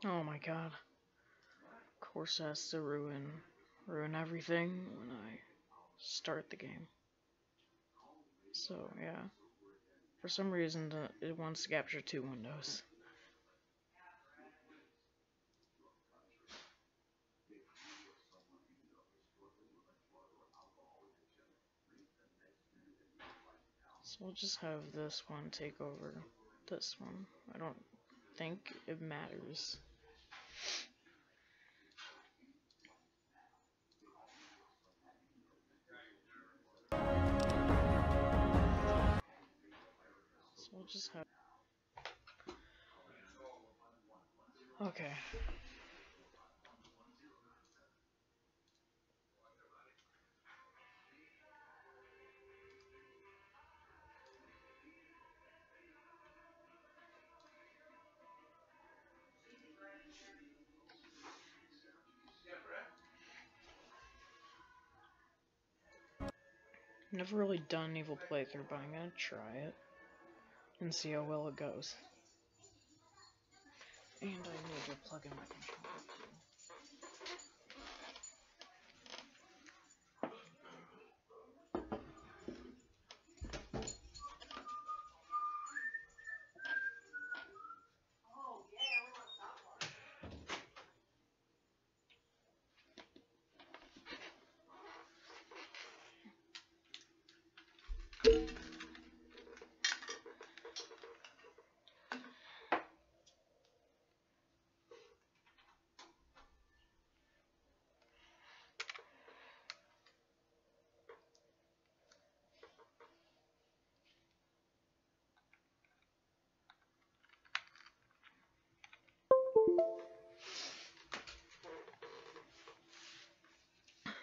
Oh my god. Of course it has to ruin everything when I start the game. So yeah. For some reason it wants to capture two windows. So we'll just have this one take over this one. I don't think it matters. So we'll just have... Okay. Never really done an evil playthrough, but I'm gonna try it and see how well it goes. And I need to plug in my controller too.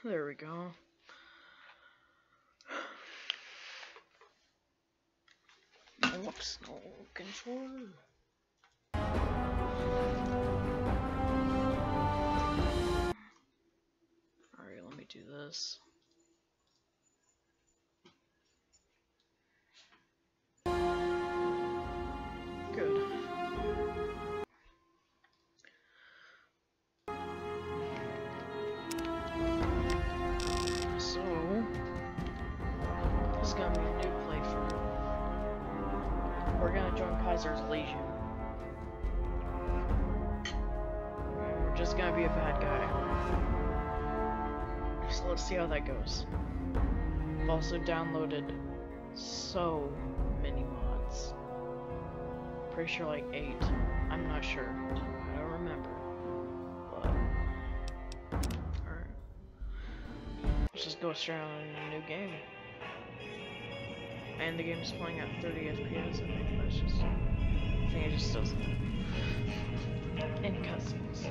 There we go. Whoops, no controller. Alright, let me do this. Good. So, this is gonna be a new playthrough. We're gonna join Kaiser's Legion. And we're just gonna be a bad guy. So let's see how that goes. I've also downloaded so many mods. Pretty sure like 8. I'm not sure. I don't remember. But alright. Let's just go straight on a new game. And the game's playing at 30 FPS, I think that's just... I think it just does that. And cutscenes.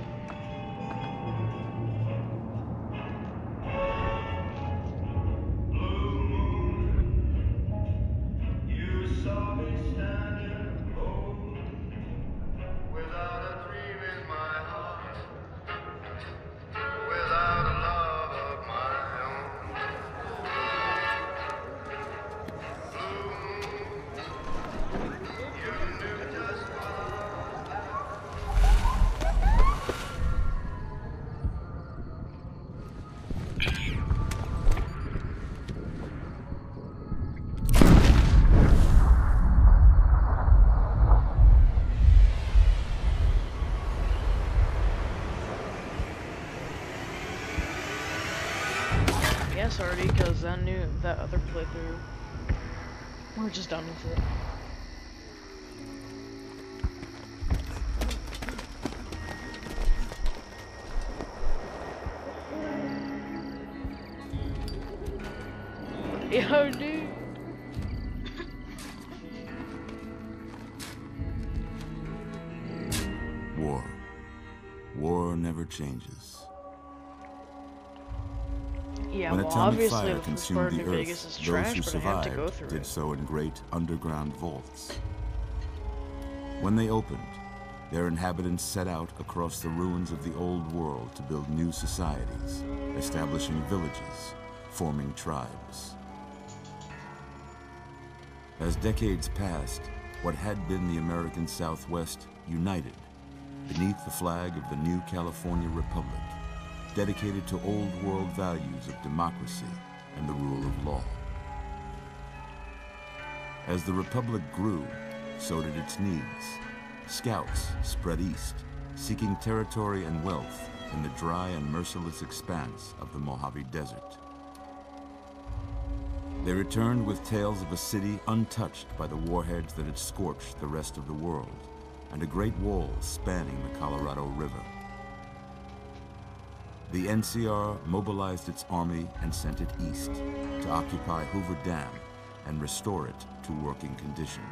Yes, already, because I knew that other playthrough. We're just done with it. Yo, dude. War. War never changes. Yeah, When well, atomic obviously fire the first consumed part of the New Vegas Earth, is those trash, who but I have to go survived through did it. so in great underground vaults. When they opened, their inhabitants set out across the ruins of the old world to build new societies, establishing villages, forming tribes. As decades passed, what had been the American Southwest united beneath the flag of the new California Republic, dedicated to old world values of democracy and the rule of law. As the Republic grew, so did its needs. Scouts spread east, seeking territory and wealth in the dry and merciless expanse of the Mojave Desert. They returned with tales of a city untouched by the warheads that had scorched the rest of the world, and a great wall spanning the Colorado River. The NCR mobilized its army and sent it east to occupy Hoover Dam and restore it to working condition.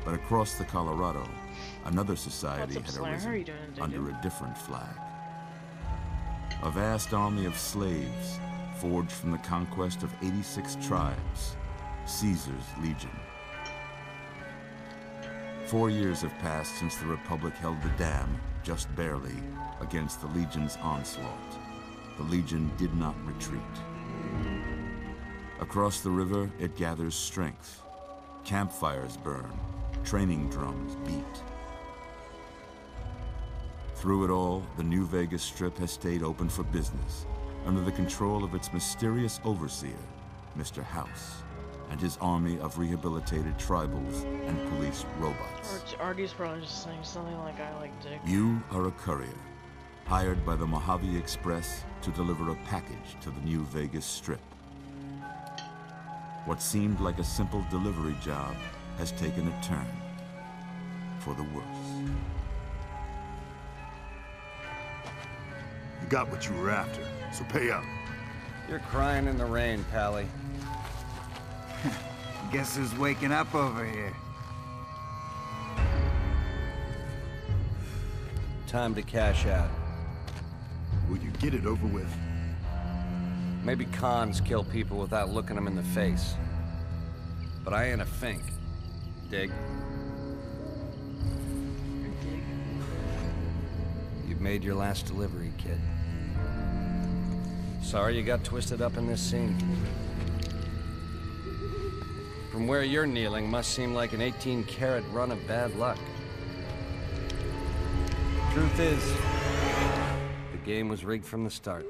But across the Colorado, another society had arisen under a different flag. A vast army of slaves forged from the conquest of 86 tribes, Caesar's Legion. 4 years have passed since the Republic held the dam, just barely, against the Legion's onslaught. The Legion did not retreat. Across the river, it gathers strength. Campfires burn, training drums beat. Through it all, the New Vegas Strip has stayed open for business, under the control of its mysterious overseer, Mr. House, and his army of rehabilitated tribals and police robots. Artie's probably just saying something like, I like dick. You are a courier, hired by the Mojave Express to deliver a package to the New Vegas Strip. What seemed like a simple delivery job has taken a turn for the worse. You got what you were after, so pay up. You're crying in the rain, Pally. Guess who's waking up over here? Time to cash out. Will you get it over with? Maybe cons kill people without looking them in the face. But I ain't a fink. Dig? You've made your last delivery, kid. Sorry you got twisted up in this scene. From where you're kneeling must seem like an 18-carat run of bad luck. Truth is, the game was rigged from the start.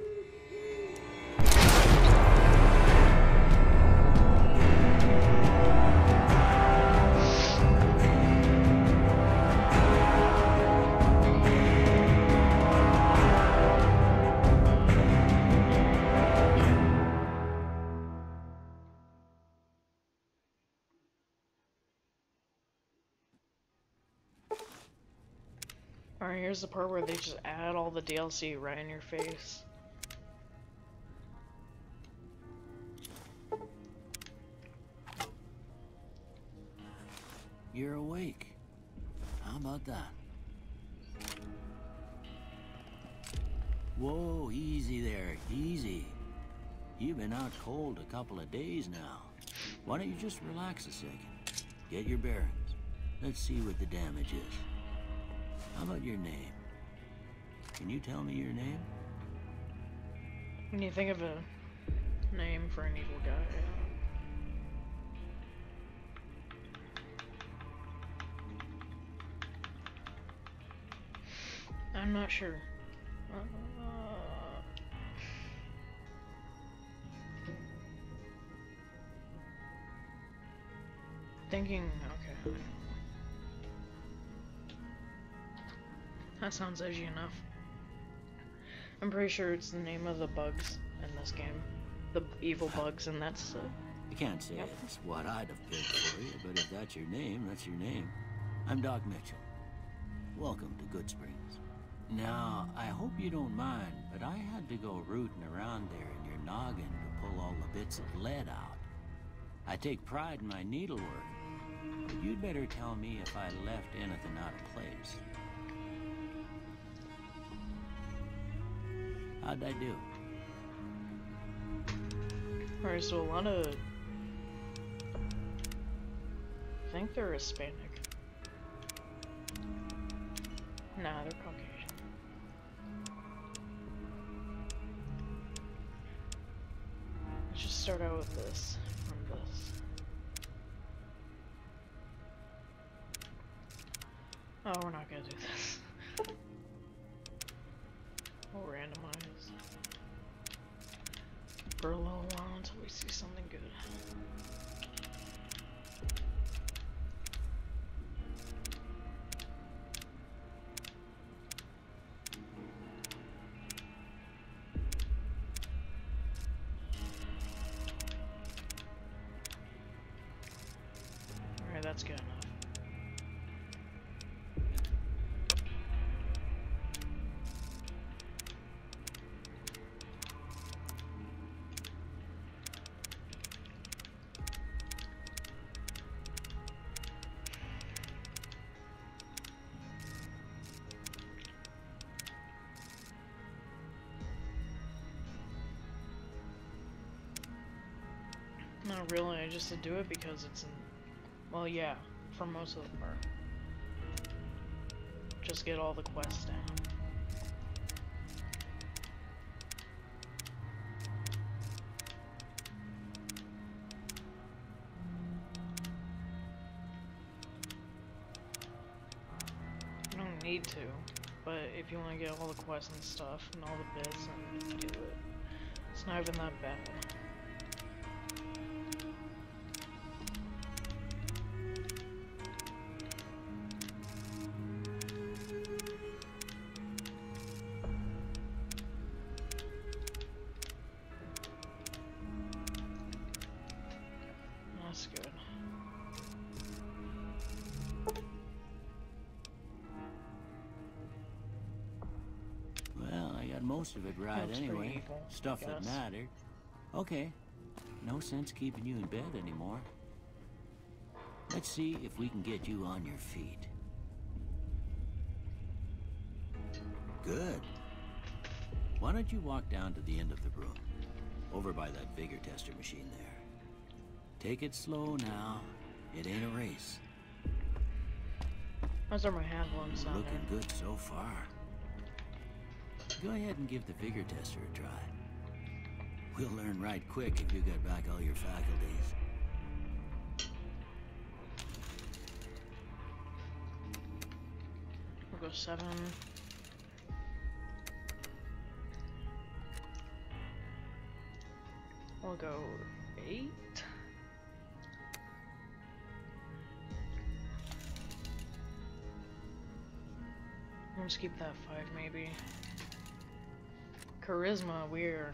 Alright, here's the part where they just add all the DLC right in your face. You're awake. How about that? Whoa, easy there, easy. You've been out cold a couple of days now. Why don't you just relax a second? Get your bearings. Let's see what the damage is. How about your name? Can you tell me your name? When you think of a name for an evil guy, I'm not sure. Thinking, okay. That sounds edgy enough. I'm pretty sure it's the name of the bugs in this game. The evil bugs, and that's I can't say it's what I'd have picked for you, but if that's your name, that's your name. I'm Doc Mitchell. Welcome to Good Springs. Now, I hope you don't mind, but I had to go rooting around there in your noggin to pull all the bits of lead out. I take pride in my needlework, but you'd better tell me if I left anything out of place. How'd I do? Alright, so a lot of... I think they're Hispanic. Nah, they're Caucasian. Let's just start out with this, from this. Oh, we're not gonna do this. We'll randomize for a little while until we see something good. Alright, that's good enough. Not really, I just do it because it's in... Well, yeah, for most of the part. Just get all the quests down. You don't need to, but if you want to get all the quests and stuff, and all the bits, then do it. It's not even that bad. That's good. Well, I got most of it right Looks pretty anyway. evil, Stuff I that guess. mattered. Okay. No sense keeping you in bed anymore. Let's see if we can get you on your feet. Good. Why don't you walk down to the end of the room? Over by that vigor tester machine there. Take it slow now. It ain't a race. Those are my hand lumps down Looking there. good so far. Go ahead and give the vigor tester a try. We'll learn right quick if you get back all your faculties. We'll go 7. We'll go 8. We'll just keep that 5 maybe. Charisma, we're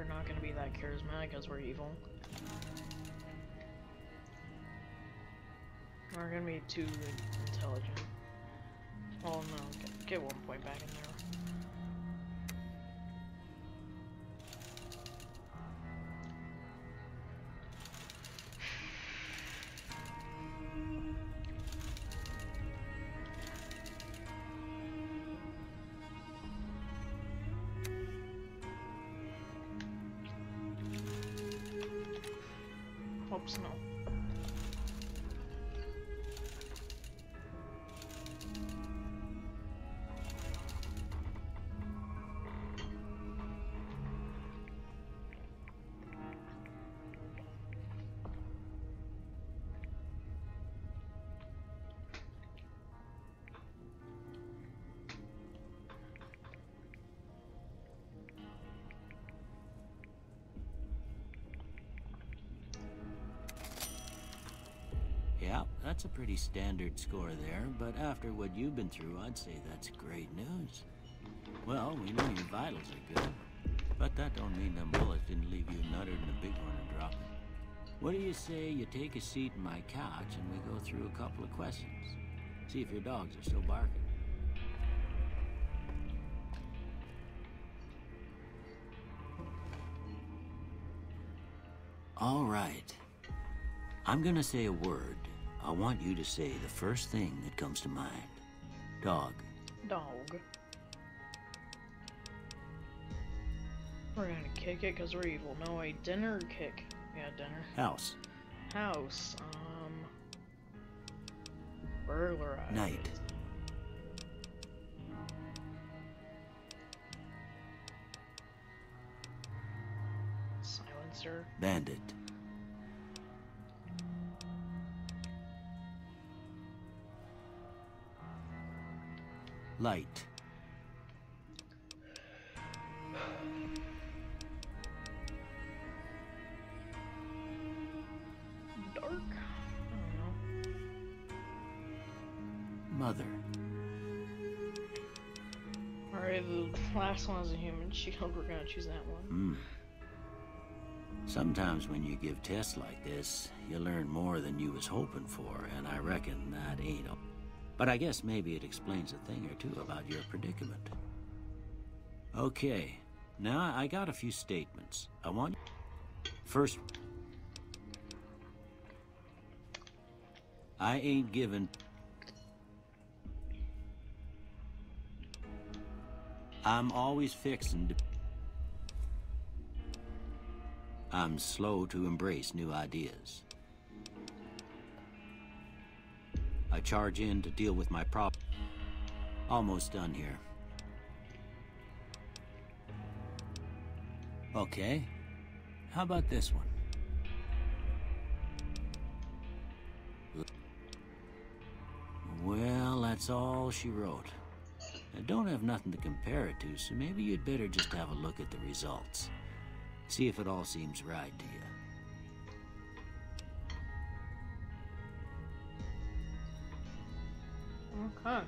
not gonna be that charismatic because we're evil. We're gonna be too intelligent. Oh no, get 1 point back in there. Oops, no. Yeah, that's a pretty standard score there, but after what you've been through, I'd say that's great news. Well, we know your vitals are good, but that don't mean them bullets didn't leave you nuttered and a big one to drop. What do you say you take a seat in my couch and we go through a couple of questions? See if your dogs are still barking. All right. I'm gonna say a word. I want you to say the first thing that comes to mind. Dog. Dog. We're gonna kick it because we're evil. No, a dinner or kick? Yeah, dinner. House. House. Burglarize. Night. Silencer. Bandit. Light. Dark? I don't know. Mother. Alright, the last one is a human shield. We're gonna choose that one. Sometimes when you give tests like this, you learn more than you was hoping for, and I reckon that ain't all. But I guess maybe it explains a thing or two about your predicament. Okay, now I got a few statements. I want... First, I ain't given... I'm always fixing to... I'm slow to embrace new ideas. I charge in to deal with my problem. Almost done here. Okay. How about this one? Well, that's all she wrote. I don't have nothing to compare it to, so maybe you'd better just have a look at the results. See if it all seems right to you. Okay.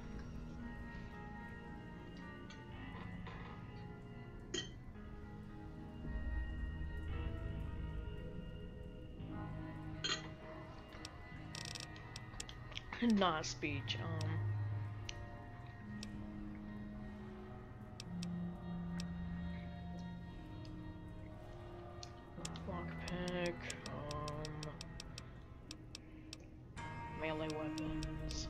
Not speech, lockpick, melee weapons,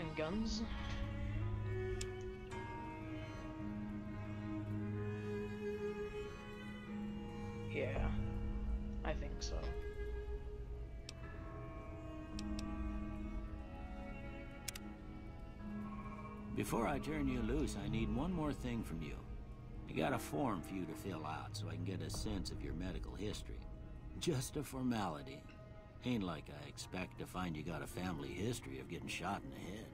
and guns. Yeah, I think so. Before I turn you loose, I need one more thing from you. I got a form for you to fill out so I can get a sense of your medical history. Just a formality. Ain't like I expect to find you got a family history of getting shot in the head.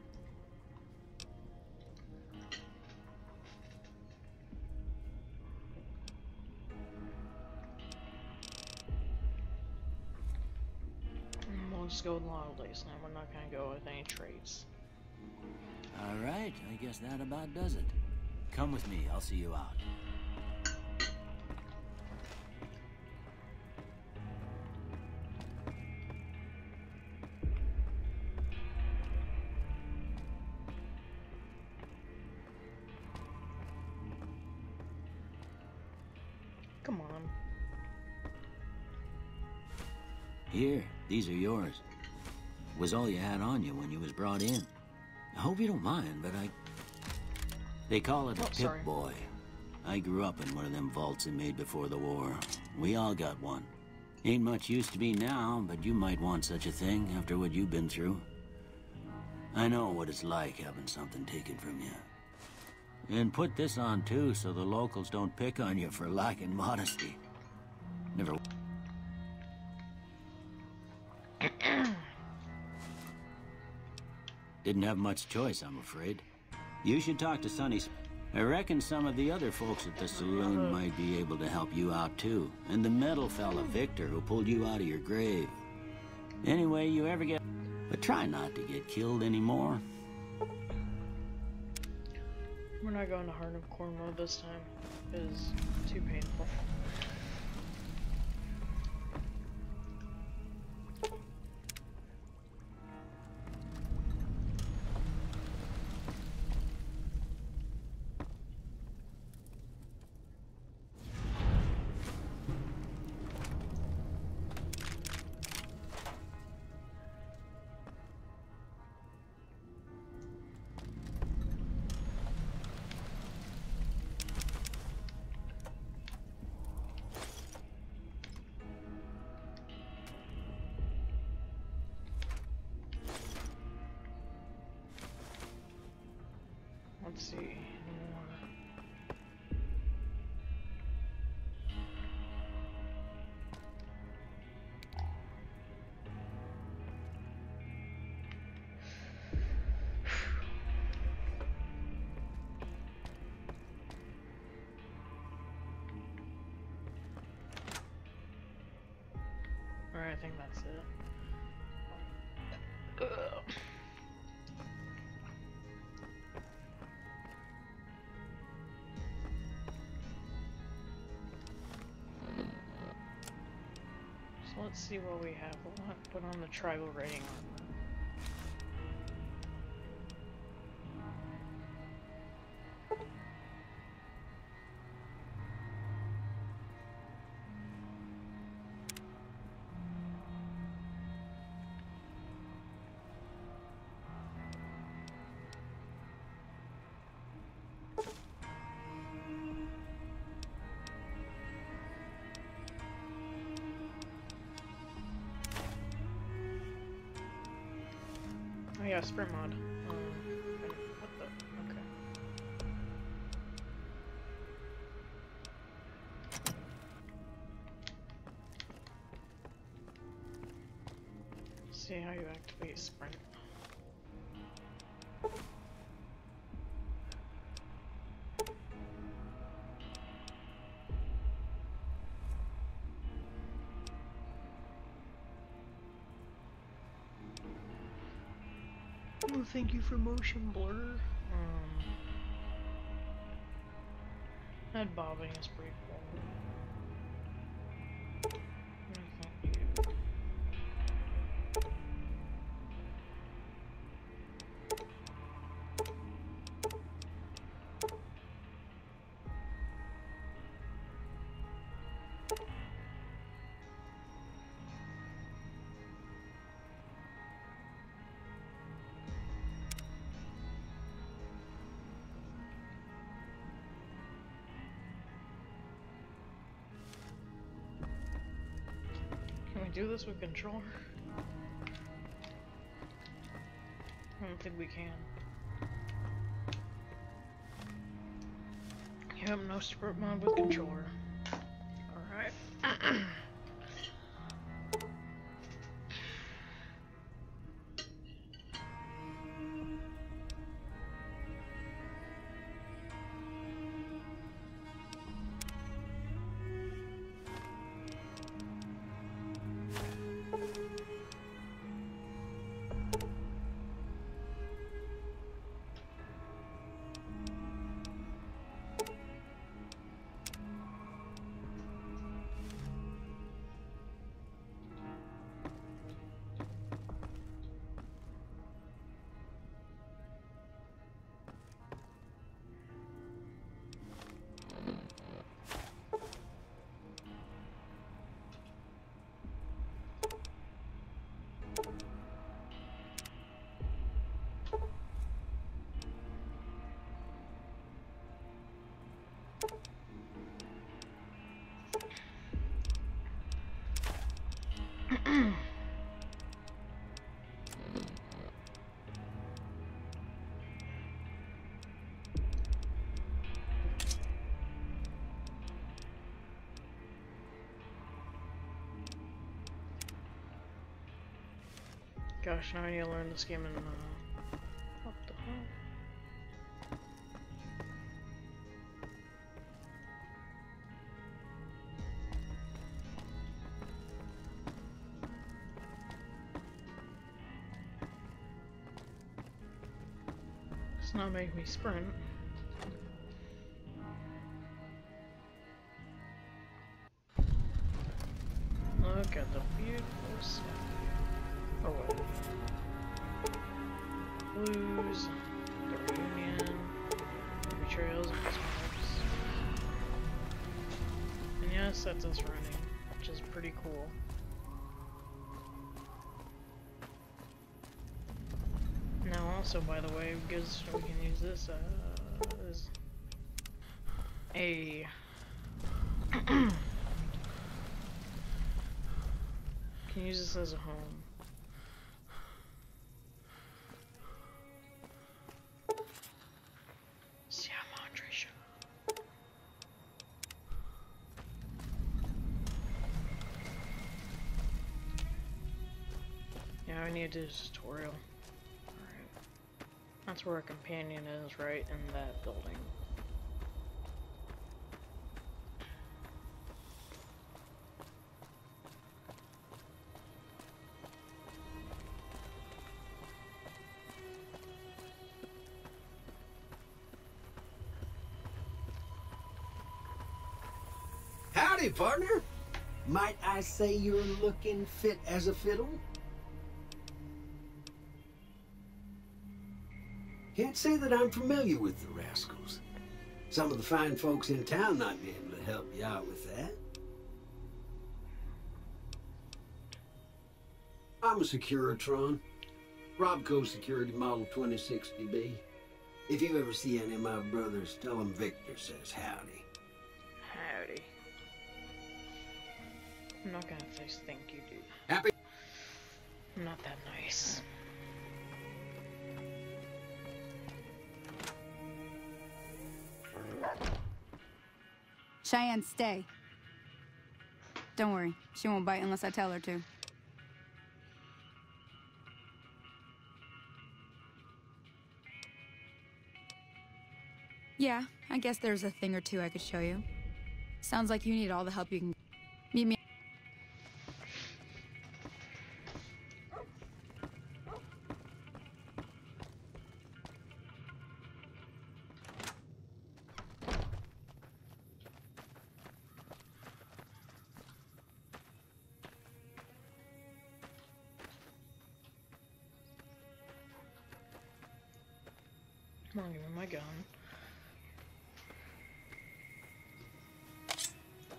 We'll just go with Wild Days now. We're not gonna go with any traits. All right, I guess that about does it. Come with me, I'll see you out. Come on. Here, these are yours. Was all you had on you when you was brought in. I hope you don't mind, but they call it a sorry. Pip-Boy. I grew up in one of them vaults they made before the war. We all got one. Ain't much use to me now, but you might want such a thing after what you've been through. I know what it's like having something taken from you. And put this on too, so the locals don't pick on you for lacking modesty. Never... Didn't have much choice, I'm afraid. You should talk to Sonny. I reckon some of the other folks at the saloon might be able to help you out too. And the metal fella, Victor, who pulled you out of your grave. Anyway, you ever get... But try not to get killed anymore. We're not going to hardcore mode this time. It is too painful. Let's see. Alright, I think that's it. Ugh. So let's see what we have. We'll put on the tribal rating armor. Oh yeah, sprint mod. What the? Okay. See how you activate sprint. Oh, thank you for motion blur. Head bobbing is pretty cool. No, thank you. Can we do this with controller? I don't think we can. Yep, no sprint mod with controller. Alright. Gosh, now I need to learn this game in, what the hell? It's not making me sprint. Look at the beautiful sky. Oh wait. Blues, the reunion, betrayals, and smokes. And yes, that's us running, which is pretty cool. Now also, by the way, because we can use this as a can use this as a home. Yeah, I need to do this tutorial. Alright. That's where a companion is, right in that building. Howdy, partner. Might I say you're looking fit as a fiddle? Can't say that I'm familiar with the rascals. Some of the fine folks in town might be able to help you out with that. I'm a Securitron. Robco Security Model 2060B. If you ever see any of my brothers, tell them Victor says howdy. Howdy. I'm not gonna say thank you, dude. Happy? I'm not that nice. Cheyenne, stay. Don't worry, she won't bite unless I tell her to. Yeah, I guess there's a thing or two I could show you. Sounds like you need all the help you can. Meet me. Come on, give me my gun.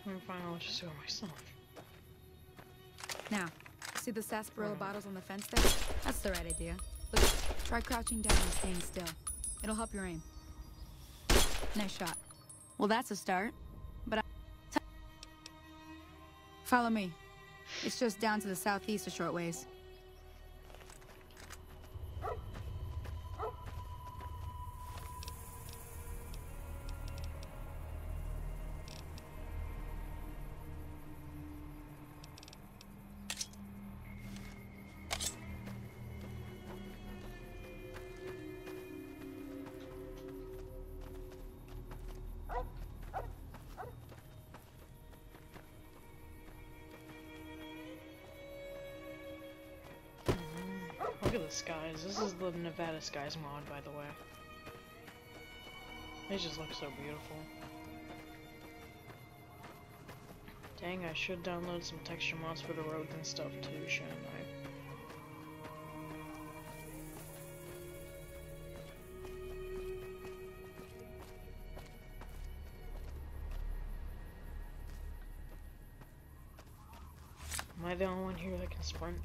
I'm fine, I'll just do it myself. Now, see the sarsaparilla bottles on the fence there? That's the right idea. Look, try crouching down and staying still. It'll help your aim. Nice shot. Well, that's a start. But follow me. It's just down to the southeast a short ways. Look at the skies. This is the Nevada skies mod, by the way. They just look so beautiful. Dang, I should download some texture mods for the roads and stuff too, shouldn't I? Am I the only one here that can sprint?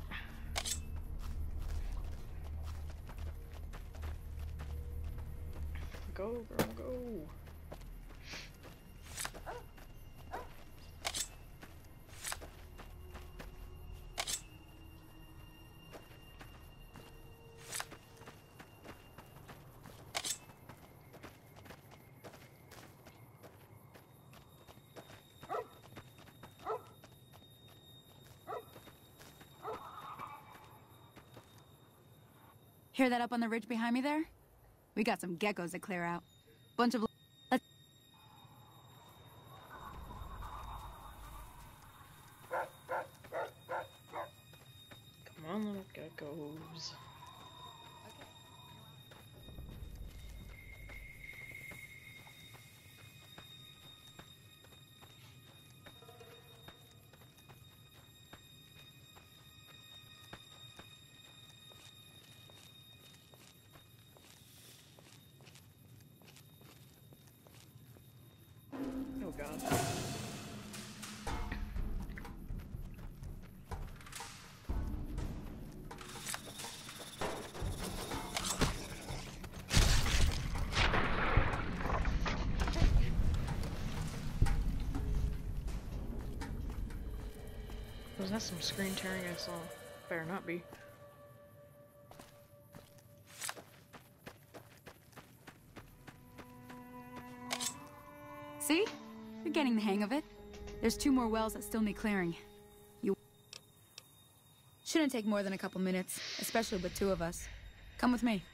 Go, girl, go! Hear that up on the ridge behind me there? We got some geckos to clear out. Bunch of... Let's... Come on, little geckos. Oh god. Was that some screen tearing I saw? Better not be. See? You're getting the hang of it. There's 2 more wells that still need clearing. You... Shouldn't take more than a couple minutes, especially with 2 of us. Come with me.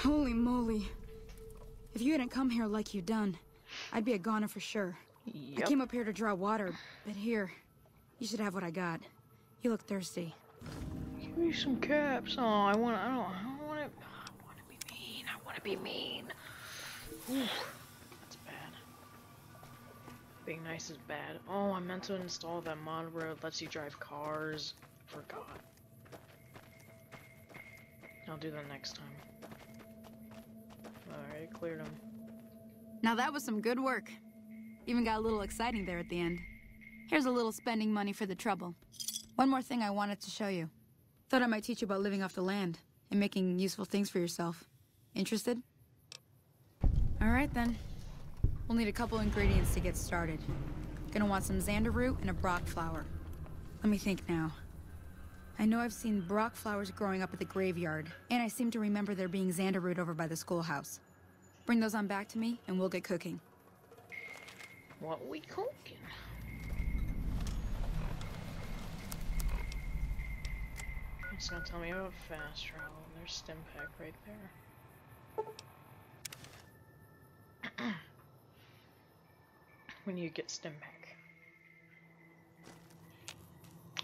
Holy moly. If you hadn't come here like you done, I'd be a goner for sure. I Yep. came up here to draw water, but here, you should have what I got. You look thirsty. Give me some caps. Oh, I don't want to be mean. I want to be mean. Ooh, that's bad. Being nice is bad. Oh, I meant to install that mod where it lets you drive cars. Forgot. I'll do that next time. Alright, cleared them. Now that was some good work. Even got a little exciting there at the end. Here's a little spending money for the trouble. One more thing I wanted to show you. Thought I might teach you about living off the land and making useful things for yourself. Interested? Alright then. We'll need a couple ingredients to get started. Gonna want some xander root and a brock flower. Let me think now. I know I've seen brock flowers growing up at the graveyard, and I seem to remember there being xander root over by the schoolhouse. Bring those on back to me, and we'll get cooking. What we cooking? It's gonna tell me about fast travel. There's stim pack right there. When you get stim pack.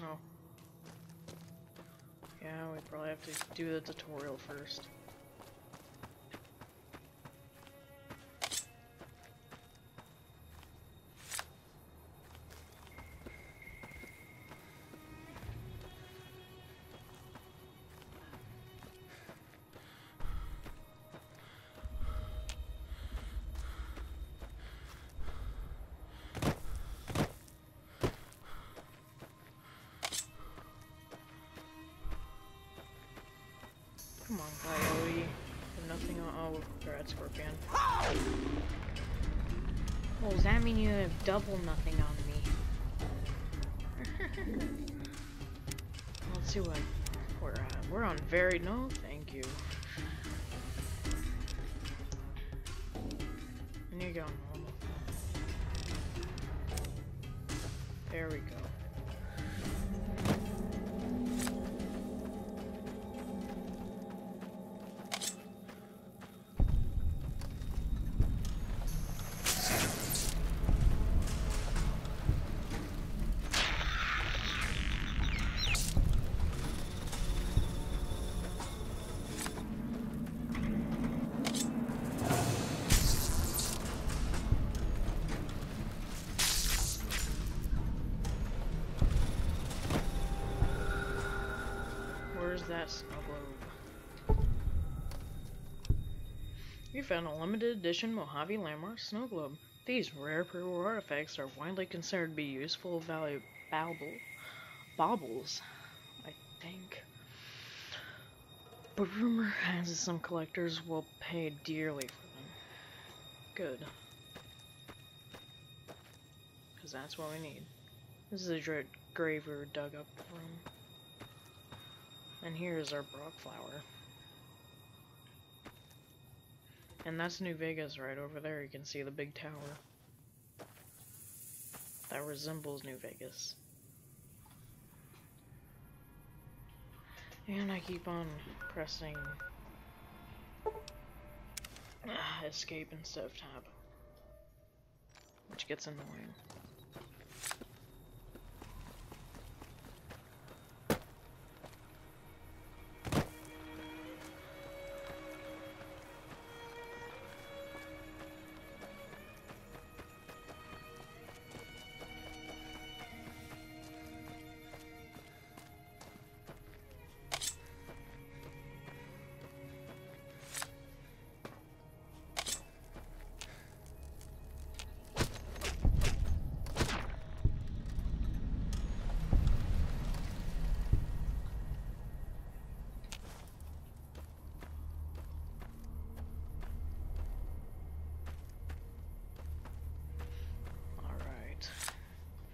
Oh. Yeah, we probably have to do the tutorial first. Come on, Coyote. There's nothing on. Oh, they're at Scorpion. Well, does that mean you have double nothing on me? Let's see what we're at. We're on very. No, thank you. I need to go on normal. There we go. Where's that snow globe? You found a limited edition Mojave Landmark snow globe. These rare Peru artifacts are widely considered to be useful, baubles, I think. But rumor has it some collectors will pay dearly for them. Good. Because that's what we need. This is a grave we dug up from. And here's our brock flower. And that's New Vegas right over there. You can see the big tower. That resembles New Vegas. And I keep on pressing escape instead of tab. Which gets annoying.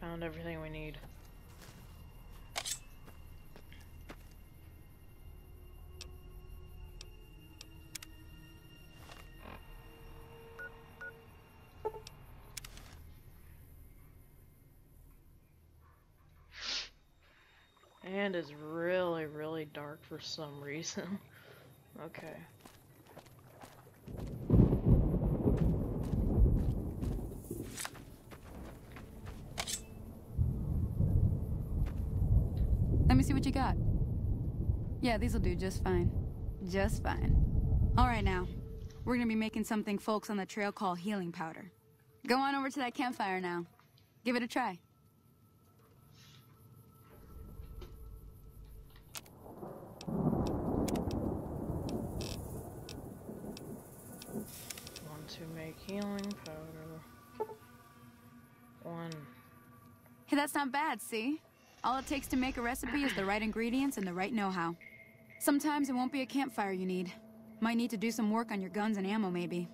Found everything we need. And it's really, really dark for some reason. Okay. see what you got. Yeah, these'll do just fine. Just fine. All right, now. We're gonna be making something folks on the trail call healing powder. Go on over to that campfire now. Give it a try. Want to make healing powder. 1. Hey, that's not bad, see? All it takes to make a recipe is the right ingredients and the right know-how. Sometimes it won't be a campfire you need. Might need to do some work on your guns and ammo, maybe.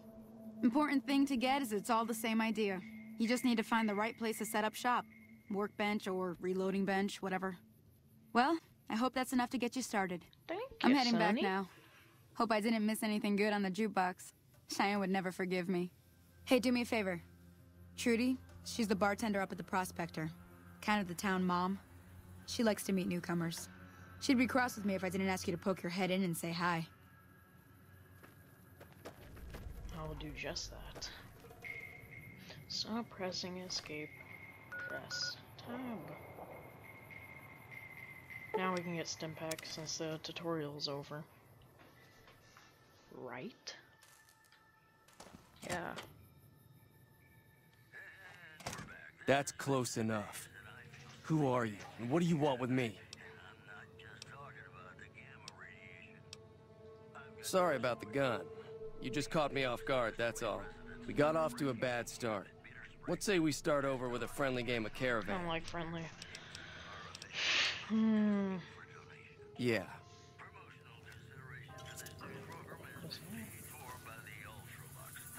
Important thing to get is it's all the same idea. You just need to find the right place to set up shop. Workbench or reloading bench, whatever. Well, I hope that's enough to get you started. I'm heading back now. Hope I didn't miss anything good on the jukebox. Cheyenne would never forgive me. Hey, do me a favor. Trudy, she's the bartender up at the Prospector. Kind of the town mom. She likes to meet newcomers. She'd be cross with me if I didn't ask you to poke your head in and say hi. I will do just that. Stop pressing escape. Press tab. Now we can get Stimpak since the tutorial's over. Right? Yeah. That's close enough. Who are you, and what do you want with me? Sorry about the gun. You just caught me off guard, that's all. We got off to a bad start. What say we start over with a friendly game of I Caravan? don't like friendly. Yeah.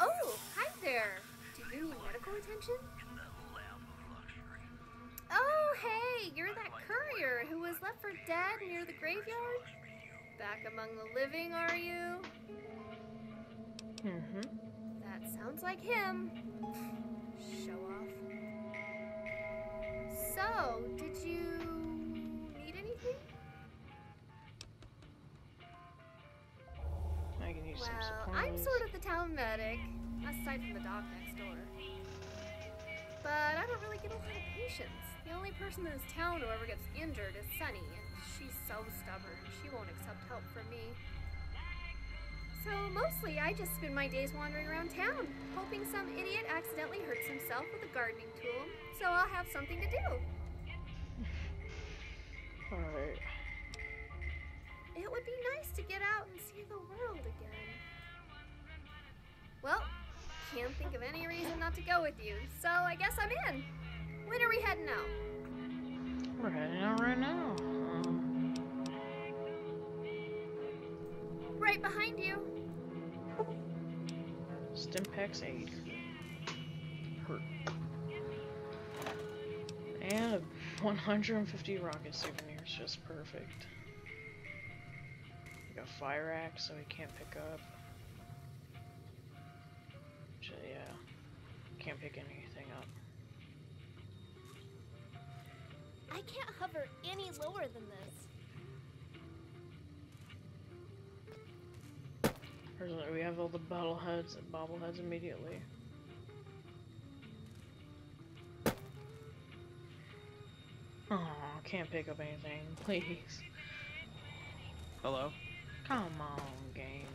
Oh, hi there. Do you need medical attention? Oh, hey, you're that courier who was left for dead near the graveyard? Back among the living, are you? That sounds like him. Show off. So, did you need anything? I can use some Well, supplies. I'm sort of the town medic, aside from the doc next door. But I don't really get a lot of patience. The only person in this town who ever gets injured is Sunny, and she's so stubborn, she won't accept help from me. So mostly I just spend my days wandering around town, hoping some idiot accidentally hurts himself with a gardening tool, so I'll have something to do. Alright. It would be nice to get out and see the world again. Well, can't think of any reason not to go with you, so I guess I'm in. When are we heading out? We're heading out right now. Right behind you. Stimpak's aid. Hurt. And 150 rocket souvenirs, just perfect. Like a fire axe, so he can't pick up. Yeah, can't pick anything up. I can't hover any lower than this. We have all the bobbleheads immediately. Oh, can't pick up anything, please. Hello? Come on, game.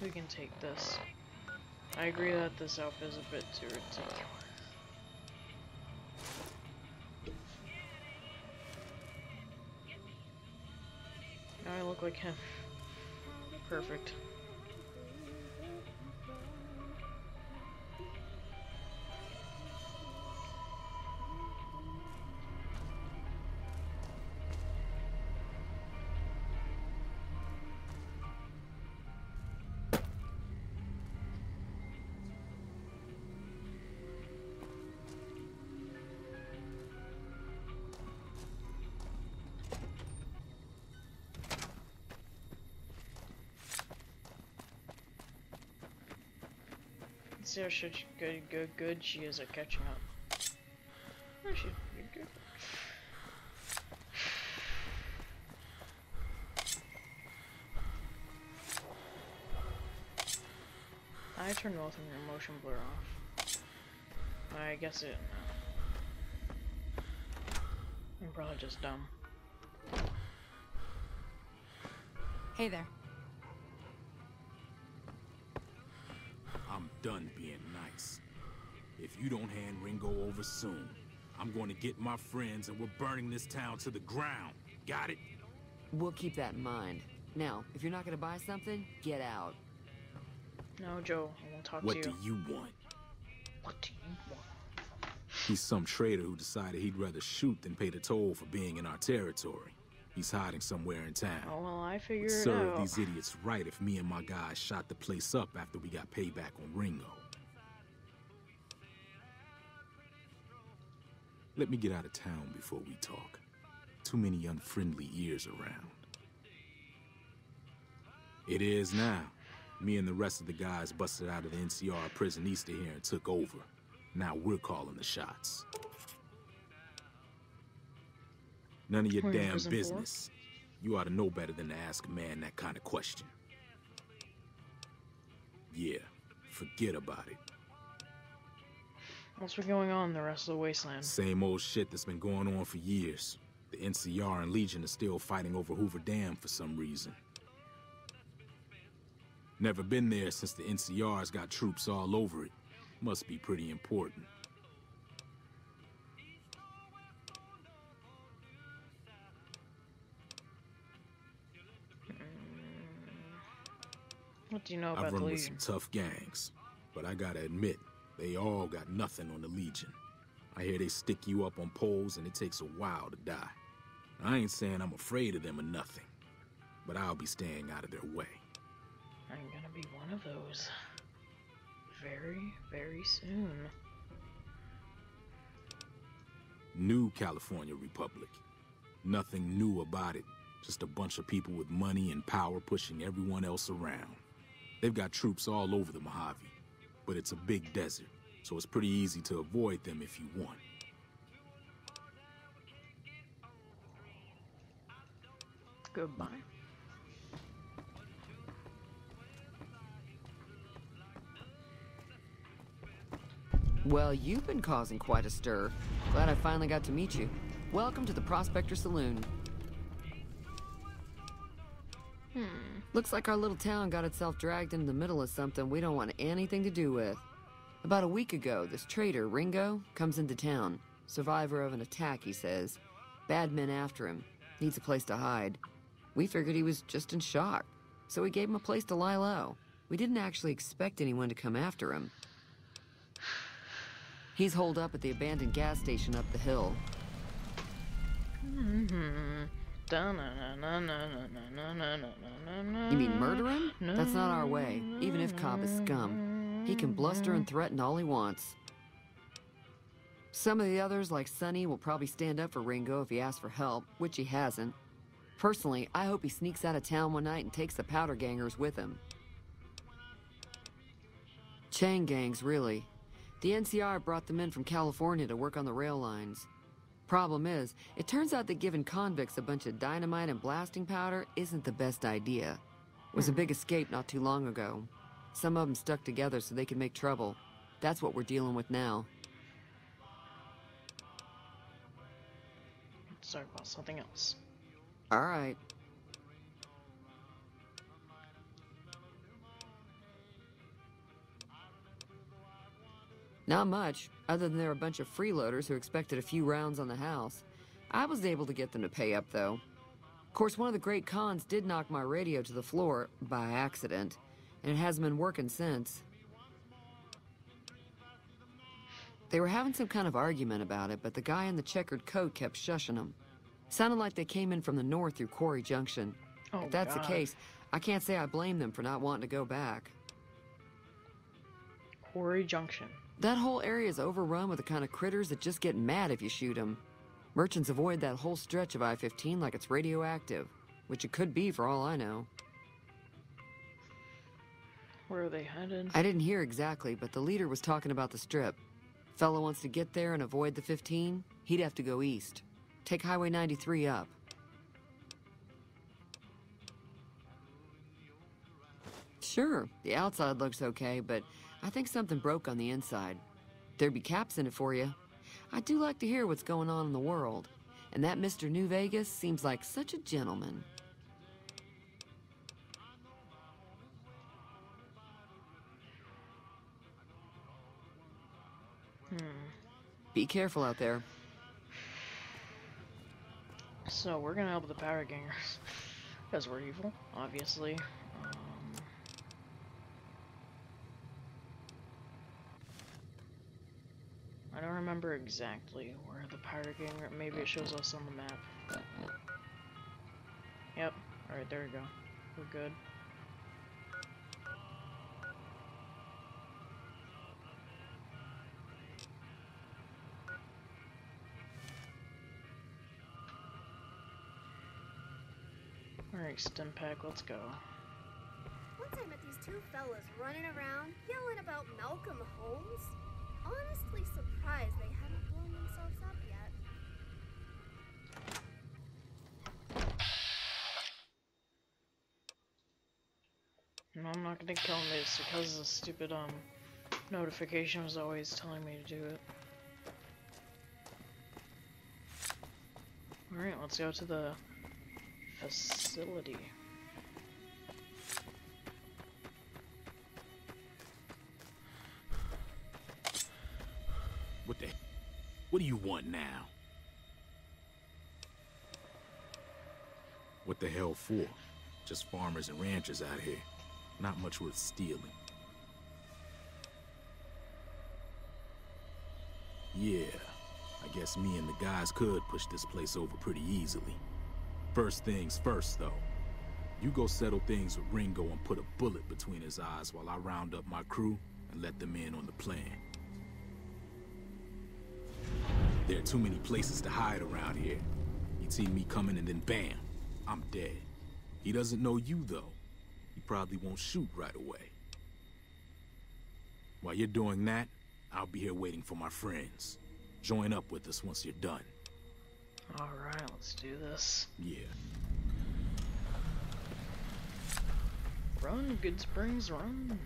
We can take this. I agree that this outfit is a bit too ridiculous. Now I look like him. Perfect. See how good she is at catching up. Oh, she's pretty good. I turned both of your motion blur off. I guess it. I'm probably just dumb. Hey there. I'm done being nice. If you don't hand Ringo over soon, I'm going to get my friends and we're burning this town to the ground. Got it? We'll keep that in mind. Now, if you're not going to buy something, get out. No, Joe, I won't talk What to you. do you want? What do you want? He's some trader who decided he'd rather shoot than pay the toll for being in our territory. He's hiding somewhere in town. Oh, well, I figured It'd it serve out. these idiots right if me and my guys shot the place up after we got payback on Ringo. Let me get out of town before we talk. Too many unfriendly ears around. It is now. Me and the rest of the guys busted out of the NCR prison east of here and took over. Now we're calling the shots. None of your We're in damn prison business. You ought to know better than to ask a man that kind of question. Yeah, forget about it. What's been going on in the rest of the wasteland? Same old shit that's been going on for years. The NCR and Legion are still fighting over Hoover Dam for some reason. Never been there since the NCR's got troops all over it. Must be pretty important. What do you know about I've the run with some Legion? tough gangs, but I gotta admit, they all got nothing on the Legion. I hear they stick you up on poles and it takes a while to die. I ain't saying I'm afraid of them or nothing, but I'll be staying out of their way. I'm gonna be one of those. Very, very soon. New California Republic. Nothing new about it. Just a bunch of people with money and power pushing everyone else around. They've got troops all over the Mojave, but it's a big desert, so it's pretty easy to avoid them if you want. Goodbye. Well, you've been causing quite a stir. Glad I finally got to meet you. Welcome to the Prospector Saloon. Looks like our little town got itself dragged into the middle of something we don't want anything to do with. About a week ago, this trader, Ringo, comes into town. Survivor of an attack, he says. Bad men after him. Needs a place to hide. We figured he was just in shock, so we gave him a place to lie low. We didn't actually expect anyone to come after him. He's holed up at the abandoned gas station up the hill. You mean murder him? That's not our way, even if Cobb is scum. He can bluster and threaten all he wants. Some of the others, like Sonny, will probably stand up for Ringo if he asks for help, which he hasn't. Personally, I hope he sneaks out of town one night and takes the powder gangers with him. Chain gangs, really. The NCR brought them in from California to work on the rail lines. Problem is, it turns out that giving convicts a bunch of dynamite and blasting powder isn't the best idea. It was a big escape not too long ago. Some of them stuck together so they could make trouble. That's what we're dealing with now. Let's talk about something else. All right. Not much, other than they're a bunch of freeloaders who expected a few rounds on the house. I was able to get them to pay up, though. Of course, one of the great cons did knock my radio to the floor, by accident, and it hasn't been working since. They were having some kind of argument about it, but the guy in the checkered coat kept shushing them. Sounded like they came in from the north through Quarry Junction. If that's the case, I can't say I blame them for not wanting to go back. Quarry Junction. That whole area is overrun with the kind of critters that just get mad if you shoot them. Merchants avoid that whole stretch of I-15 like it's radioactive, which it could be for all I know. Where are they headed? I didn't hear exactly, but the leader was talking about the strip. Fellow wants to get there and avoid the 15, he'd have to go east. Take Highway 93 up. Sure, the outside looks okay, but I think something broke on the inside. There'd be caps in it for you. I do like to hear what's going on in the world. And that Mr. New Vegas seems like such a gentleman. Be careful out there. So we're gonna help the Power Gangers. Because we're evil, obviously. I don't remember exactly where the Power Ganger... Maybe it shows us on the map. Yep. Alright, there we go. We're good. Alright, Stimpack, let's go. Once I met these two fellas running around, yelling about Malcolm Holmes. Honestly surprised they haven't blown themselves up yet. No, I'm not gonna kill him, it's because the stupid, notification was always telling me to do it. Alright, let's go to the facility. What do you want now? What the hell for? Just farmers and ranchers out here. Not much worth stealing. Yeah, I guess me and the guys could push this place over pretty easily. First things first, though. You go settle things with Ringo and put a bullet between his eyes while I round up my crew and let them in on the plan. There are too many places to hide around here. He'd see me coming and then bam, I'm dead. He doesn't know you, though. He probably won't shoot right away. While you're doing that, I'll be here waiting for my friends. Join up with us once you're done. Alright, let's do this. Yeah. Run, Good Springs, run.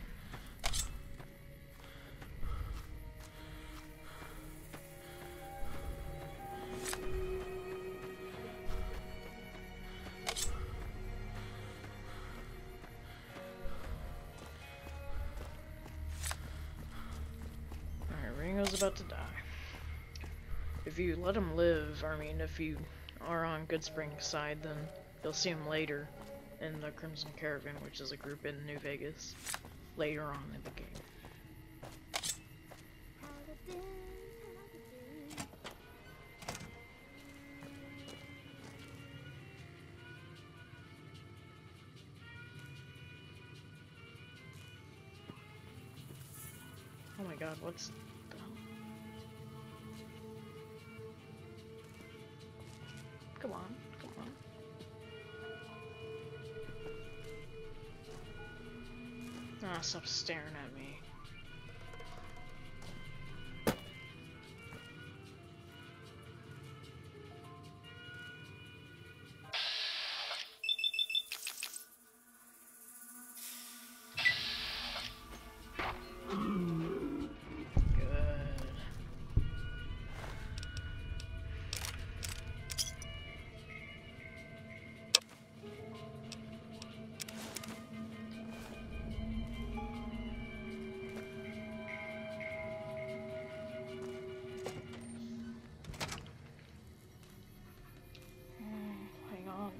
Alright, Ringo's about to die. If you let him live, I mean, if you are on Good Springs' side, then you'll see him later in the Crimson Caravan, which is a group in New Vegas, later on in the game. Oh my god, what's the... Come on, come on. Ah, stop staring at me. Hang on.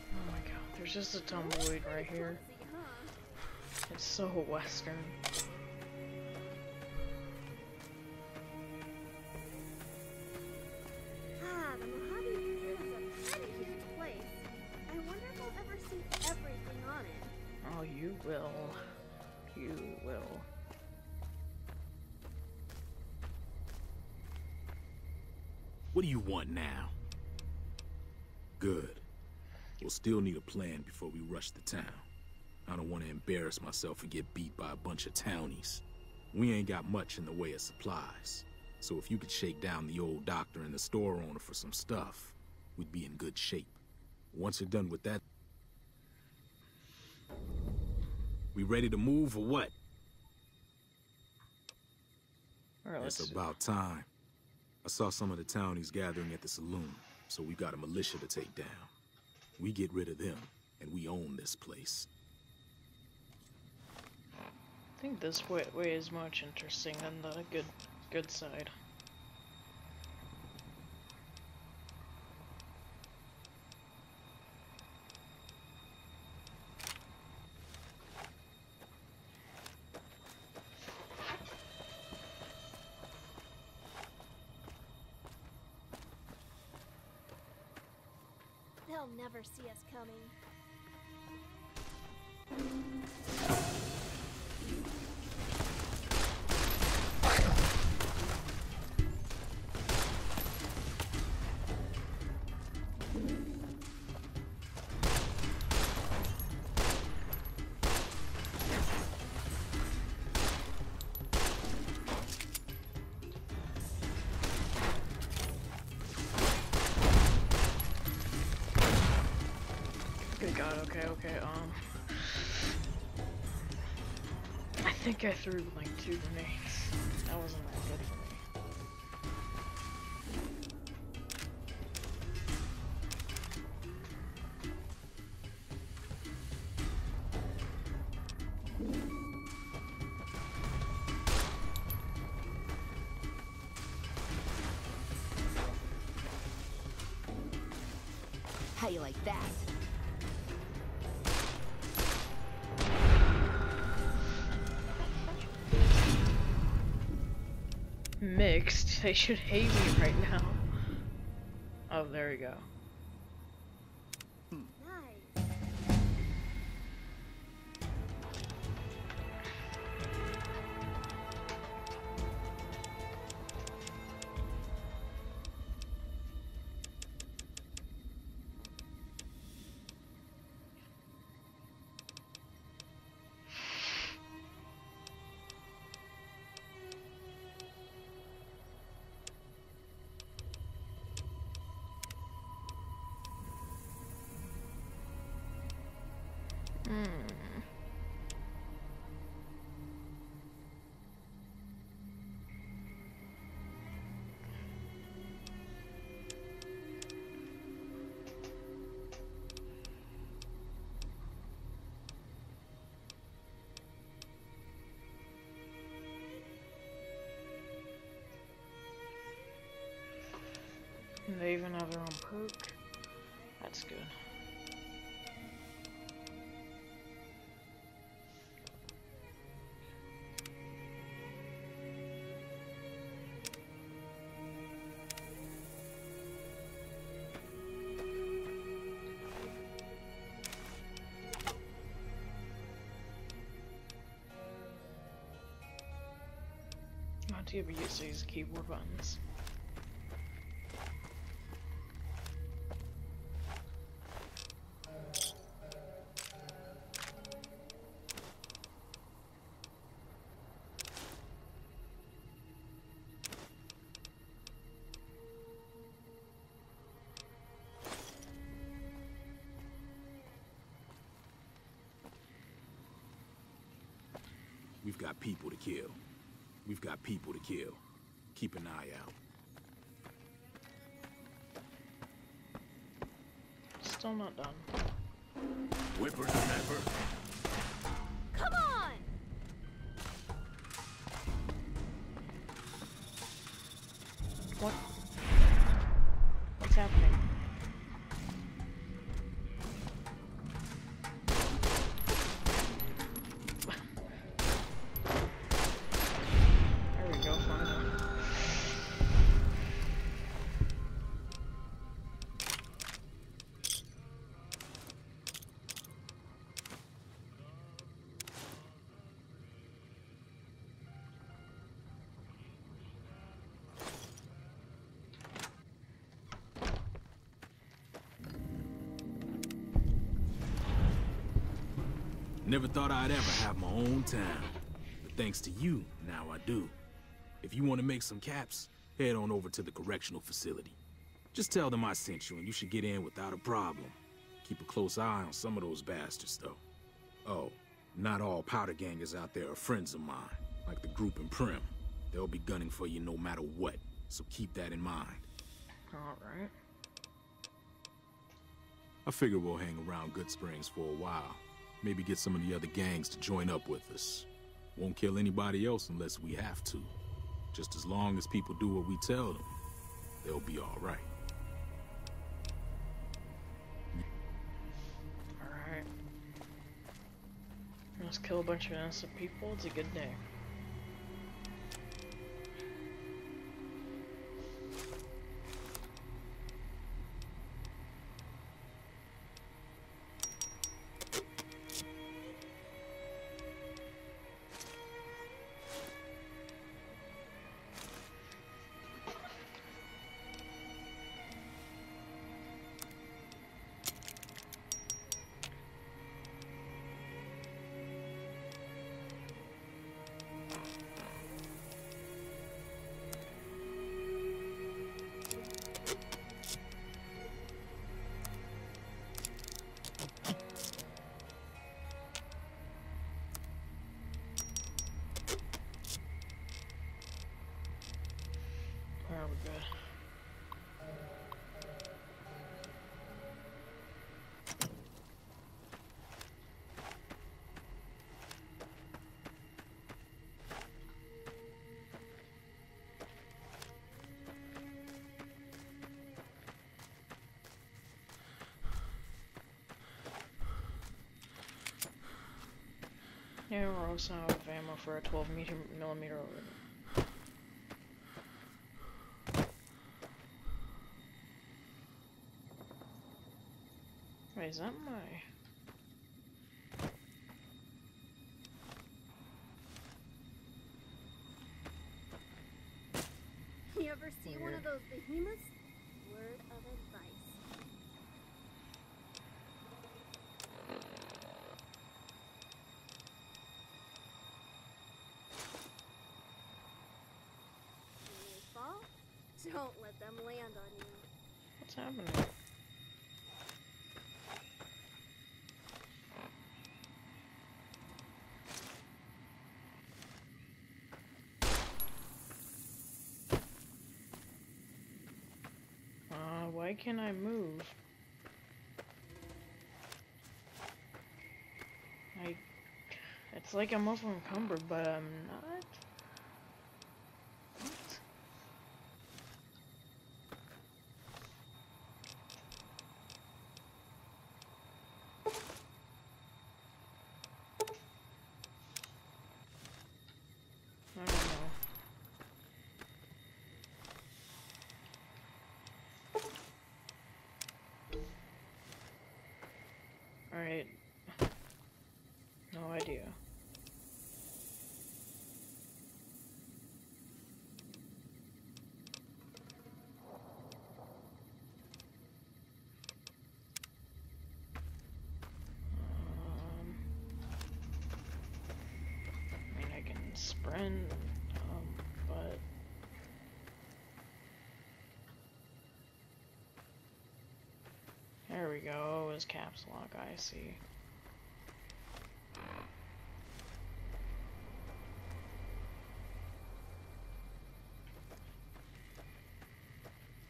Oh my god, there's just a tumbleweed right here. It's so western. The Mojave Museum is a pretty huge place. I wonder if I'll ever see everything on it. Oh, you will. You will. What do you want now? Good. We'll still need a plan before we rush the town. I don't want to embarrass myself and get beat by a bunch of townies. We ain't got much in the way of supplies. So if you could shake down the old doctor and the store owner for some stuff, we'd be in good shape. Once you're done with that... We ready to move or what? It's about time. I saw some of the townies gathering at the saloon, so we got a militia to take down. We get rid of them, and we own this place. I think this way is much interesting than the good side. They'll never see us coming. Good God, okay. I think I threw like 2 grenades. That wasn't that good for me. How you like that? Mixed. They should hate me right now. Oh, there we go. Nice. And they even have their own perk. That's good. Not to be used to these keyboard buttons. We've got people to kill. We've got people to kill. Keep an eye out. Still not done. Whippersnapper. Come on! What? What's happening? There we go, finally. Never thought I'd ever have my own town. But thanks to you, now I do. If you want to make some caps, head on over to the correctional facility. Just tell them I sent you and you should get in without a problem. Keep a close eye on some of those bastards, though. Oh, not all powder gangers out there are friends of mine, like the group in Prim. They'll be gunning for you no matter what, so keep that in mind. Alright. I figure we'll hang around Good Springs for a while. Maybe get some of the other gangs to join up with us. Won't kill anybody else unless we have to. Just as long as people do what we tell them, they'll be all right. Alright. Let's kill a bunch of innocent people. It's a good day. There we go. Yeah, we're also out of ammo for a 12mm over. Wait, is that my... You ever see one of those behemoths? Word of advice. When they fall, don't let them land on you. What's happening? Why can't I move? It's like I'm also encumbered, but I'm not. What? I don't know. Alright. No idea. I mean, I can sprint, but... There we go, his caps lock, I see.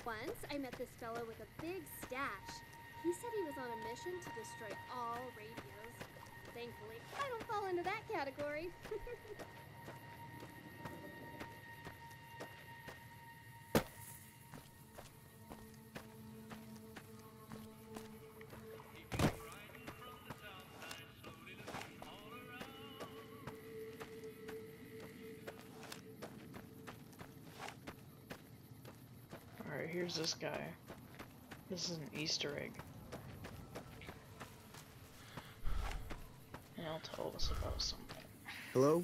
Once, I met this fella with a big stash. He said he was on a mission to destroy all radios. Thankfully, I don't fall into that category. Alright, here's this guy. This is an Easter egg. And he'll tell us about something. Hello?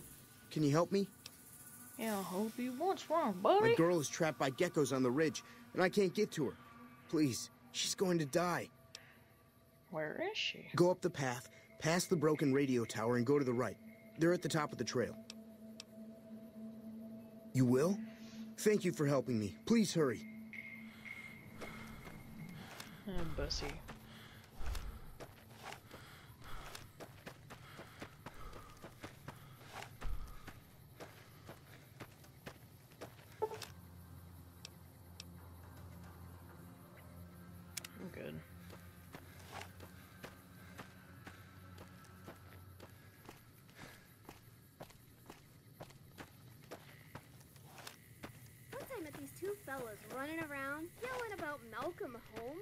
Can you help me? Yeah, I'll help you. What's wrong, buddy? My girl is trapped by geckos on the ridge, and I can't get to her. Please, she's going to die. Where is she? Go up the path, Pass the broken radio tower and go to the right. They're at the top of the trail. You will? Thank you for helping me. Please hurry. Bussy. I'm good. Once I met these two fellas running around yelling about Malcolm Holmes.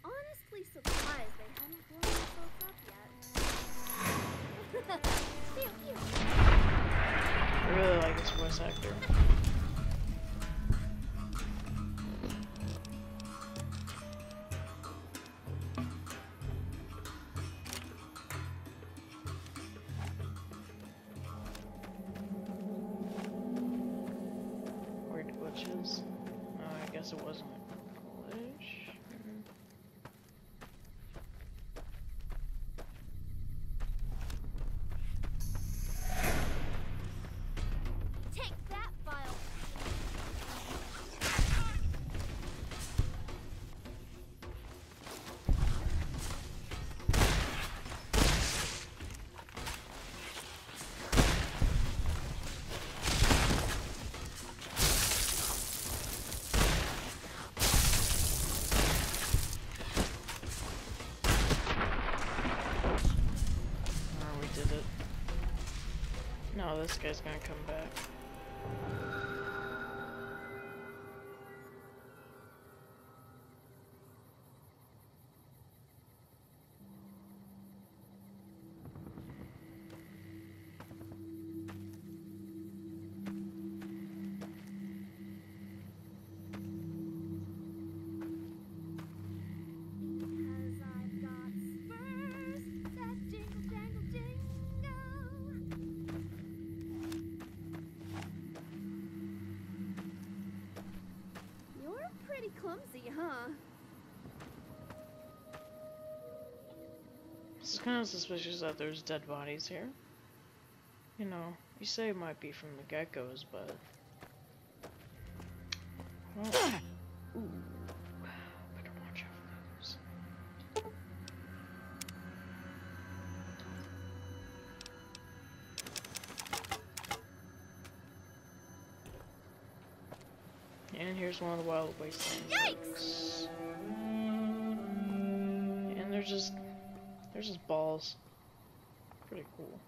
Honestly surprised they hadn't blown themselves up yet. Pew, pew. I really like this voice actor. Weird glitches. I guess it wasn't a glitch. Take that, file. Oh, we did it. No, this guy's gonna come back. Because I've got spurs that jingle, jangle, jingle. You're pretty clumsy, huh? It's kind of suspicious that there's dead bodies here. You know, you say it might be from the geckos, but... Well, ooh. Better watch out for those. And here's one of the wild wasteland bugs. And they're just balls. Pretty cool.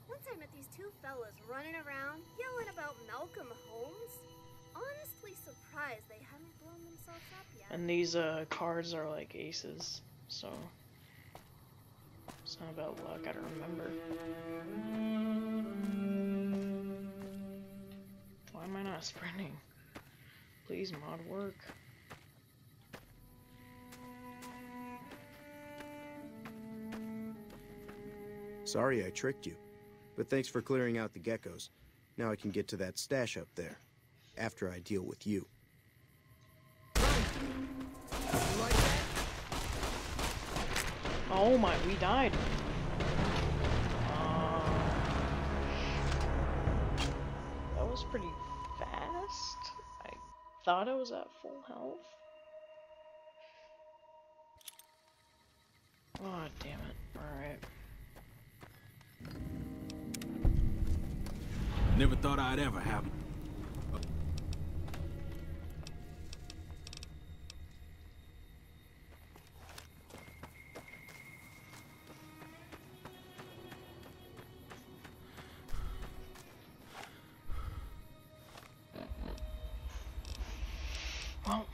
Once I met these two fellas running around yelling about Malcolm Holmes. Honestly surprised they hadn't blown themselves up yet. And these cards are like aces, so it's not about luck, I don't remember. Why am I not sprinting? Please, mod, work. Sorry I tricked you, but thanks for clearing out the geckos. Now I can get to that stash up there, after I deal with you. Oh my, we died. That was pretty fast. I thought I was at full health. Oh, damn it. Alright. Never thought I'd ever have. Well.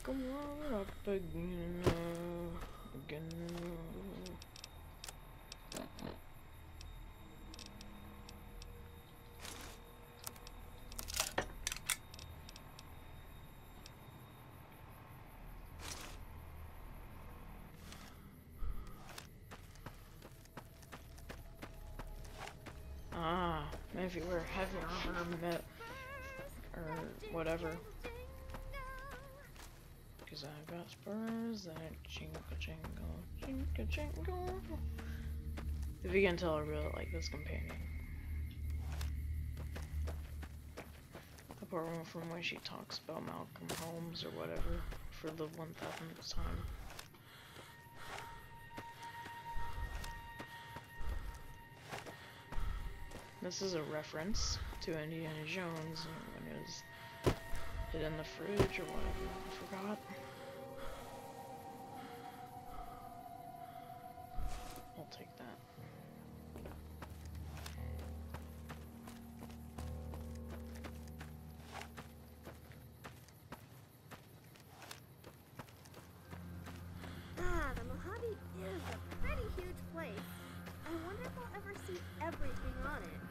Come on up again, again. Ah, if you wear heavy armor, or whatever. Cause I've got spurs that jingle jingle, jingle jingle. If you can tell, I really like this companion. Apart from when she talks about Malcolm Holmes or whatever for the 1000th time. This is a reference to Indiana Jones when it was hid in the fridge or whatever. I forgot. I'll take that. Ah, the Mojave is a pretty huge place. I wonder if I'll ever see everything on it.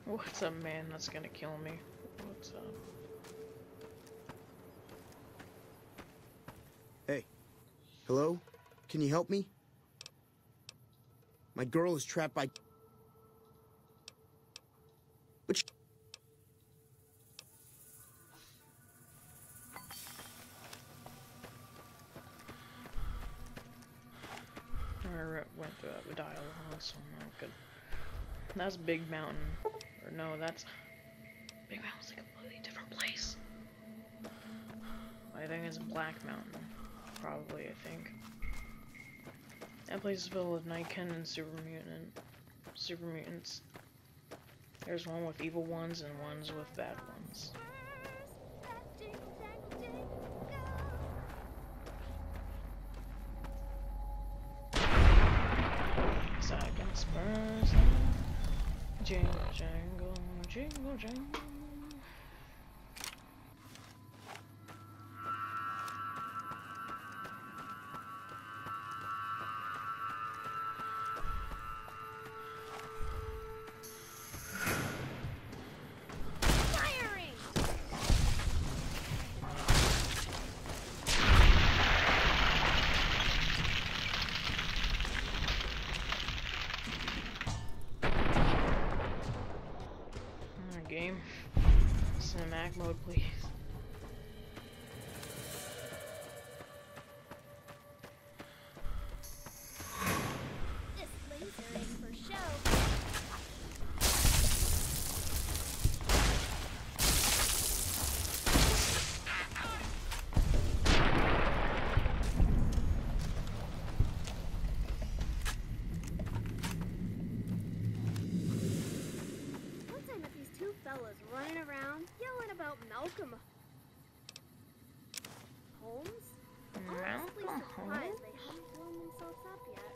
What's up, man? That's gonna kill me. What's up? Hey. Hello? Can you help me? My girl is trapped by... But I went through that with dialogue, so I'm not good. That's Big Mountain. Or no, that's... Big Mountain's a completely different place. I think it's Black Mountain. Probably, I think. That place is filled with Nightkin and super mutants. There's one with evil ones and ones with bad ones. Second spurs, jingle jangle, jingle jangle. Game. Cinematic mode, please. This laser is for show. Fellas running around yelling about Malcolm Holmes? Honestly surprised they haven't blown themselves up yet.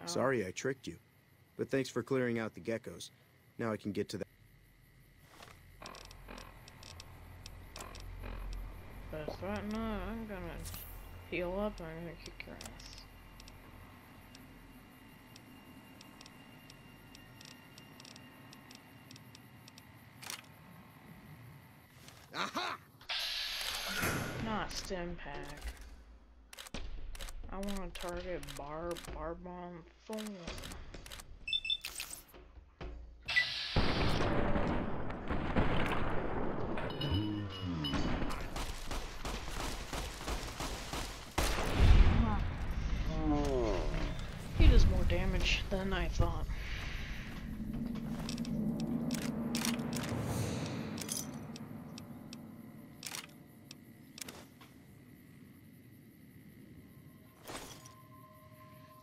Sorry I tricked you. But thanks for clearing out the geckos. Now I can get to that. But if not, I'm gonna heal up and I'm gonna kick your ass. Aha! Not stim pack. I want to target Barbon Thorn. He does more damage than I thought.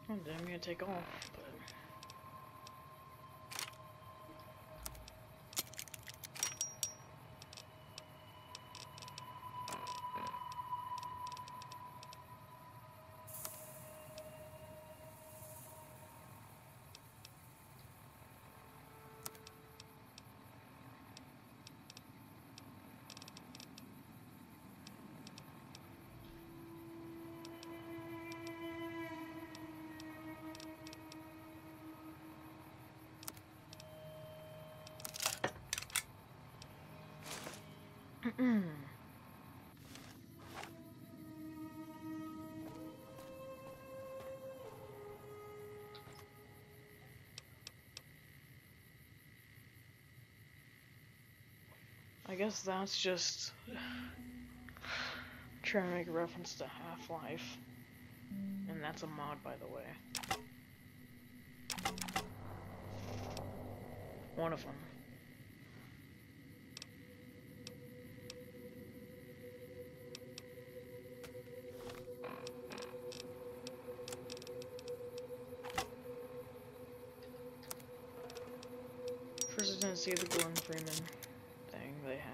Oh, damn, I'm gonna take off, but... I guess that's just trying to make a reference to Half-Life. And that's a mod, by the way. One of them. First I didn't see the Gordon Freeman thing they had.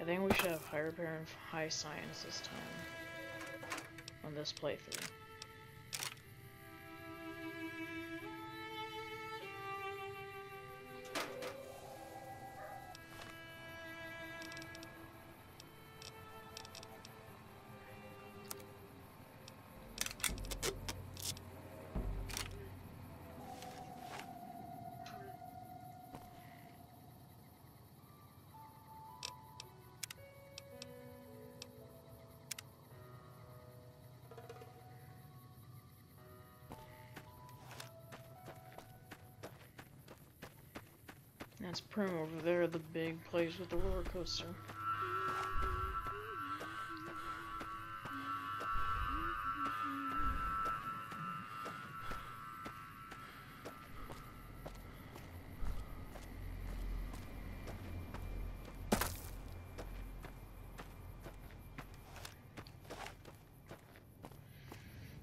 I think we should have high repair and high science this time on this playthrough. That's Prim over there, the big place with the roller coaster.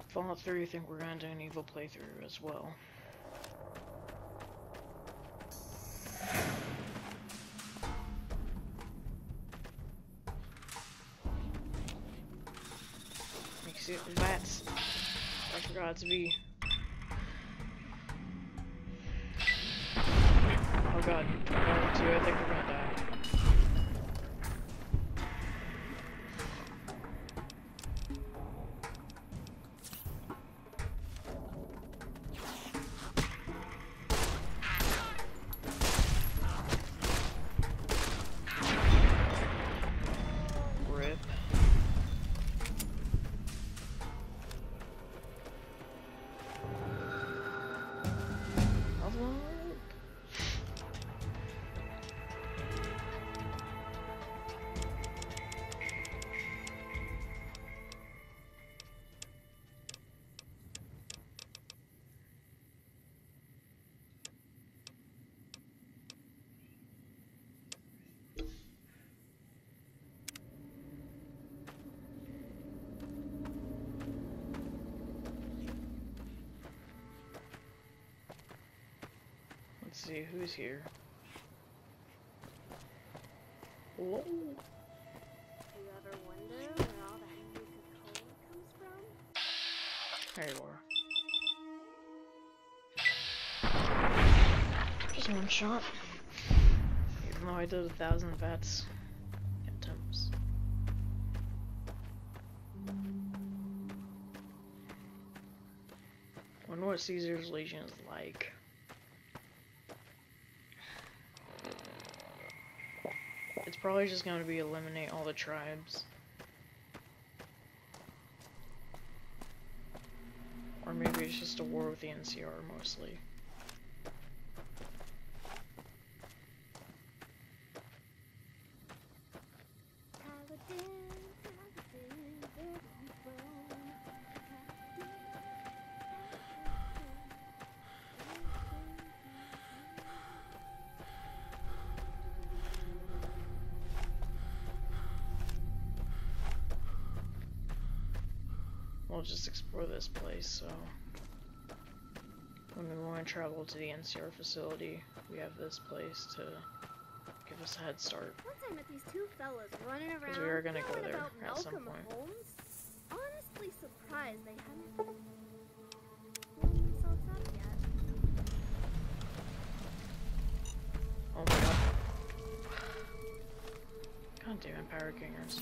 Fallout 3, I think we're gonna do an evil playthrough as well. See the bats. I forgot to be. Oh god, I think we're gonna die. Rip. Let's see who's here. Whoa. Do you ever wonder where all the hungry Coca-Cola comes from? There you are. Just one shot. Even though I did 1,000 VATS attempts. Wonder what Caesar's Legion is like. It's probably just going to be eliminate all the tribes. Or maybe it's just a war with the NCR mostly. We'll just explore this place, so when we want to travel to the NCR facility, we have this place to give us a head start. Once I met these two fellas running around, Because we are going to go yelling there about at some Malcolm point. Holmes. Honestly surprised they hadn't blown themselves up yet. Oh my god. God damn it, Power Kingers.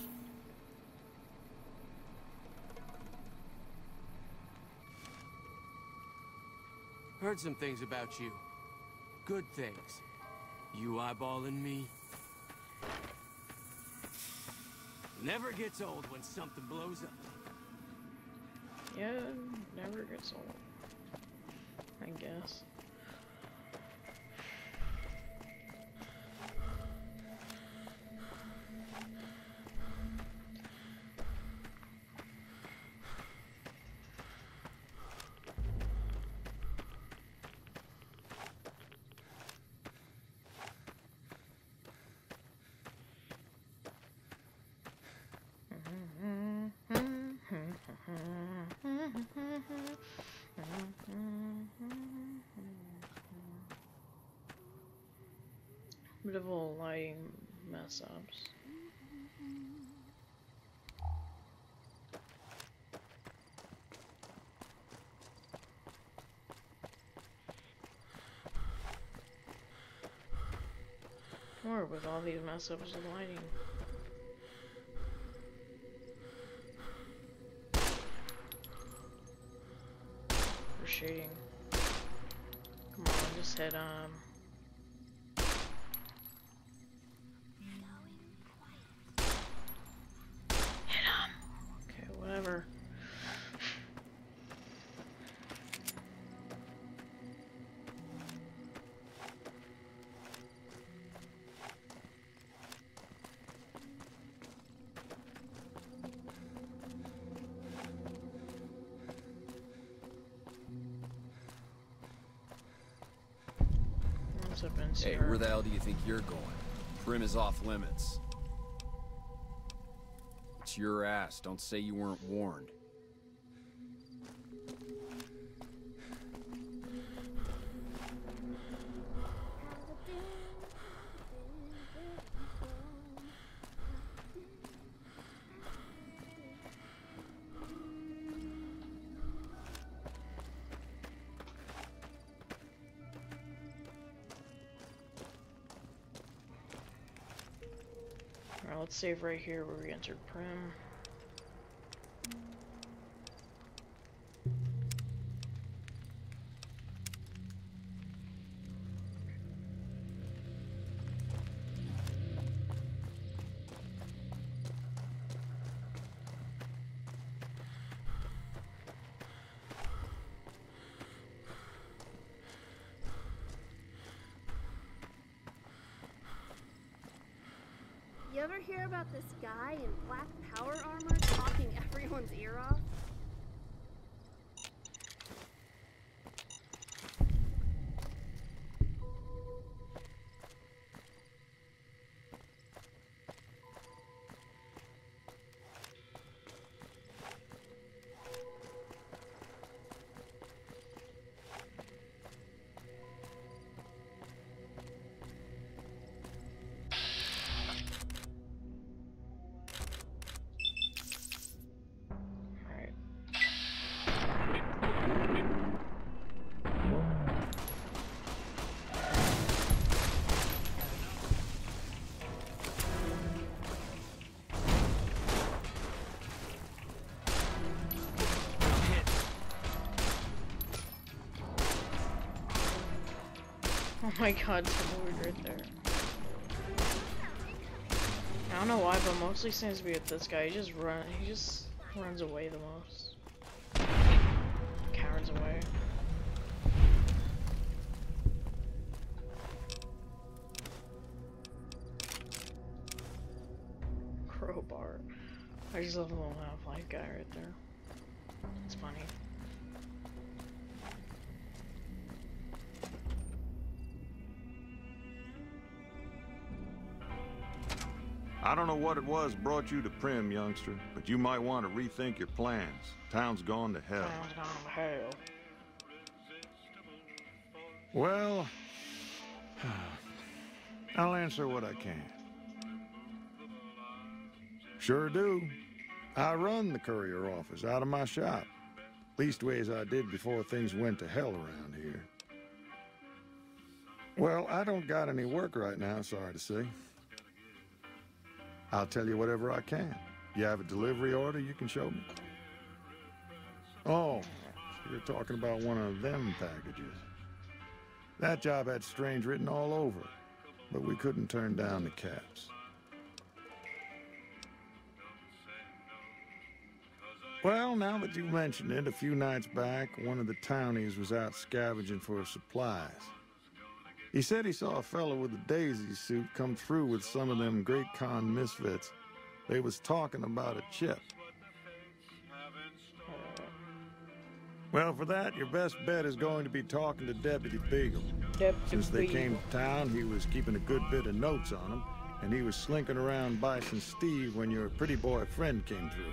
Heard some things about you. Good things. You eyeballing me? Never gets old when something blows up. Yeah, never gets old, I guess. Bit of a lighting mess ups. Or with all these mess ups with lighting. For shading. Come on, just hit Hit him. Okay, whatever. Hey, where the hell do you think you're going? Prim is off limits. It's your ass. Don't say you weren't warned. Alright, let's save right here where we entered Prim. You ever hear about this guy in black power armor talking everyone's ear off? Oh my god, tumbleweed right there. I don't know why, but mostly seems to be with this guy. He just runs away the most. Cowards away. Crowbar. I just love the little half-life guy right there. It's funny. I don't know what it was brought you to Prim, youngster, but you might want to rethink your plans. Town's gone to hell. Town's gone to hell. Well, I'll answer what I can. Sure do. I run the courier office out of my shop. Leastways I did before things went to hell around here. Well, I don't got any work right now, sorry to say. I'll tell you whatever I can. You have a delivery order you can show me? Oh, you were talking about one of them packages. That job had strange written all over it, but we couldn't turn down the caps. Well, now that you mention it, a few nights back, one of the townies was out scavenging for supplies. He said he saw a fellow with a daisy suit come through with some of them Great Khan misfits. They was talking about a chip. Well, for that, your best bet is going to be talking to Deputy Beagle. Since they came to town, he was keeping a good bit of notes on them, and he was slinking around Bison Steve when your pretty boy friend came through.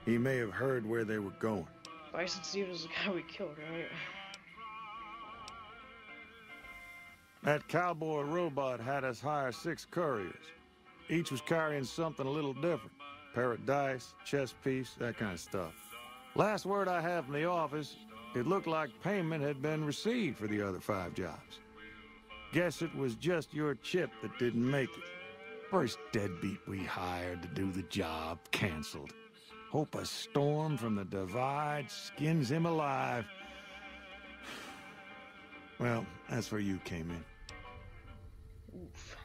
He may have heard where they were going. Bison Steve is the guy we killed, right? That cowboy robot had us hire 6 couriers. Each was carrying something a little different. Pair of dice, chess piece, that kind of stuff. Last word I have from the office, it looked like payment had been received for the other 5 jobs. Guess it was just your chip that didn't make it. First deadbeat we hired to do the job canceled. Hope a storm from the divide skins him alive. Well, that's where you came in. Oof.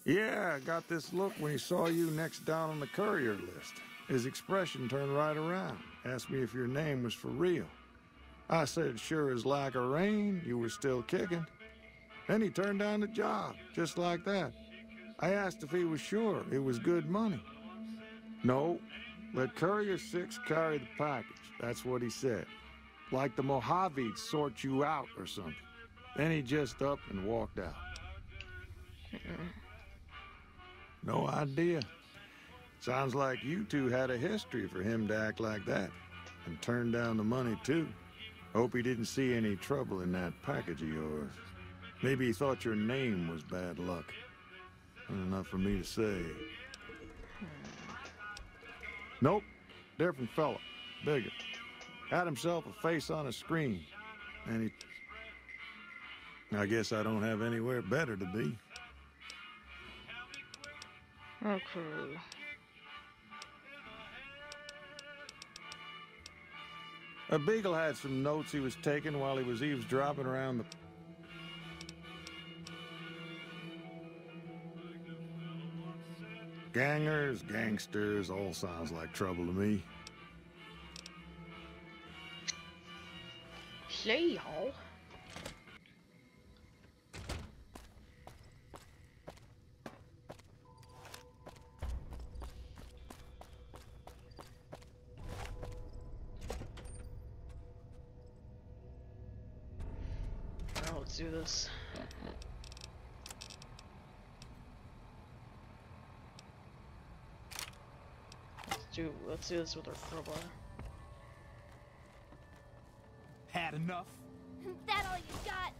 Yeah, I got this look when he saw you next down on the courier list. His expression turned right around. Asked me if your name was for real. I said, sure as like a rain, you were still kicking. Then he turned down the job, just like that. I asked if he was sure it was good money. No, let Courier 6 carry the package. That's what he said. Like the Mojave'd sort you out or something. Then he just up and walked out. No idea. Sounds like you two had a history for him to act like that. And turn down the money, too. Hope he didn't see any trouble in that package of yours. Maybe he thought your name was bad luck. Enough for me to say. Nope. Different fella. Bigger. Had himself a face on a screen. And I guess I don't have anywhere better to be. Okay. A Beagle had some notes he was taking while he was eavesdropping around the... Gangers, gangsters, all sounds like trouble to me. Say, y'all. Now let's do this. Let's do this with our crowbar. Had enough? That all you got?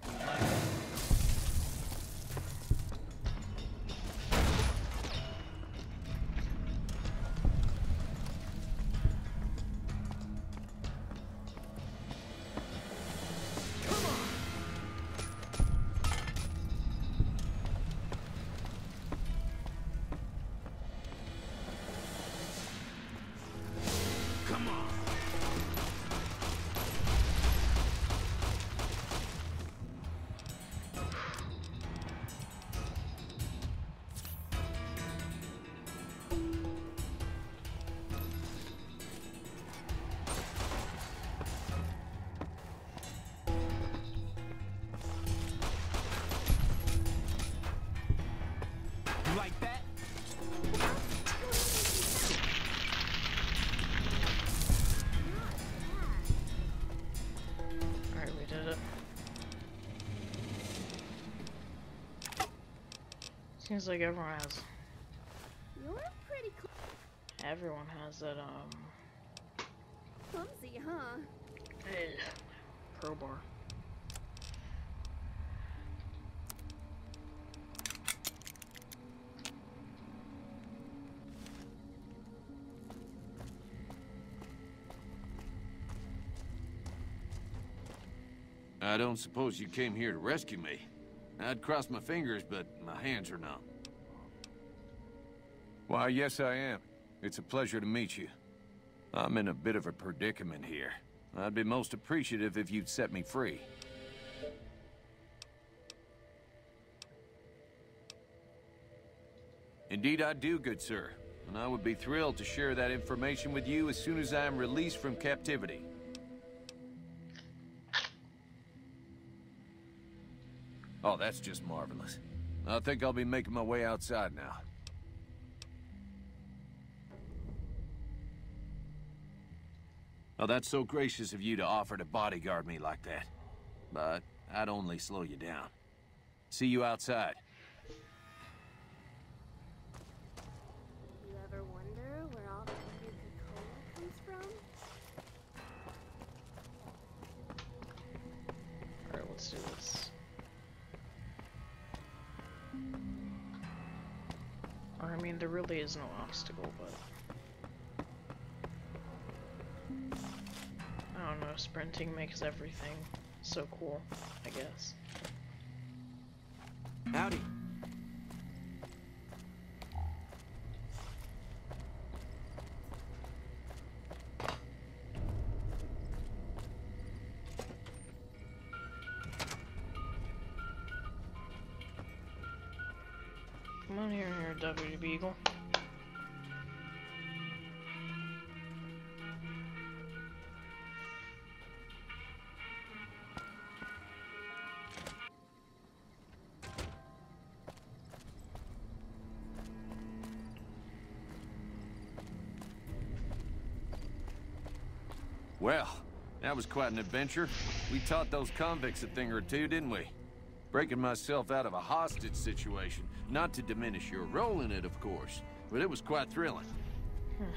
Like that? Alright, we did it. Seems like everyone has. You're pretty Everyone has that, clumsy, huh? crowbar. I don't suppose you came here to rescue me. I'd cross my fingers, but my hands are numb. Why, yes I am. It's a pleasure to meet you. I'm in a bit of a predicament here. I'd be most appreciative if you'd set me free. Indeed I do, good sir. And I would be thrilled to share that information with you as soon as I am released from captivity. Oh, that's just marvelous. I think I'll be making my way outside now. Oh, that's so gracious of you to offer to bodyguard me like that. But I'd only slow you down. See you outside. You ever wonder where all that Coca-Cola comes from? Alright, let's do this. Or, I mean, there really is no obstacle, but... I don't know, sprinting makes everything so cool, I guess. Howdy. Come on here, Deputy Beagle. Well, that was quite an adventure. We taught those convicts a thing or two, didn't we? Breaking myself out of a hostage situation. Not to diminish your role in it, of course, but it was quite thrilling.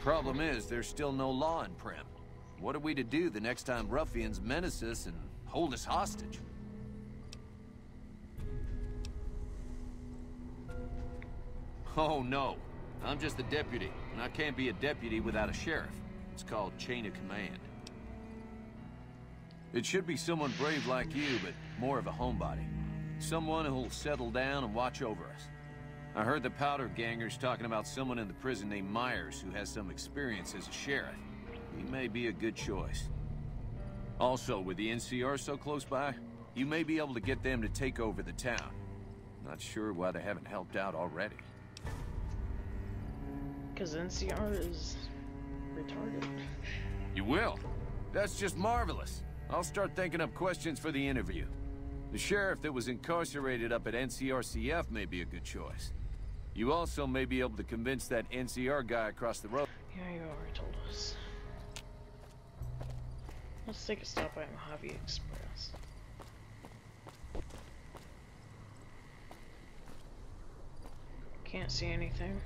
Problem is, there's still no law in Prim. What are we to do the next time ruffians menace us and hold us hostage? Oh no, I'm just a deputy, and I can't be a deputy without a sheriff. It's called chain of command. It should be someone brave like you, but more of a homebody. Someone who'll settle down and watch over us. I heard the powder gangers talking about someone in the prison named Myers who has some experience as a sheriff. He may be a good choice. Also, with the NCR so close by, you may be able to get them to take over the town. Not sure why they haven't helped out already. Because NCR is retarded. You will? That's just marvelous. I'll start thinking up questions for the interview. The sheriff that was incarcerated up at NCRCF may be a good choice. You also may be able to convince that NCR guy across the road. Yeah, you already told us. Let's take a stop at Mojave Express. Can't see anything.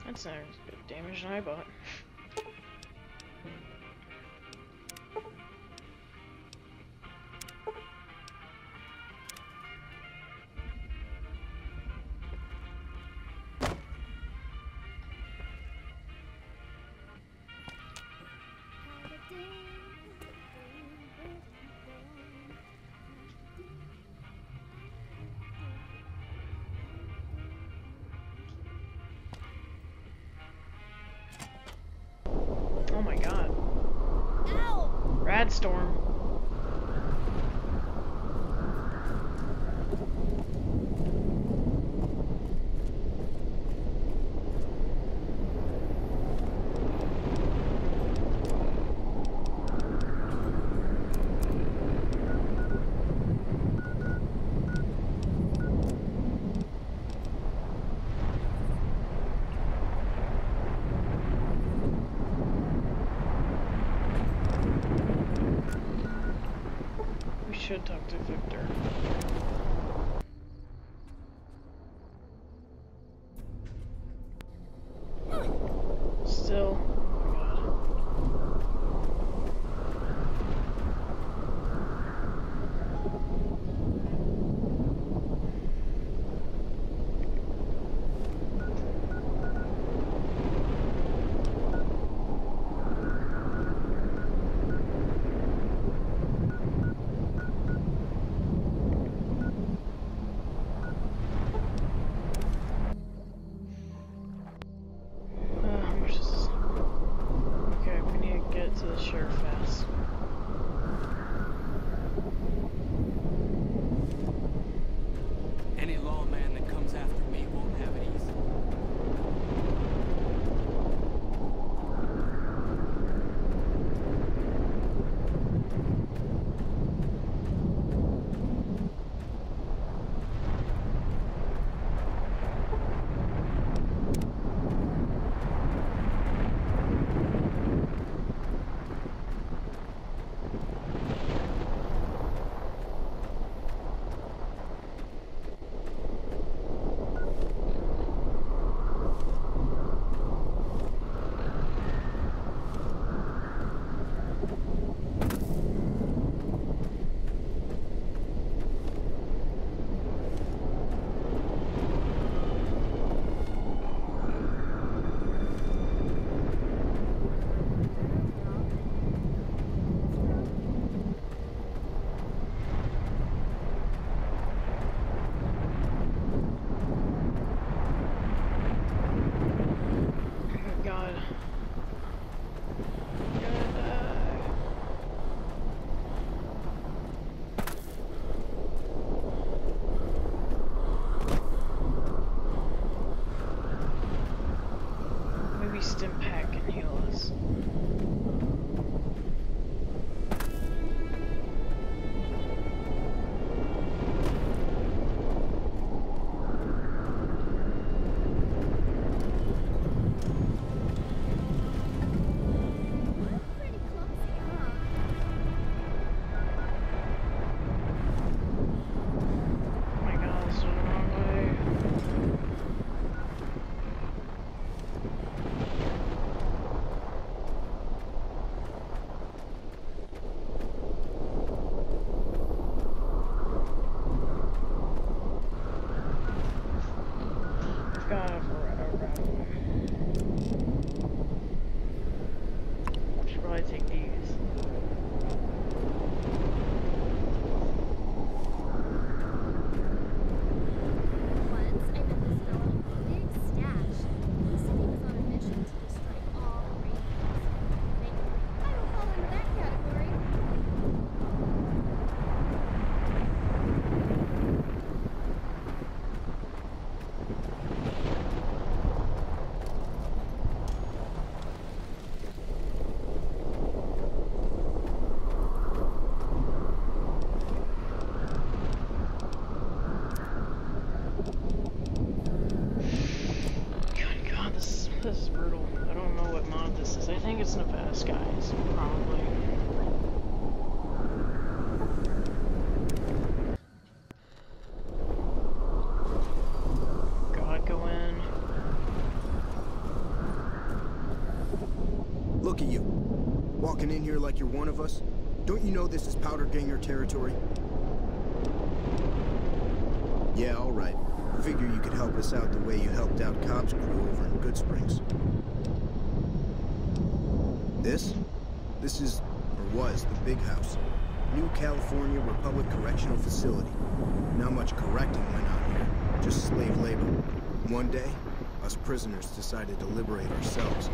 That's not as good damage than I bought. Oh my god. Ow! Radstorm. Should talk to Victor. Still. it's Nevada skies, probably. God, go in. Look at you. Walking in here like you're one of us. Don't you know this is Powder Ganger territory? Yeah, all right. Figure you could help us out the way you helped out Cobb's crew over in Good Springs. This is, or was, the Big House. New California Republic Correctional Facility. Not much correcting went on here, just slave labor. One day, us prisoners decided to liberate ourselves.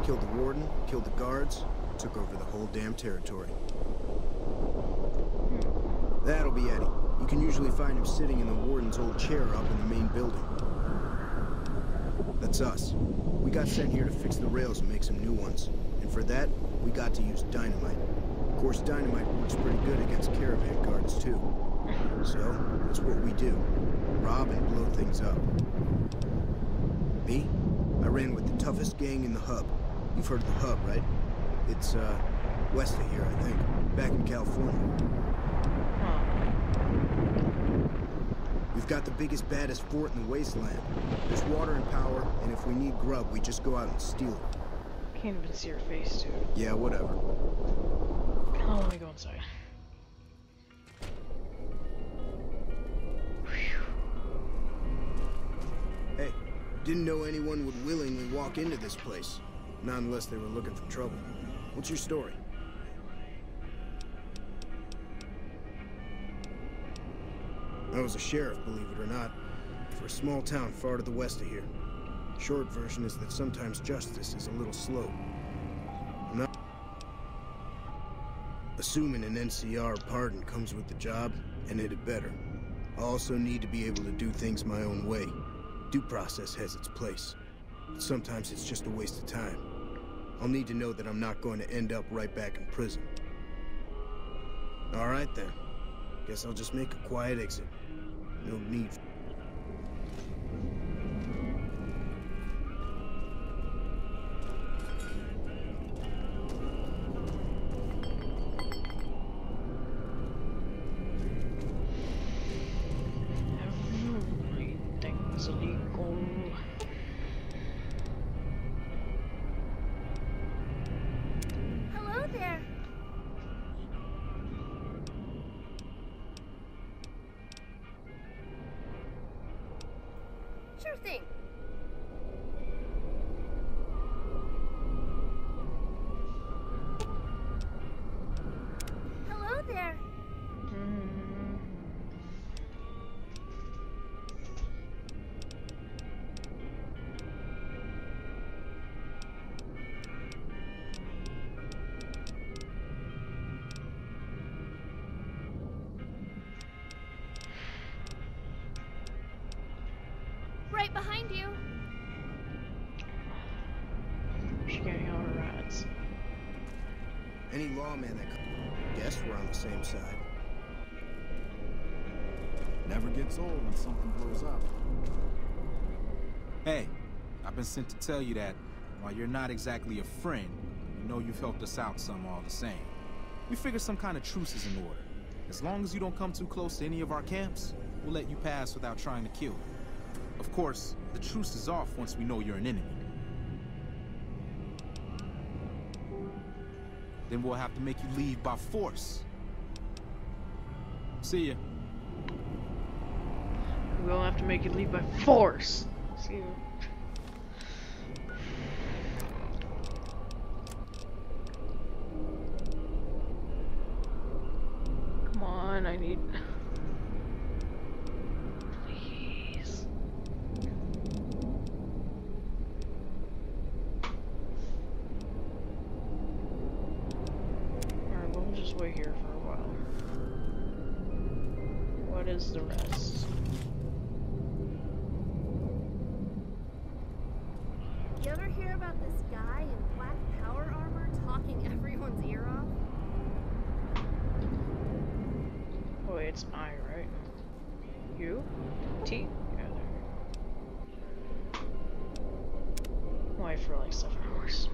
Killed the warden, killed the guards, took over the whole damn territory. That'll be Eddie. You can usually find him sitting in the warden's old chair up in the main building. That's us. We got sent here to fix the rails and make some new ones. And for that, we got to use dynamite. Of course, dynamite works pretty good against caravan guards, too. So, that's what we do. Rob and blow things up. Me? I ran with the toughest gang in the hub. You've heard of the hub, right? It's, west of here, I think. Back in California. We've got the biggest, baddest fort in the wasteland. There's water and power, and if we need grub, we just go out and steal it. Can't even see your face, dude. Yeah, whatever. Oh, let me go inside. Hey, didn't know anyone would willingly walk into this place. Not unless they were looking for trouble. What's your story? I was a sheriff, believe it or not, for a small town far to the west of here. Short version is that sometimes justice is a little slow. I'm not assuming an NCR pardon comes with the job, and it had better. I also need to be able to do things my own way. Due process has its place. But sometimes it's just a waste of time. I'll need to know that I'm not going to end up right back in prison. All right, then. Guess I'll just make a quiet exit. No need. Everything's illegal. Hello there. Sure thing. Hello there. Right behind you. She's getting all her rats. Any lawman that guess we're on the same side. Never gets old when something blows up. Hey, I've been sent to tell you that while you're not exactly a friend, you know you've helped us out some all the same. We figured some kind of truce is in order. As long as you don't come too close to any of our camps, we'll let you pass without trying to kill you. Of course, the truce is off once we know you're an enemy. Then we'll have to make you leave by force. See ya. We'll have to make you leave by force. See you. Come on, I need... Please. Alright, we'll just wait here for a while. What is the rest? You ever hear about this guy in black power armor talking everyone's ear off? Oh, wait, it's I, right? U? T? Yeah, there. Wait for like 7 hours.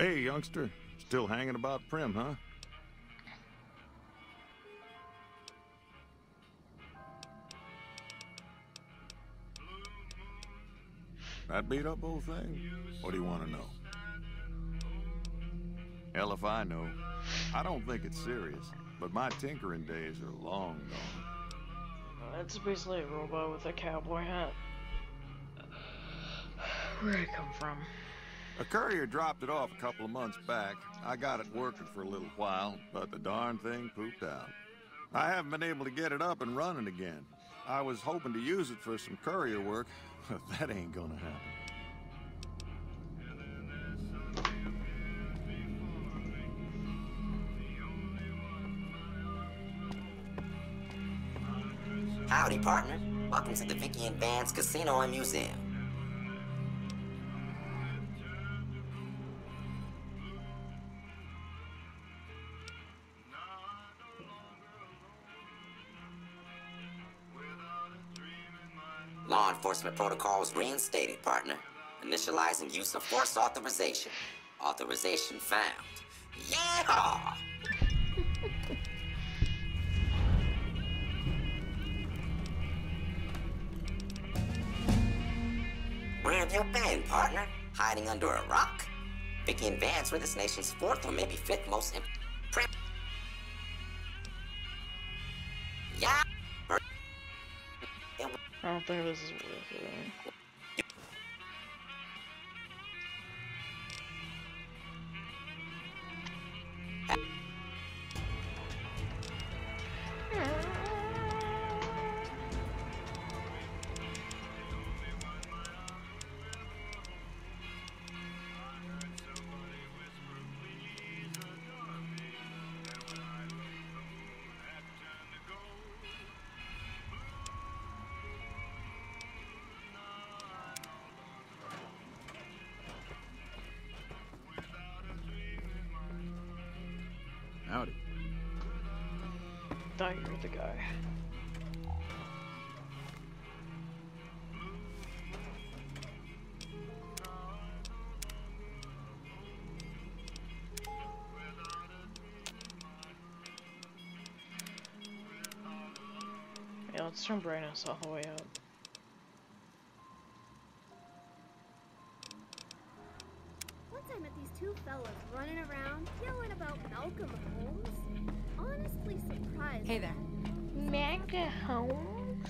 Hey, youngster. Still hanging about Prim, huh? That beat up old thing? What do you want to know? Hell if I know. I don't think it's serious, but my tinkering days are long gone. It's basically a robot with a cowboy hat. Where'd it come from? A courier dropped it off a couple of months back. I got it working for a little while, but the darn thing pooped out. I haven't been able to get it up and running again. I was hoping to use it for some courier work, but that ain't gonna happen. Howdy, partner. Welcome to the Vicky and Vance Casino and Museum. Law enforcement protocols reinstated, partner. Initializing use of force authorization. Authorization found. Yeah! Where have you been, partner? Hiding under a rock? Vicky and Vance were this nation's fourth or maybe fifth most Yeah! I don't think this is worth it. Howdy. Thought you were the guy. Yeah, let's turn brightness all the way up. Once I met these two fellas running around yelling about Malcolm Holmes. Honestly surprised. Hey there. Malcolm Holmes?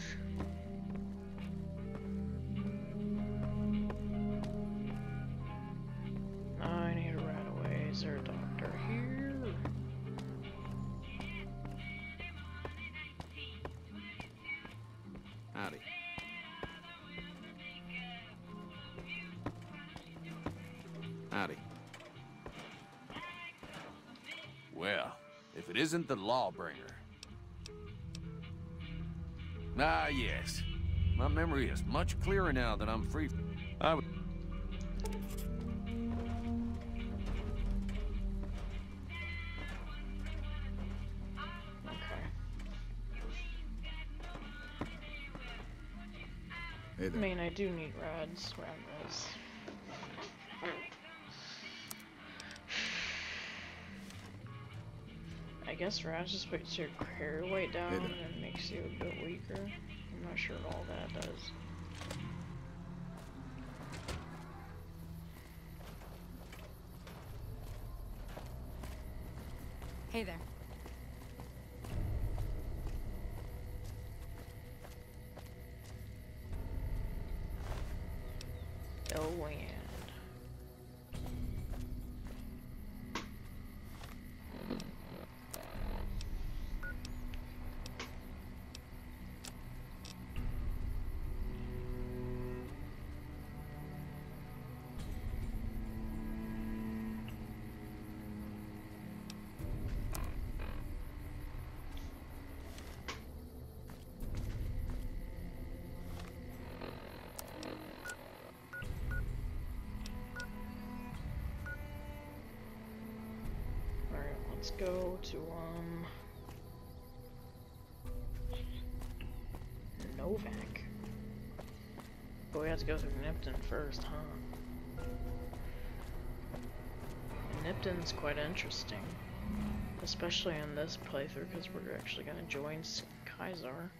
I need to run away. Is there a doctor here? Howdy. Howdy. Well, if it isn't the Lawbringer. Ah, yes. My memory is much clearer now that I'm free. I would. Hey there. I mean, I do need rads, rad-res. I guess rads just puts your carry weight down and makes you a bit weaker. I'm not sure what all that does. Hey there. Oh, land. Let's go to, Novak. But we have to go through Nipton first, huh? Nipton's quite interesting, especially in this playthrough, because we're actually going to join Kaisar.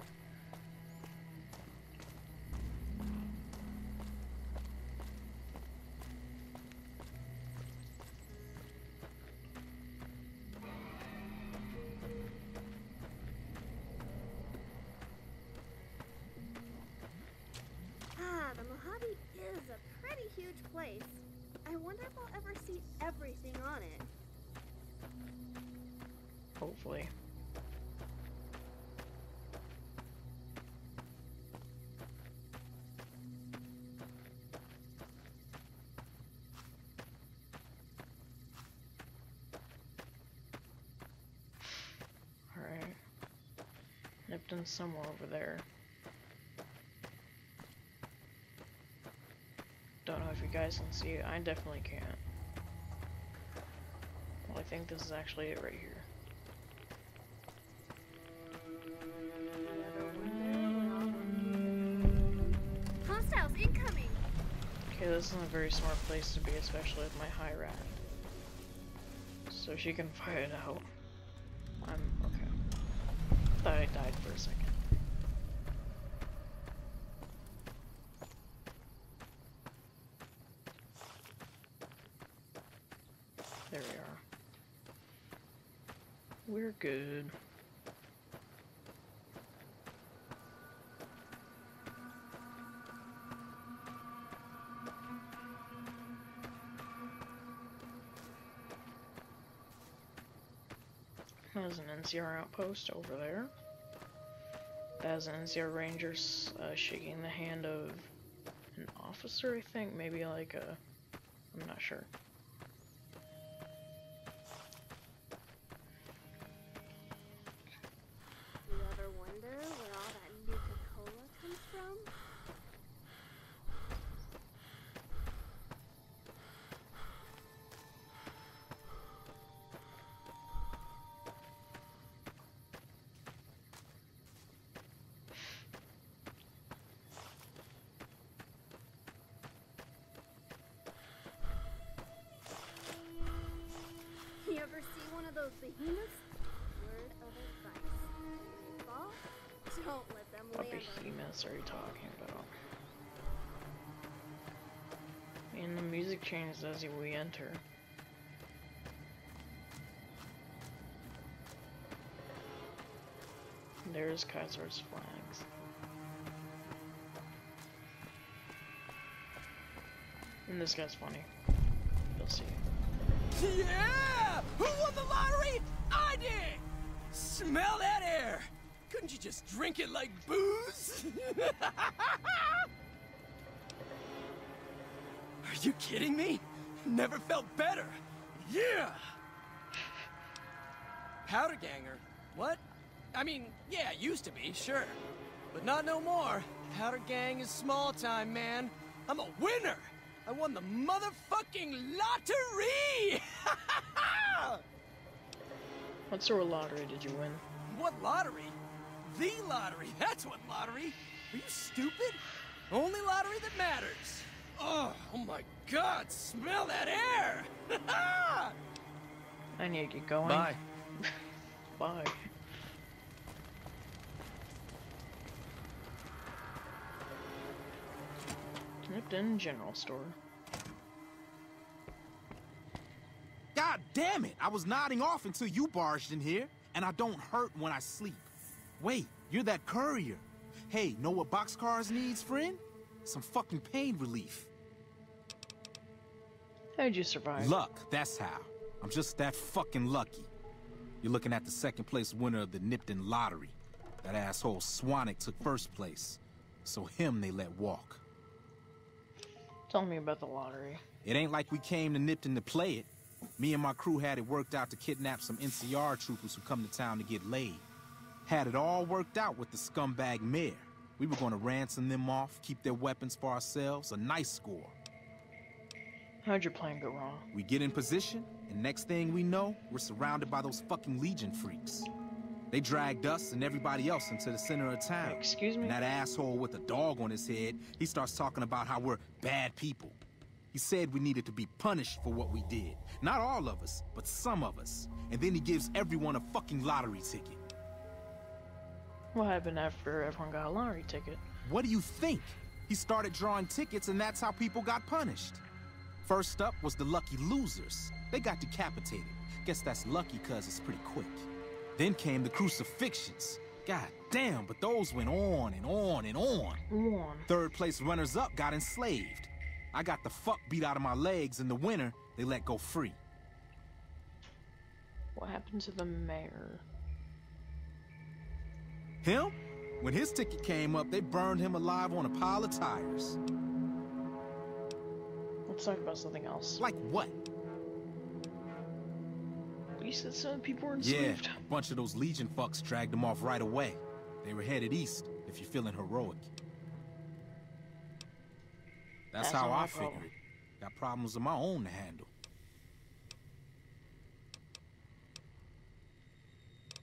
The Mojave is a pretty huge place. I wonder if I'll ever see everything on it. Hopefully. Alright. Nipton's somewhere over there. Don't know if you guys can see it. I definitely can't. Well, I think this is actually it right here. Hostiles incoming! Okay, this isn't a very smart place to be, especially with my high rat. So she can fight it out. I'm okay. Thought I died for a second. There we are. We're good. There's an NCR outpost over there. That's an NCR ranger shaking the hand of an officer, I think. Maybe like a... I'm not sure. You ever wonder where all that Nuka-Cola comes from? You ever see one of those behemoths? Word of advice. When they fall, don't let them What land on you. behemoths are you talking about? And the music changes as we enter. There's Kaisar's flags. And this guy's funny. You'll see. Yeah! Who won the lottery? I did! Smell that air! Couldn't you just drink it like booze? Are you kidding me? Never felt better. Yeah! Powder ganger? What? I mean, yeah, used to be, sure. But not no more. Powder gang is small time, man. I'm a winner! I won the motherfucking lottery! What sort of lottery did you win? What lottery? The lottery, that's what lottery. Are you stupid? Only lottery that matters. Oh my God, smell that air! I need to get going. Bye. Bye. Nipton General Store. God damn it! I was nodding off until you barged in here, and I don't hurt when I sleep. Wait, you're that courier. Hey, know what Boxcars needs, friend? Some fucking pain relief. How'd you survive? Luck, that's how. I'm just that fucking lucky. You're looking at the second place winner of the Nipton lottery. That asshole Swanwick took first place, so him they let walk. Tell me about the lottery. It ain't like we came to Nipton to play it. Me and my crew had it worked out to kidnap some NCR troopers who come to town to get laid. Had it all worked out with the scumbag mayor. We were going to ransom them off, keep their weapons for ourselves, a nice score. How'd your plan go wrong? We get in position, and next thing we know, we're surrounded by those fucking Legion freaks. They dragged us and everybody else into the center of town. Excuse me? And that asshole with a dog on his head, he starts talking about how we're bad people. He said we needed to be punished for what we did. Not all of us, but some of us. And then he gives everyone a fucking lottery ticket. What happened after everyone got a lottery ticket? What do you think? He started drawing tickets and that's how people got punished. First up was the lucky losers. They got decapitated. Guess that's lucky cause it's pretty quick. Then came the crucifixions. God damn, but those went on and on and on. Third place runners-up got enslaved. I got the fuck beat out of my legs. In the winter, they let go free. What happened to the mayor? Him? When his ticket came up, they burned him alive on a pile of tires. Let's talk about something else. Like what? You said some people were enslaved. Yeah, a bunch of those Legion fucks dragged them off right away. They were headed east, if you're feeling heroic. That's how I figured it. Got problems of my own to handle.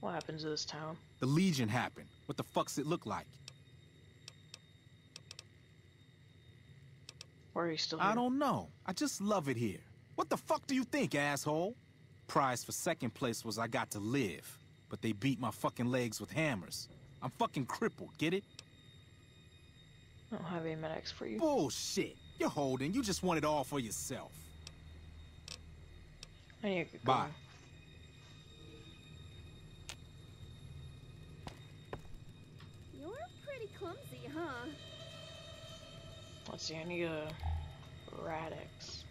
What happened to this town? The Legion happened. What the fuck's it look like? Why are you still here? I don't know. I just love it here. What the fuck do you think, asshole? Prize for second place was I got to live. But they beat my fucking legs with hammers. I'm fucking crippled, get it? I don't have any medics for you. Bullshit. You're holding. You just want it all for yourself. I need to get Bye. going. You're pretty clumsy, huh? Let's see, I need a Radix.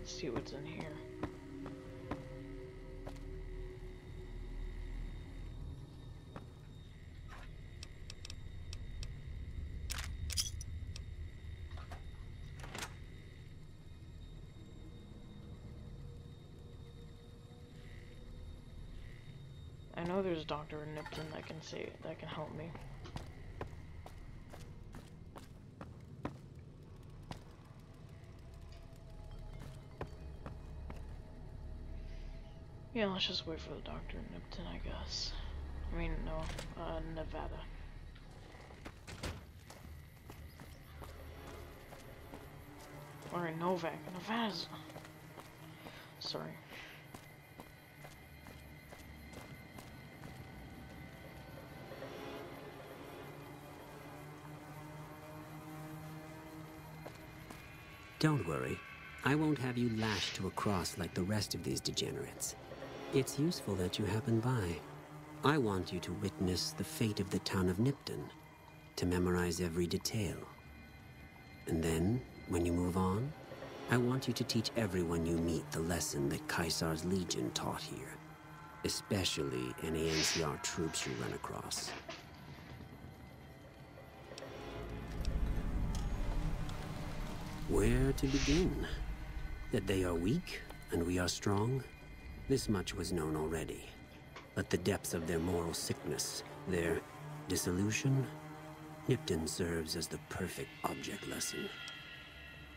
See what's in here. I know there's Dr. Nipton that can help me. Yeah, let's just wait for the Dr. Nipton, I guess. I mean, no, Nevada. Alright, Novak. Nevada's... Sorry. Don't worry. I won't have you lashed to a cross like the rest of these degenerates. It's useful that you happen by. I want you to witness the fate of the town of Nipton, to memorize every detail. And then, when you move on, I want you to teach everyone you meet the lesson that Caesar's Legion taught here, especially any NCR troops you run across. Where to begin? That they are weak and we are strong? This much was known already. But the depths of their moral sickness, their dissolution, Nipton serves as the perfect object lesson.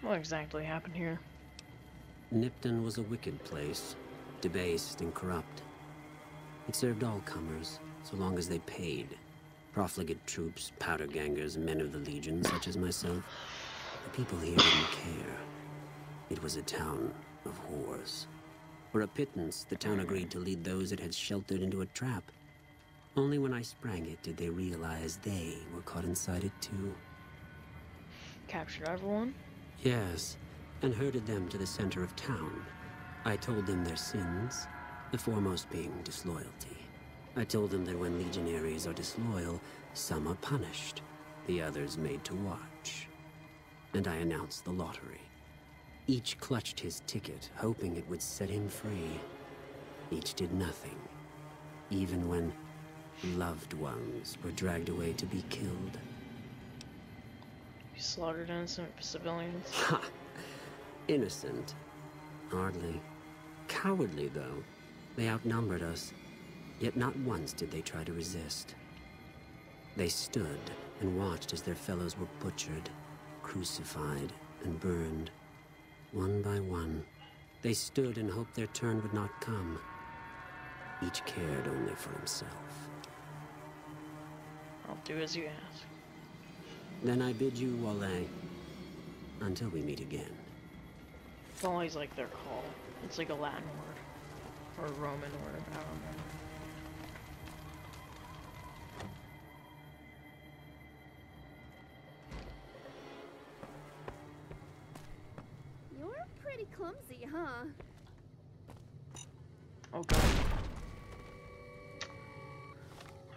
What exactly happened here? Nipton was a wicked place, debased and corrupt. It served all comers, so long as they paid. Profligate troops, powder gangers, men of the Legion, such as myself. The people here didn't care. It was a town of whores. For a pittance, the town agreed to lead those it had sheltered into a trap. Only when I sprang it did they realize they were caught inside it too. Captured everyone? Yes, and herded them to the center of town. I told them their sins, the foremost being disloyalty. I told them that when legionaries are disloyal, some are punished, the others made to watch. And I announced the lottery. Each clutched his ticket, hoping it would set him free. Each did nothing, even when loved ones were dragged away to be killed. You slaughtered innocent civilians? Ha! Innocent. Hardly. Cowardly, though. They outnumbered us, yet not once did they try to resist. They stood and watched as their fellows were butchered, crucified, and burned. One by one, they stood and hoped their turn would not come. Each cared only for himself. I'll do as you ask. Then I bid you, Wale, until we meet again. It's always like their call. It's like a Latin word. Or a Roman word, I don't know. You're pretty clumsy, huh? Oh god.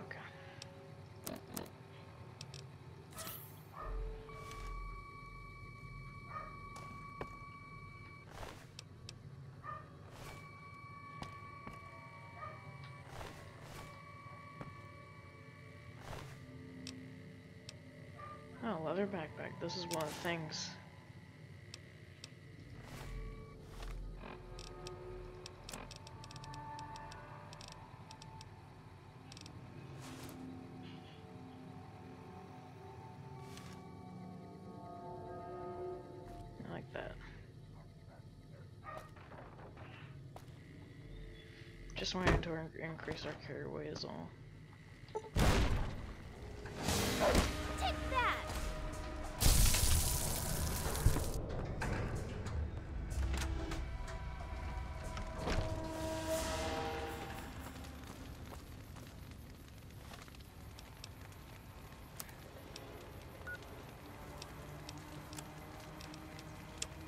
Okay. Oh, leather backpack. This is one of the things. I like that. Just wanted to increase our carry weight is all. Take that!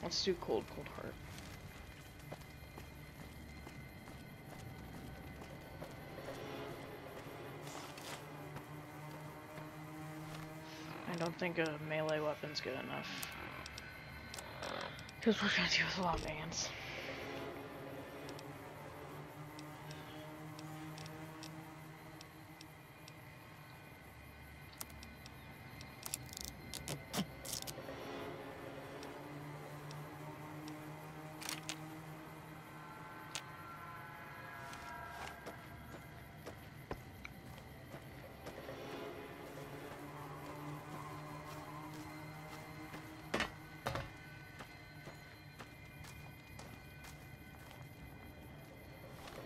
Let's do cold heart. I don't think a melee weapon's good enough. Because we're gonna deal with a lot of ants.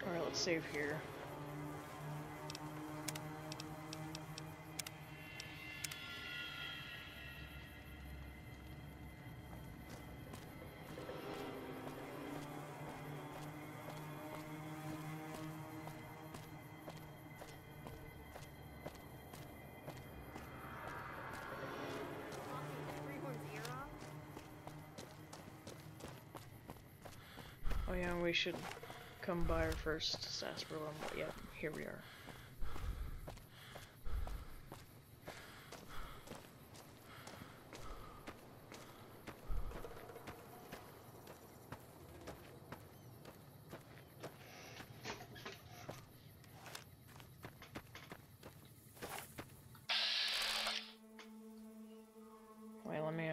Alright, let's save here. Oh yeah, we should come by our first sarsaparilla, but yeah, here we are. Wait, let me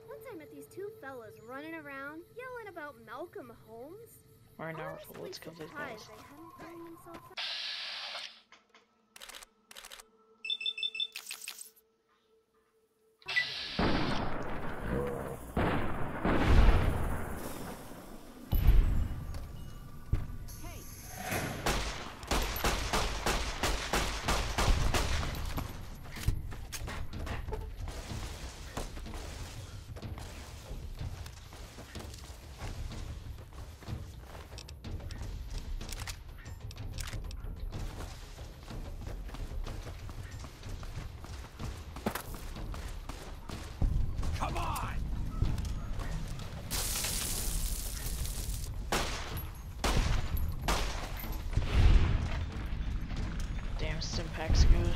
Once I met these two fellas running around, yelling about Malcolm Holmes. Alright, now we're Honestly full. Let's kill these guys. surprised they hadn't thrown themselves out. Come on! Damn, Stimpak's good.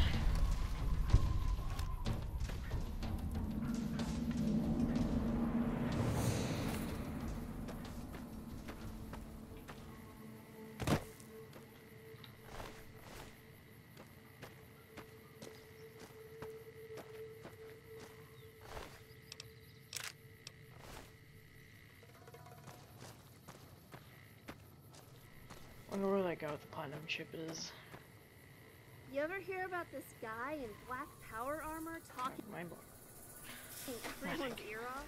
wonder where that guy with the platinum chip is. You ever hear about this guy in black power armor talking everyone's ear off?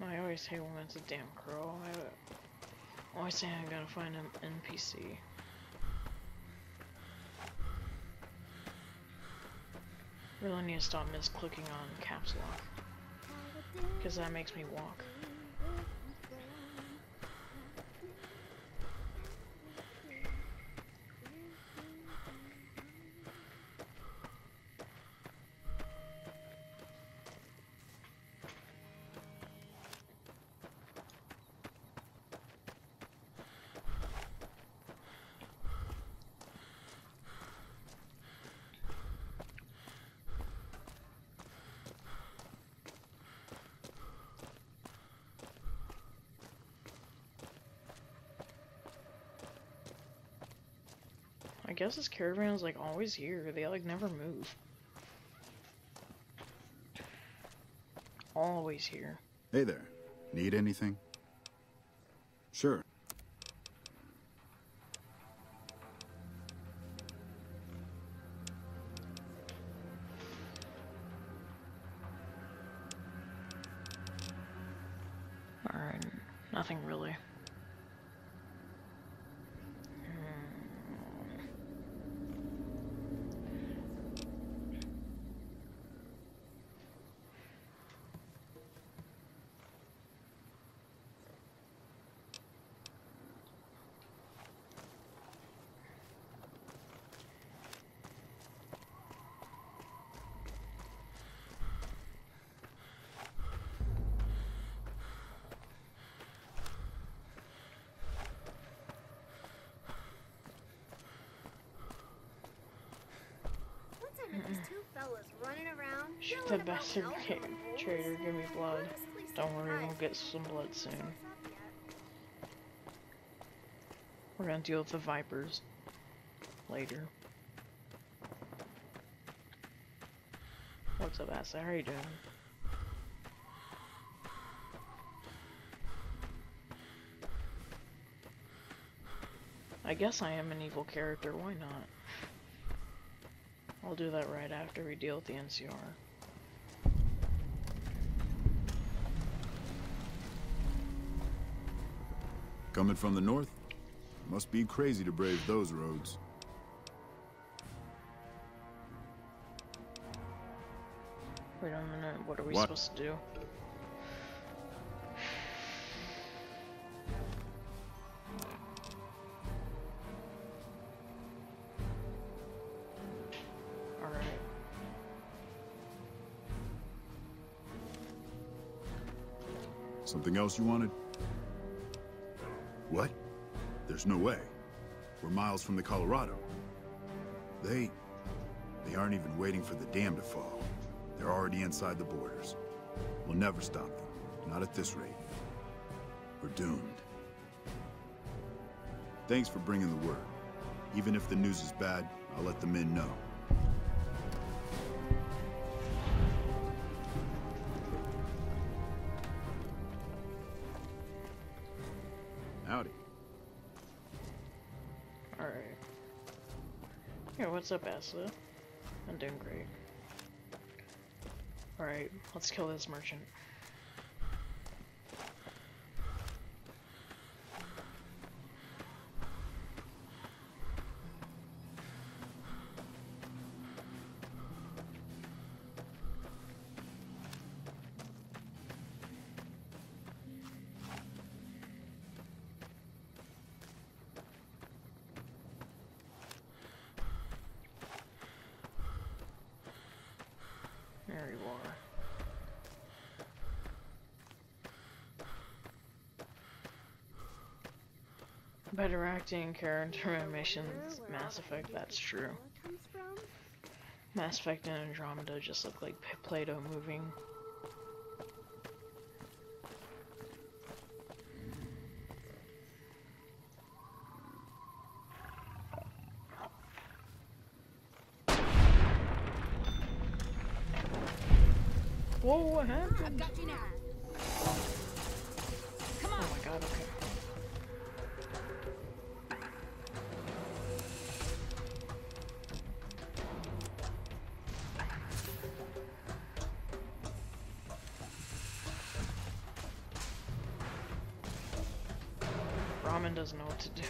I always hate when it's a damn crow. I always say I gotta find an NPC. Really need to stop misclicking on caps lock, because that makes me walk. I guess this caravan is like always here. They like never move. Always here. Hey there. Need anything? Sure. Alright, nothing really. These two fellas running around. Shoot the bastard trader, give me blood. Don't worry, we'll get some blood soon. We're gonna deal with the vipers later. What's up, Asa? How are you doing? I guess I am an evil character, why not? I'll do that right after we deal with the NCR. Coming from the north? Must be crazy to brave those roads. Wait a minute, what are we supposed to do? Something else you wanted? What? There's no way. We're miles from the Colorado. They aren't even waiting for the dam to fall. They're already inside the borders. We'll never stop them. Not at this rate. We're doomed. Thanks for bringing the word. Even if the news is bad, I'll let the men know. Howdy. Alright. Yeah, what's up, Asa? I'm doing great. Alright, let's kill this merchant. There you are. Better acting, character animations, Mass Effect, that's true. Mass Effect and Andromeda just look like Play-Doh moving. Whoa, what happened? I've got you now. Come on. Oh my god, okay. Ramen doesn't know what to do.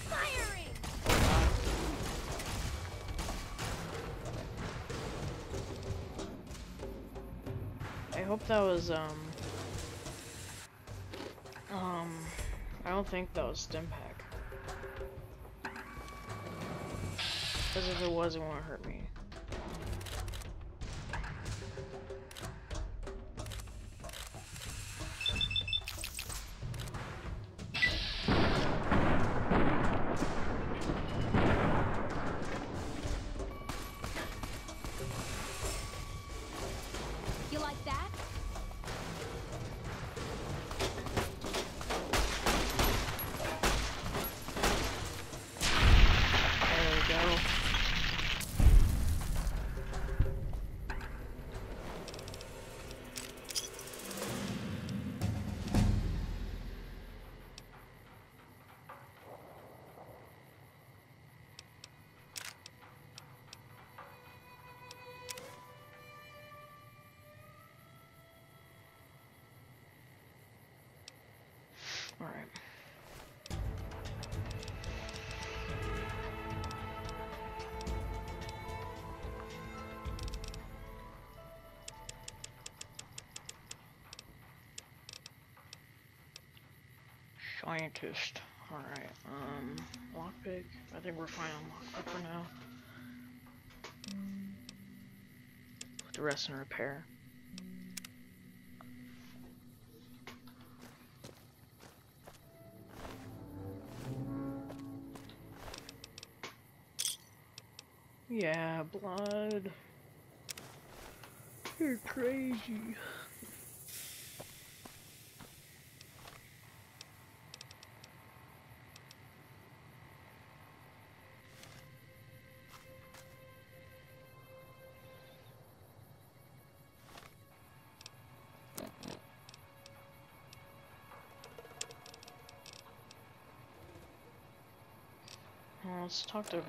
Firing! I hope that was, I don't think that was Stimpak. Because if it was, it won't hurt me. You like that? There we go. Alright. Scientist. Alright, lockpick. I think we're fine on lockpick for now. Put the rest in repair. Yeah, blood. You're crazy. Well, let's talk to...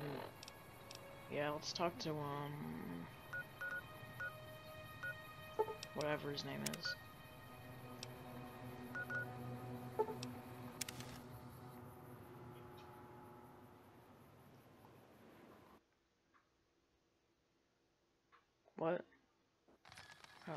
Yeah, let's talk to, whatever his name is. What? Oh.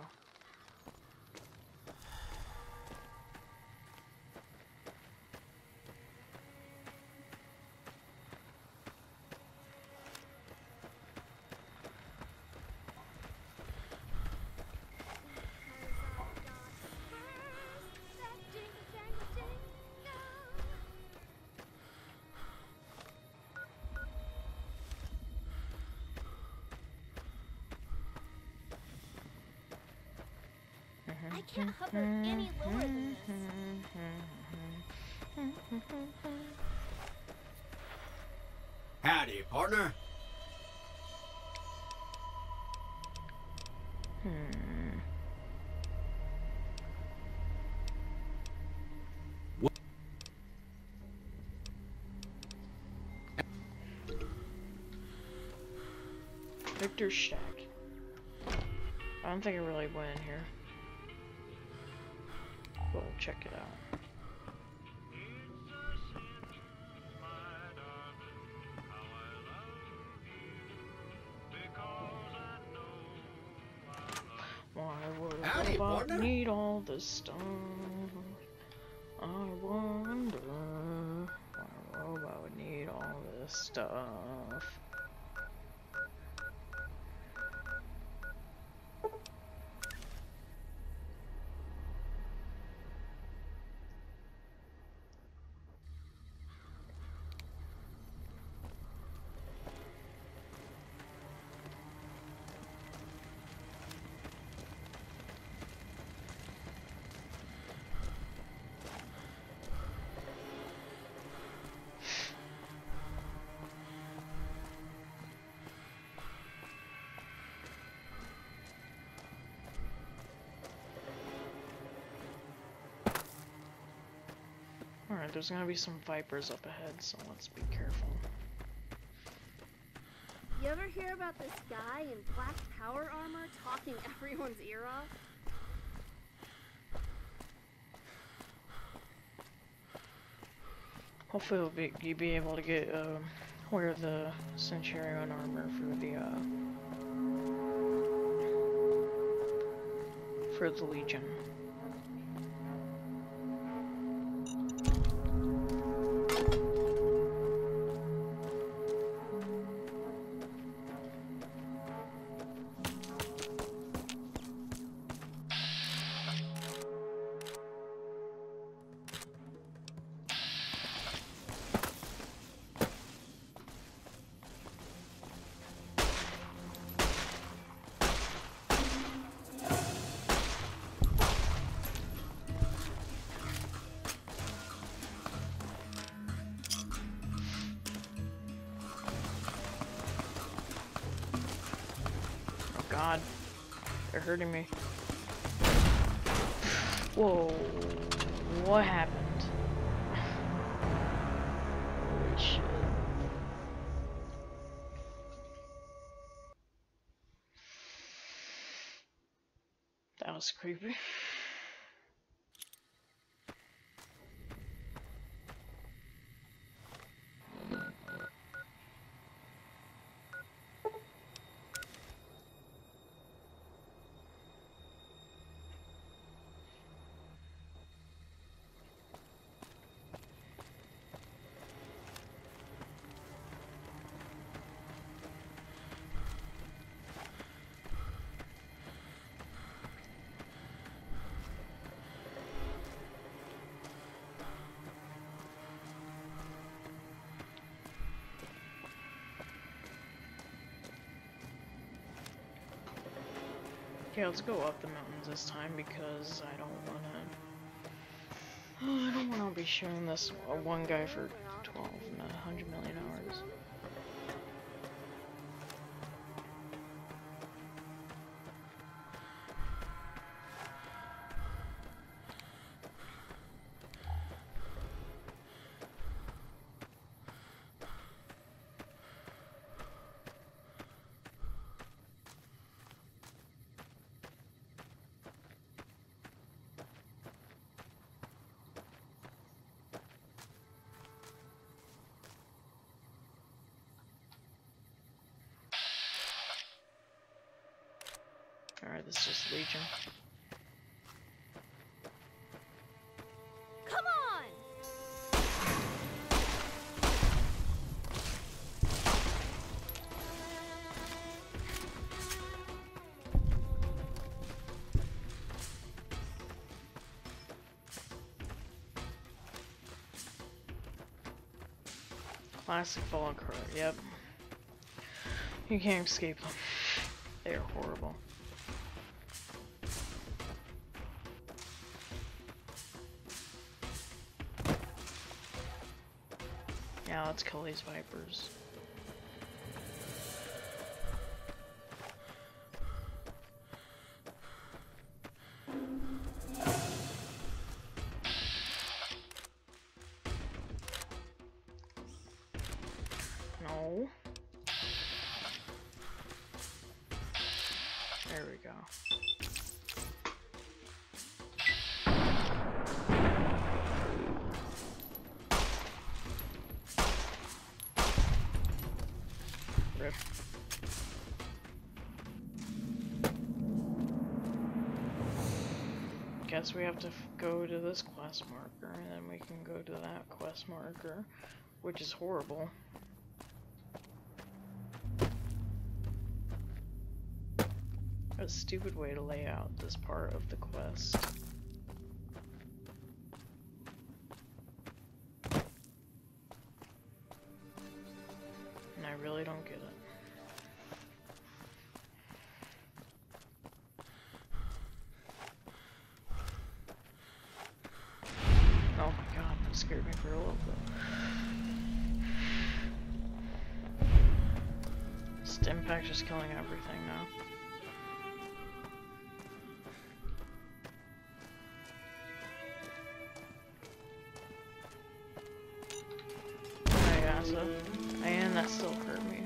I can't hover any lower than this. Howdy, partner. Victor Shack. I don't think I really went in here. We'll check it out. Why would a robot need all this stuff? I wonder why a robot would need all this stuff. Alright, there's gonna be some vipers up ahead, so let's be careful. You ever hear about this guy in black power armor talking everyone's ear off? Hopefully you'll be able to get, wear the Centurion armor for the Legion. God, they're hurting me. Whoa, what happened? Holy shit. That was creepy. Okay, let's go up the mountains this time because I don't wanna be showing this one guy for 100 million hours. Alright, this is just Legion. Come on! Classic Fallen Card, yep. You can't escape them. They are horrible. Yeah, let's kill these vipers. No. There we go. Rip. Guess we have to go to this quest marker, and then we can go to that quest marker, which is horrible. A stupid way to lay out this part of the quest. And I really don't get it. Oh my god, that scared me for a little bit. Stimpack's just killing everything now. still hurt me.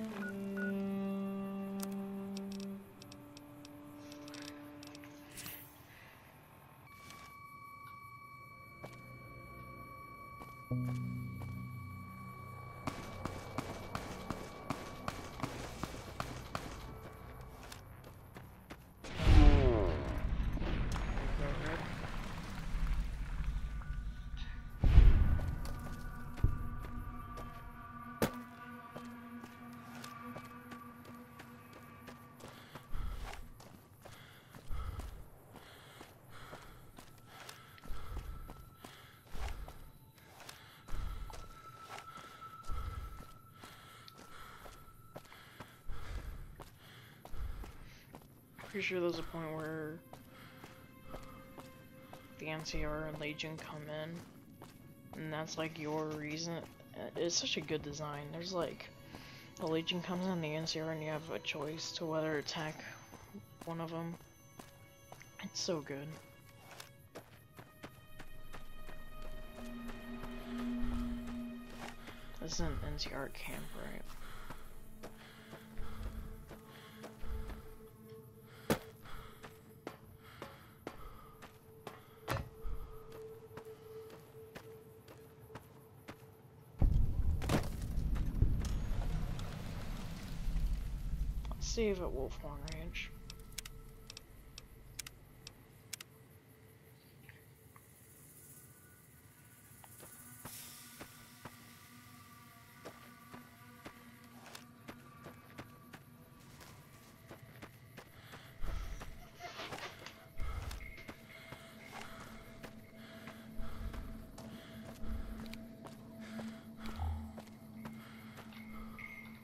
Pretty sure there's a point where the NCR and Legion come in, and that's like your reason. It's such a good design. There's like, the Legion comes in, the NCR, and you have a choice to whether to attack one of them. It's so good. This is an NCR camp, right? Save at Wolfhorn Ranch.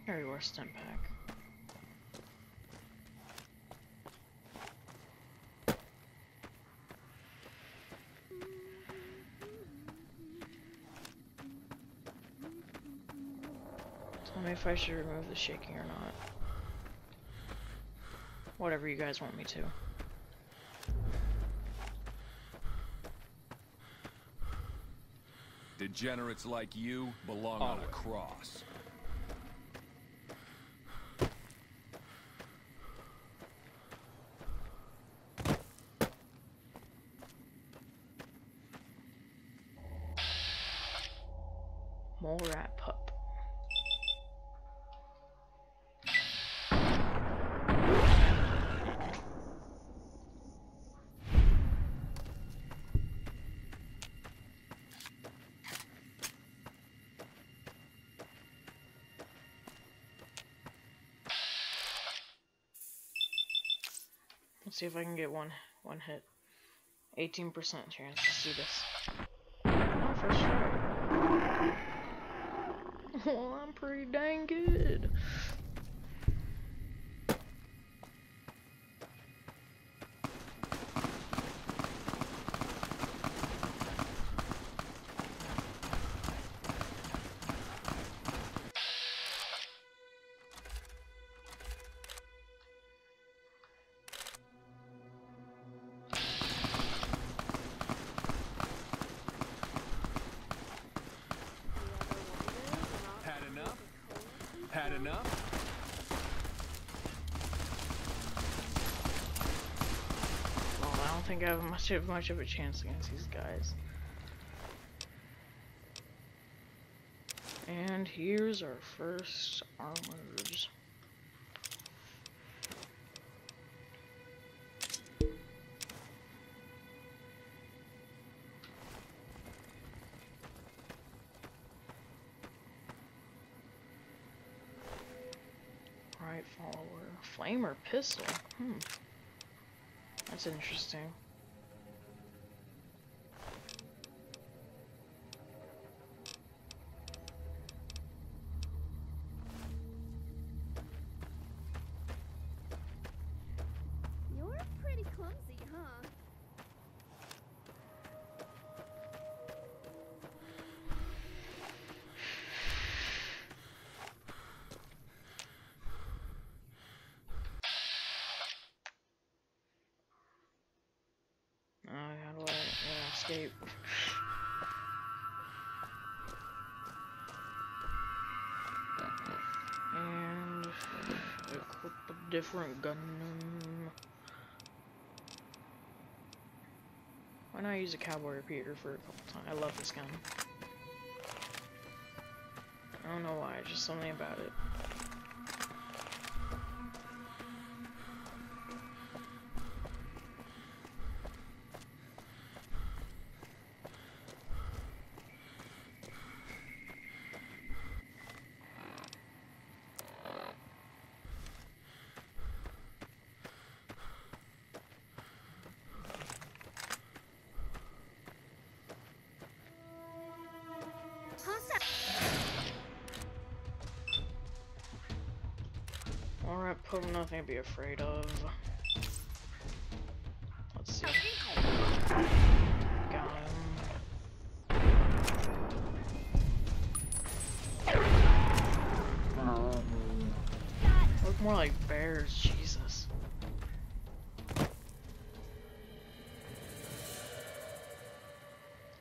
There you are, stim pack. Tell me if I should remove the shaking or not. Whatever you guys want me to. Degenerates like you belong on a cross. Mole rat pup. Let's see if I can get one hit. 18% chance. Let's do this. Oh, first try. Well, I'm pretty dang good. Had enough? Well, I don't think I have much of a chance against these guys. And here's our first armors. Right follower. Flamer pistol. That's interesting. You're pretty clumsy, huh? How do I escape? different gun. Why not use a cowboy repeater for a couple times? I love this gun. I don't know why, just something about it. Alright, Pope, nothing to be afraid of. Let's see. Got him. Look more like bears, Jesus.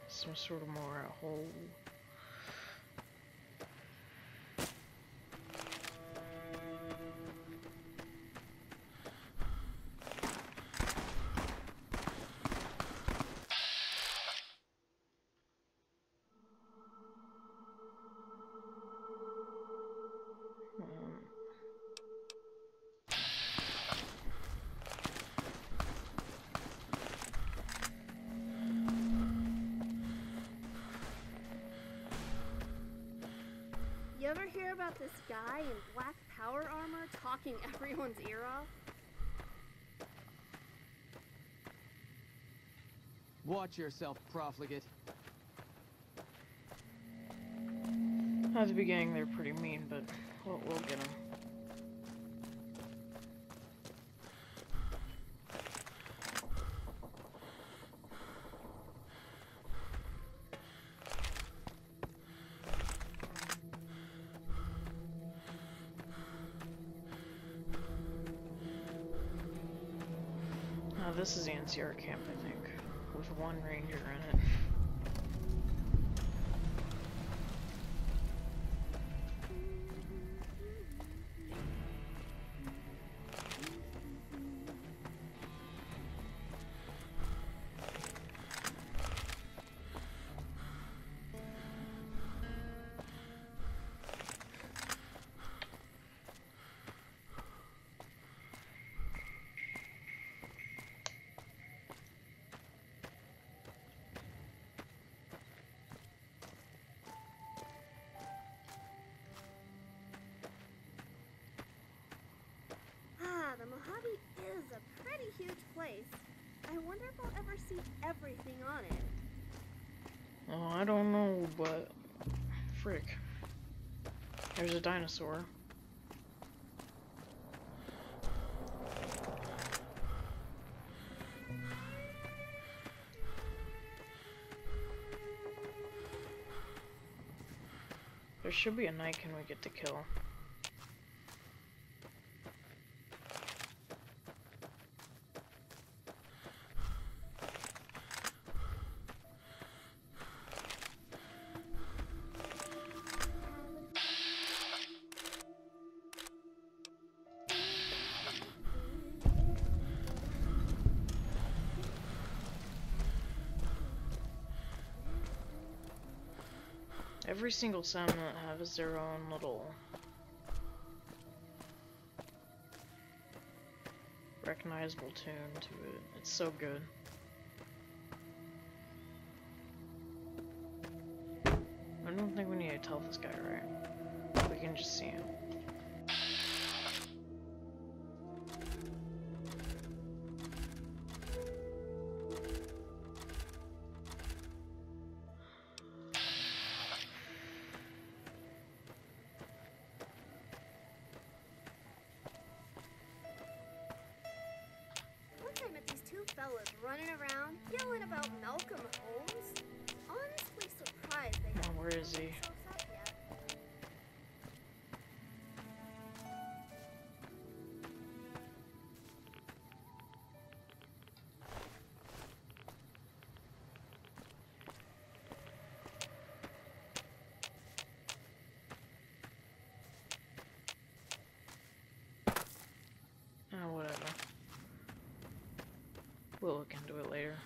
Some sort of more hole. You ever hear about this guy in black power armor talking everyone's ear off? Watch yourself, profligate. At the beginning, they're pretty mean, but we'll get them. This is the NCR camp, I think, with one ranger in it. The Mojave is a pretty huge place. I wonder if I'll ever see everything on it. Oh, I don't know, but frick. There's a dinosaur. There should be a Niken we get to kill. Every single sound that has their own little recognizable tune to it. It's so good. I don't think we need to tell this guy, right? We can just see him. Fellas running around yelling about Malcolm Holmes. Honestly surprised they haven't where is he? up yet. We'll look into it later.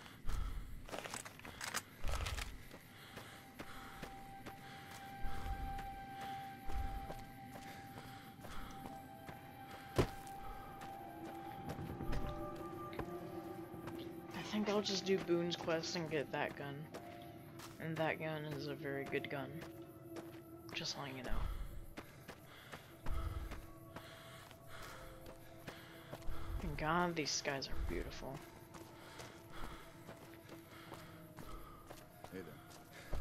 I think I'll just do Boone's quest and get that gun. And that gun is a very good gun. Just letting you know. And God, these skies are beautiful. Hey there.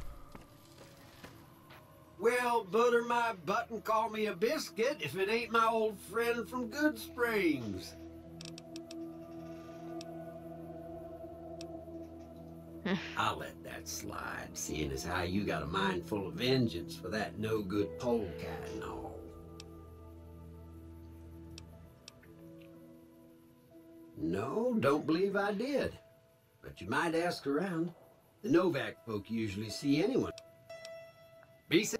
Well, butter my butt and call me a biscuit if it ain't my old friend from Good Springs. I'll let that slide, seeing as how you got a mind full of vengeance for that no-good polecat and all. No, don't believe I did. But you might ask around. The Novak folk usually see anyone. Be safe.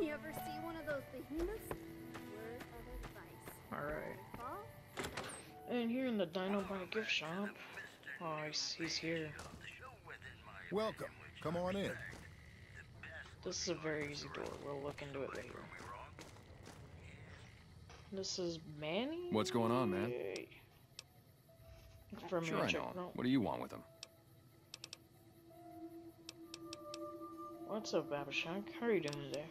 You ever see one of those behemoths? Word of advice. Alright. Fall? And here in the Dino Buy gift shop. Oh, he's here. Welcome. Come on in. This is a very easy door. We'll look into it later. This is Manny? What's going on, man? For me Sure, I check know. out. What do you want with him? What's up, Abishak? How are you doing today?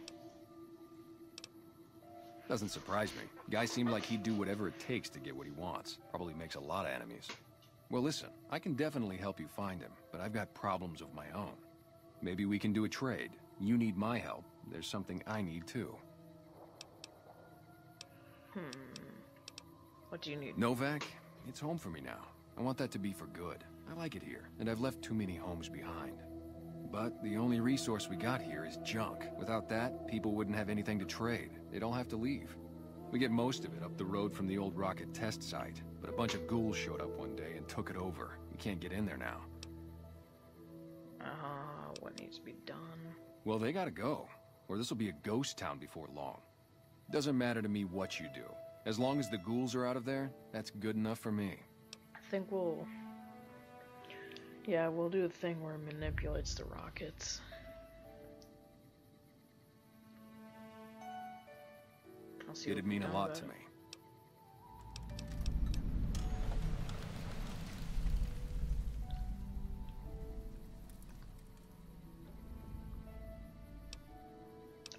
Doesn't surprise me. Guy seemed like he'd do whatever it takes to get what he wants. Probably makes a lot of enemies. Well, listen, I can definitely help you find him, but I've got problems of my own. Maybe we can do a trade. You need my help. There's something I need too. What do you need? Novak, it's home for me now. I want that to be for good. I like it here, and I've left too many homes behind. But the only resource we got here is junk. Without that, people wouldn't have anything to trade. They'd all have to leave. We get most of it up the road from the old rocket test site, but a bunch of ghouls showed up one day and took it over. We can't get in there now. What needs to be done? Well, they gotta go, or this will be a ghost town before long. Doesn't matter to me what you do. As long as the ghouls are out of there, that's good enough for me. I think we'll... Yeah, we'll do a thing where it manipulates the rockets. It'd mean a lot to me.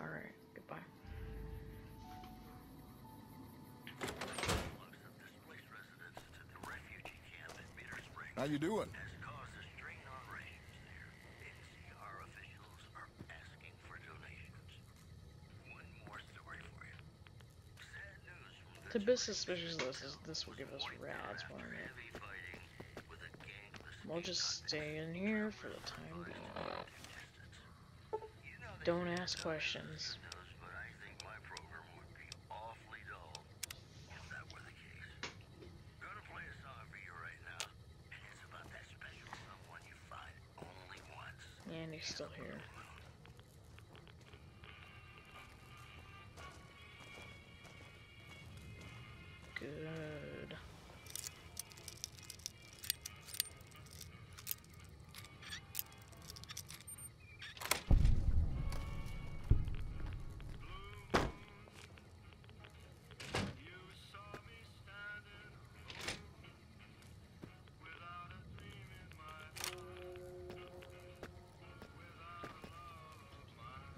Alright, goodbye. How you doing? To be suspicious, this will give us rads, won't it? We'll just stay in here for the time being. Don't ask questions. And he's still here. Good.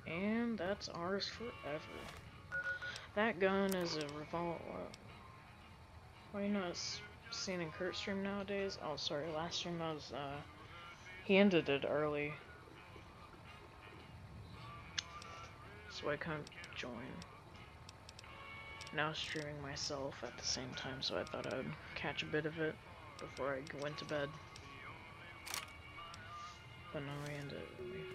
And that's ours forever. That gun is a revolver. Why are you not seeing in Kurt's stream nowadays? Oh, sorry, last stream I was, he ended it early. So I couldn't join. Now streaming myself at the same time, so I thought I'd catch a bit of it before I went to bed. But no, I ended it early.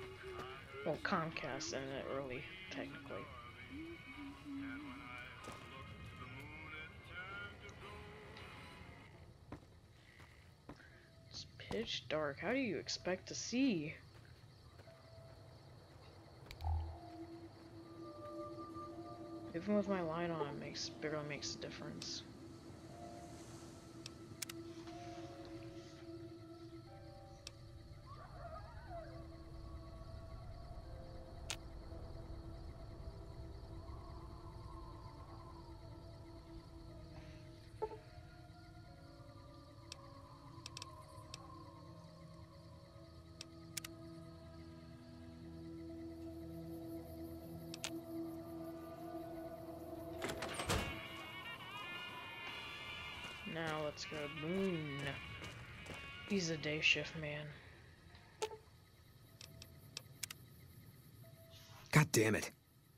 Well, Comcast ended it early, technically. It's pitch dark. How do you expect to see? Even with my light on, it barely makes a difference. Now let's go Moon. He's a day shift man. God damn it.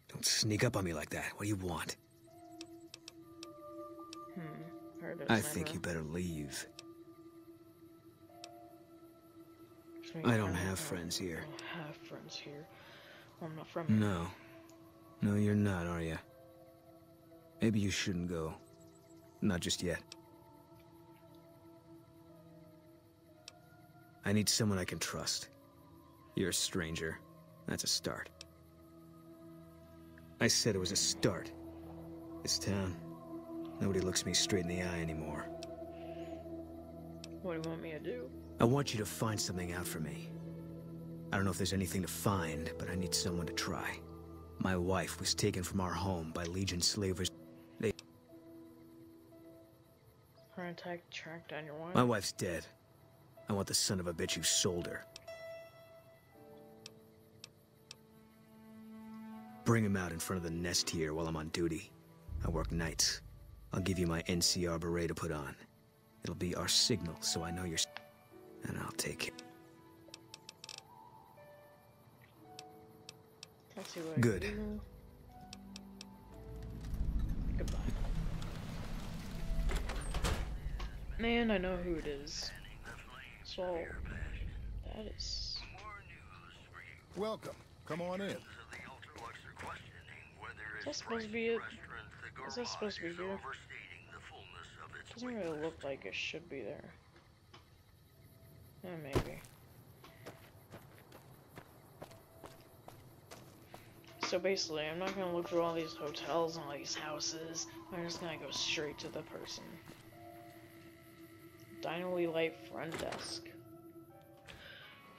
Don't sneak up on me like that. What do you want? I think you better leave. I don't have friends here. I don't have friends here. Well, I'm not from here. No. No, you're not, are you? Maybe you shouldn't go. Not just yet. I need someone I can trust. You're a stranger. That's a start. I said it was a start. This town, nobody looks me straight in the eye anymore. What do you want me to do? I want you to find something out for me. I don't know if there's anything to find, but I need someone to try. My wife was taken from our home by Legion slavers. Heart attack, track down your wife? My wife's dead. I want the son of a bitch who sold her. Bring him out in front of the nest here while I'm on duty. I work nights. I'll give you my NCR beret to put on. It'll be our signal, so I know you're... And I'll take it. Good. Goodbye. Man, I know who it is. So, that is... Welcome. Come on in. Is that supposed to be it? Is that supposed to be here? Doesn't really look like it should be there. Yeah, maybe. So basically, I'm not gonna look through all these hotels and all these houses. I'm just gonna go straight to the person. Dynamite Light front desk.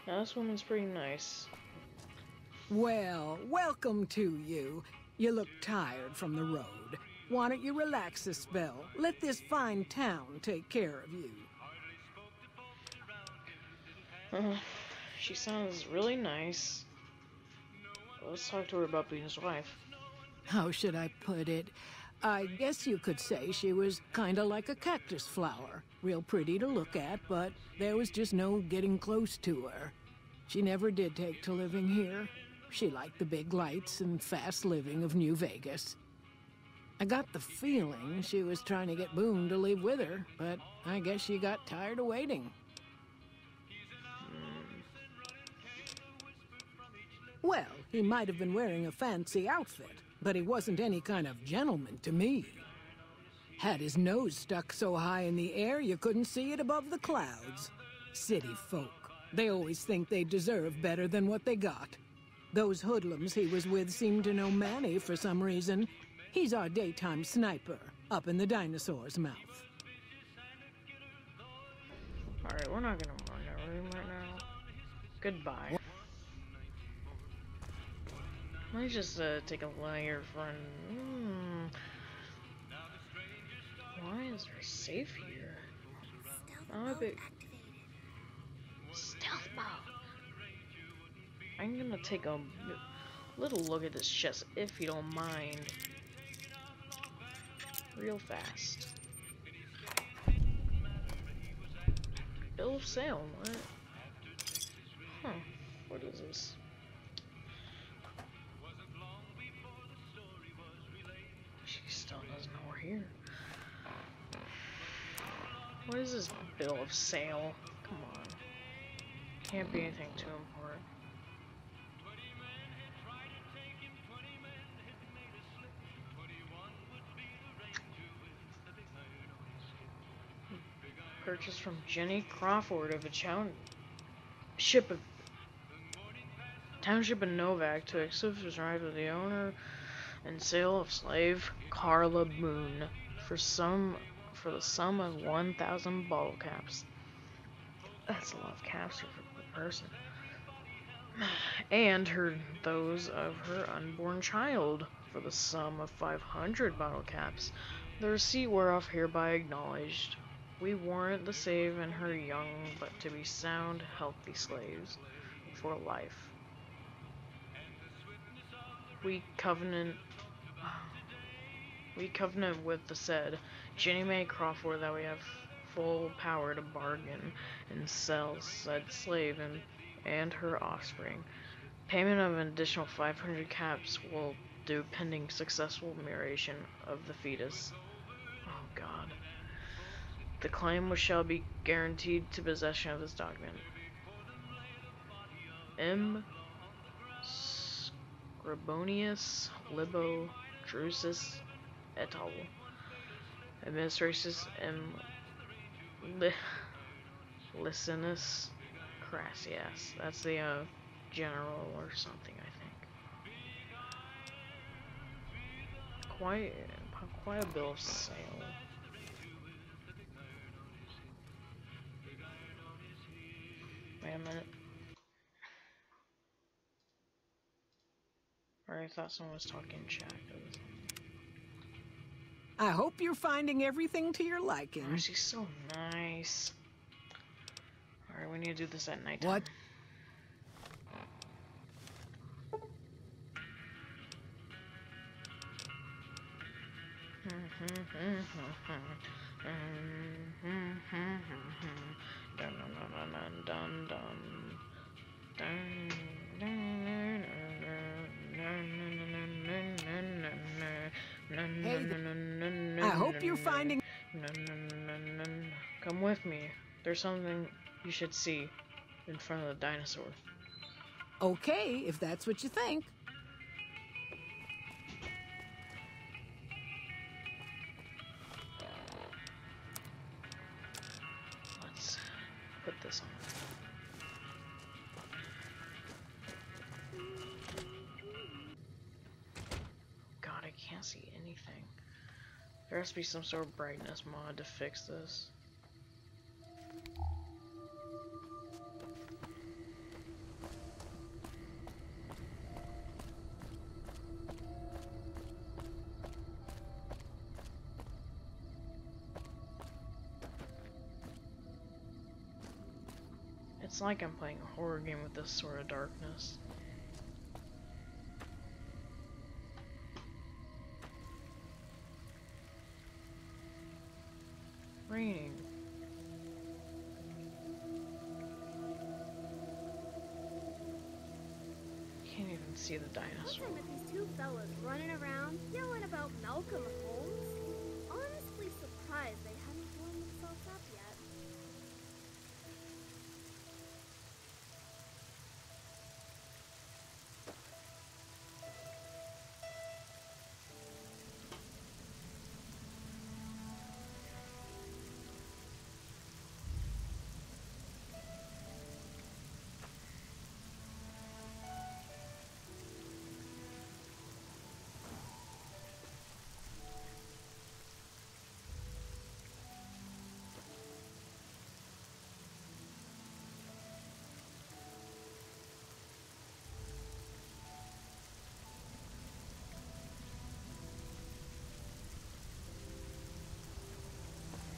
Now this woman's pretty nice. Well, welcome to you. You look tired from the road. Why don't you relax a spell? Let this fine town take care of you. She sounds really nice. Let's talk to her about being his wife. How should I put it? I guess you could say she was kinda like a cactus flower. Real pretty to look at, but there was just no getting close to her. She never did take to living here. She liked the big lights and fast living of New Vegas. I got the feeling she was trying to get Boone to leave with her, but I guess she got tired of waiting. Well, he might have been wearing a fancy outfit, but he wasn't any kind of gentleman to me. Had his nose stuck so high in the air you couldn't see it above the clouds. City folk. They always think they deserve better than what they got. Those hoodlums he was with seemed to know Manny for some reason. He's our daytime sniper, up in the dinosaur's mouth. Alright, we're not gonna run that room right now. Goodbye. Let me just take a layer from... Why is there a safe here? Stealth mode. I'm gonna take a little look at this chest, if you don't mind. Real fast. Bill of sale, what? Huh, what is this? She still doesn't know we're here. What is this bill of sale? Come on. Can't be anything too important. Purchase from Jenny Crawford of a township of Novak to exclusive right of the owner and sale of slave Carla Boone for the sum of 1,000 bottle caps. That's a lot of caps for a person. And those of her unborn child for the sum of 500 bottle caps. The receipt whereof hereby acknowledged. We warrant the save and her young, but to be sound, healthy slaves for life. We covenant with the said Jenny Mae Crawford that we have full power to bargain and sell said slave and her offspring. Payment of an additional 500 caps will do pending successful mutation of the fetus. Oh God. The claim which shall be guaranteed to possession of this document. M. Scribonius Libo Drusus et al. Administratus M. Licinus Crassius. That's the general or something, I think. Quite a bill of sale. Wait a minute. Or I thought someone was talking in chat. I hope you're finding everything to your liking. Oh, she's so nice. Alright, we need to do this at night. What? Hey, I hope you're finding... Come with me. There's something you should see in front of the dinosaur. Okay, if that's what you think. Let's put this on. God, I can't see anything. There has to be some sort of brightness mod to fix this. It's like I'm playing a horror game with this sort of darkness. Raining. Can't even see the dinosaur. What's with these two fellas running around yelling about Malcolm Holmes? Honestly surprised they hadn't blown themselves up yet.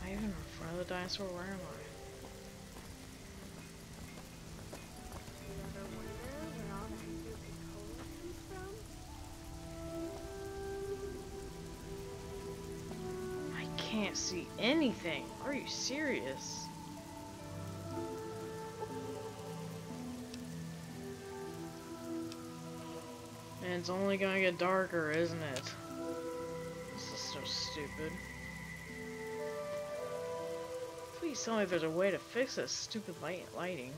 Am I even in front of the dinosaur? Where am I? You ever wonder where all that stupid cola comes from? I can't see anything. Are you serious? And it's only gonna get darker, isn't it? This is so stupid. Please tell me there's a way to fix this stupid lighting.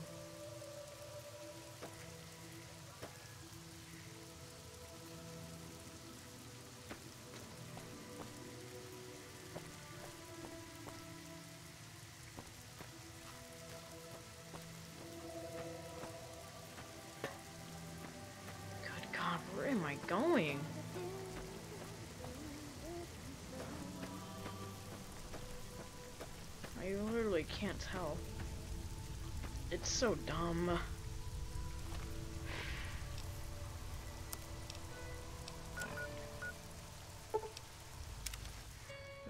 Good God, where am I going? can't tell. It's so dumb.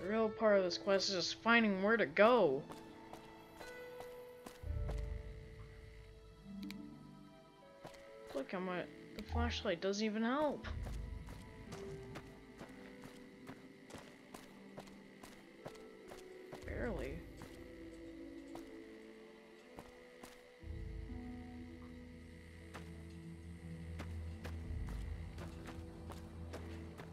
The real part of this quest is just finding where to go. Look how much the flashlight doesn't even help. Barely.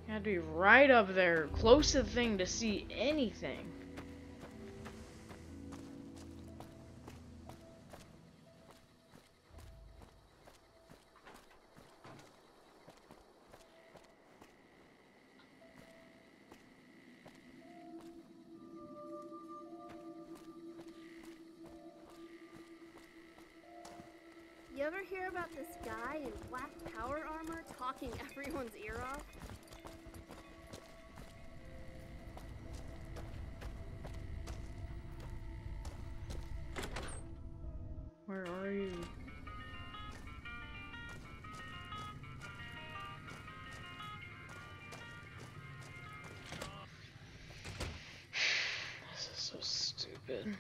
You had to be right up there, close to the thing to see anything. You ever hear about this guy in black power armor talking everyone's ear off? Where are you? This is so stupid.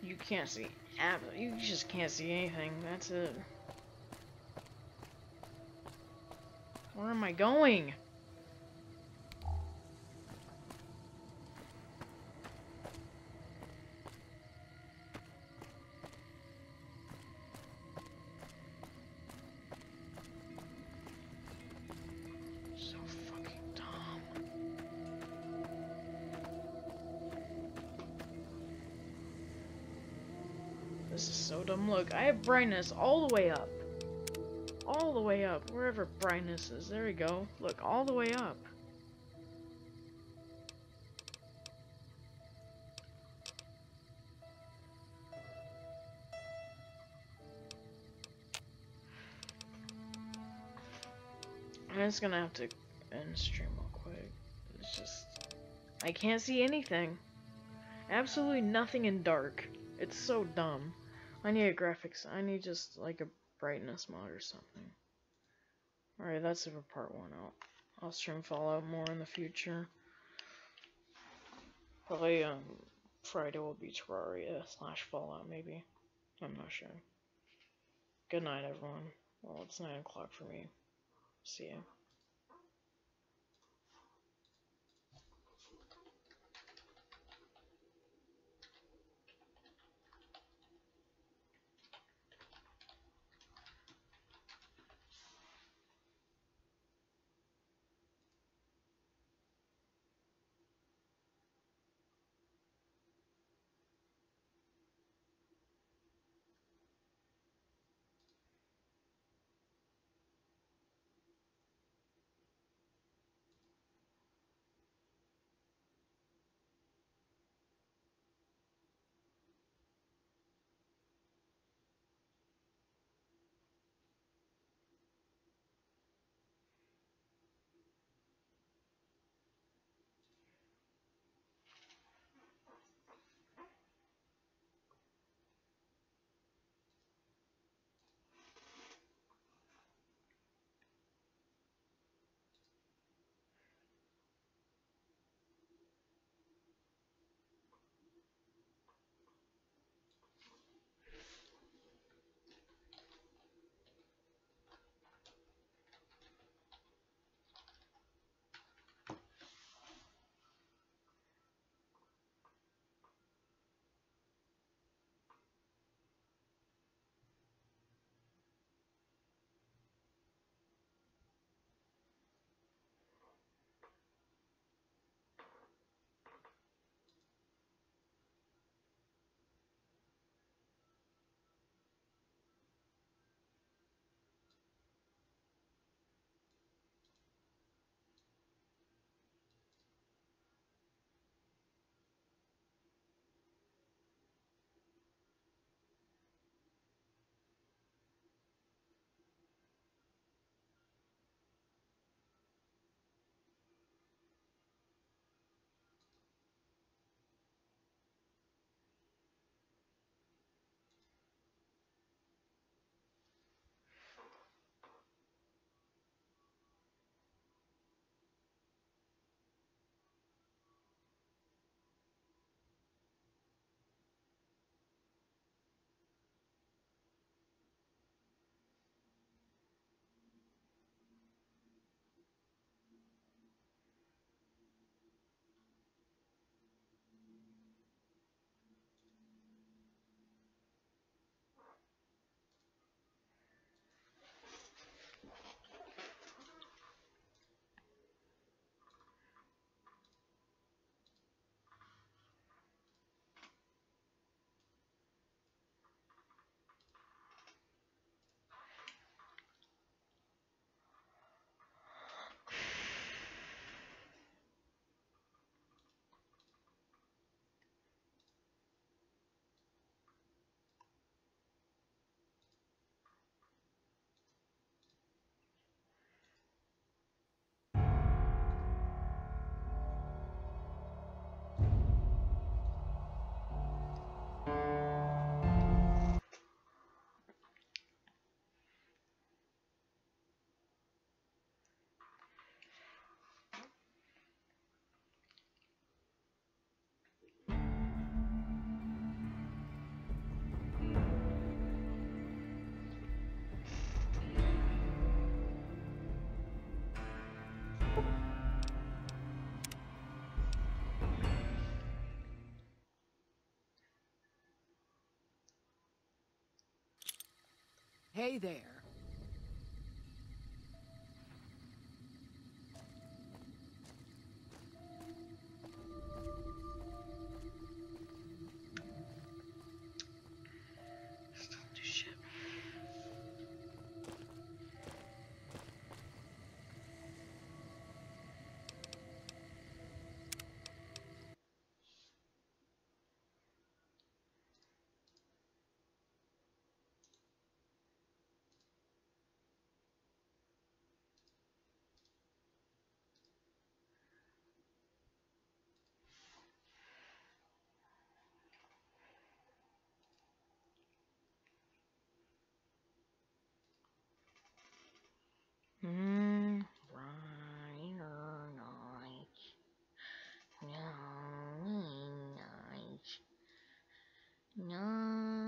You can't see. You just can't see anything. That's it. Where am I going? So fucking dumb. This is so dumb. Look, I have brightness all the way up. All the way up. Wherever brightness is. There we go. Look, all the way up. I'm just gonna have to end stream real quick. It's just... I can't see anything. Absolutely nothing in dark. It's so dumb. I need a graphics. I need just like a brightness mod or something. Alright, that's it for part 1. I'll stream Fallout more in the future. Probably Friday will be Terraria / Fallout maybe. I'm not sure. Good night everyone. Well, it's 9 o'clock for me. See ya. Hey there. Still do shit. Right or night. Night.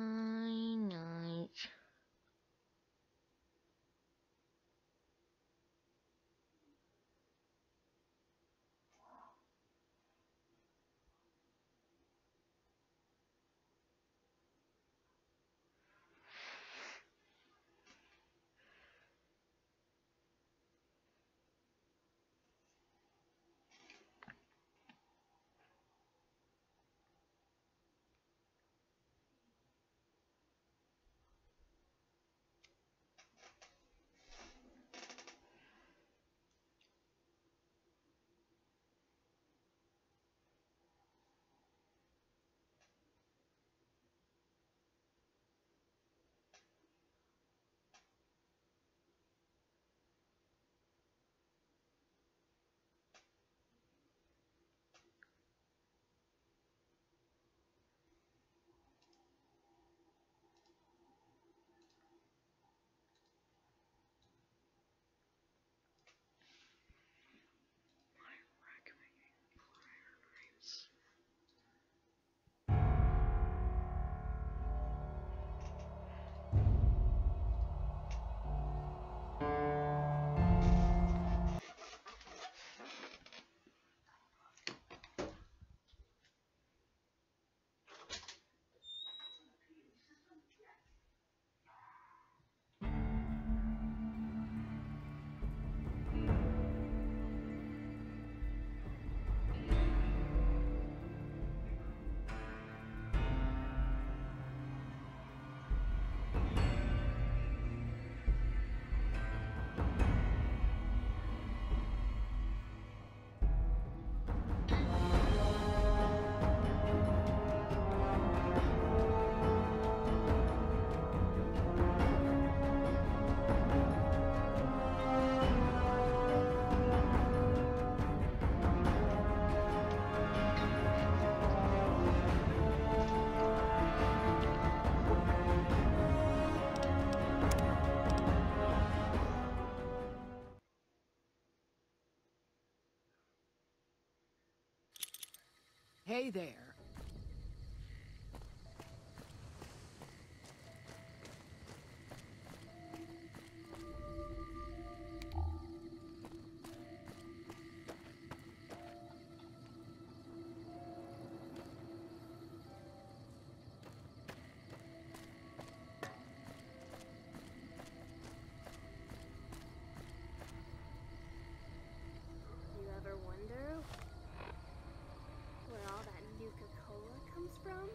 Hey there. You ever wonder where all that Nuka-Cola comes from?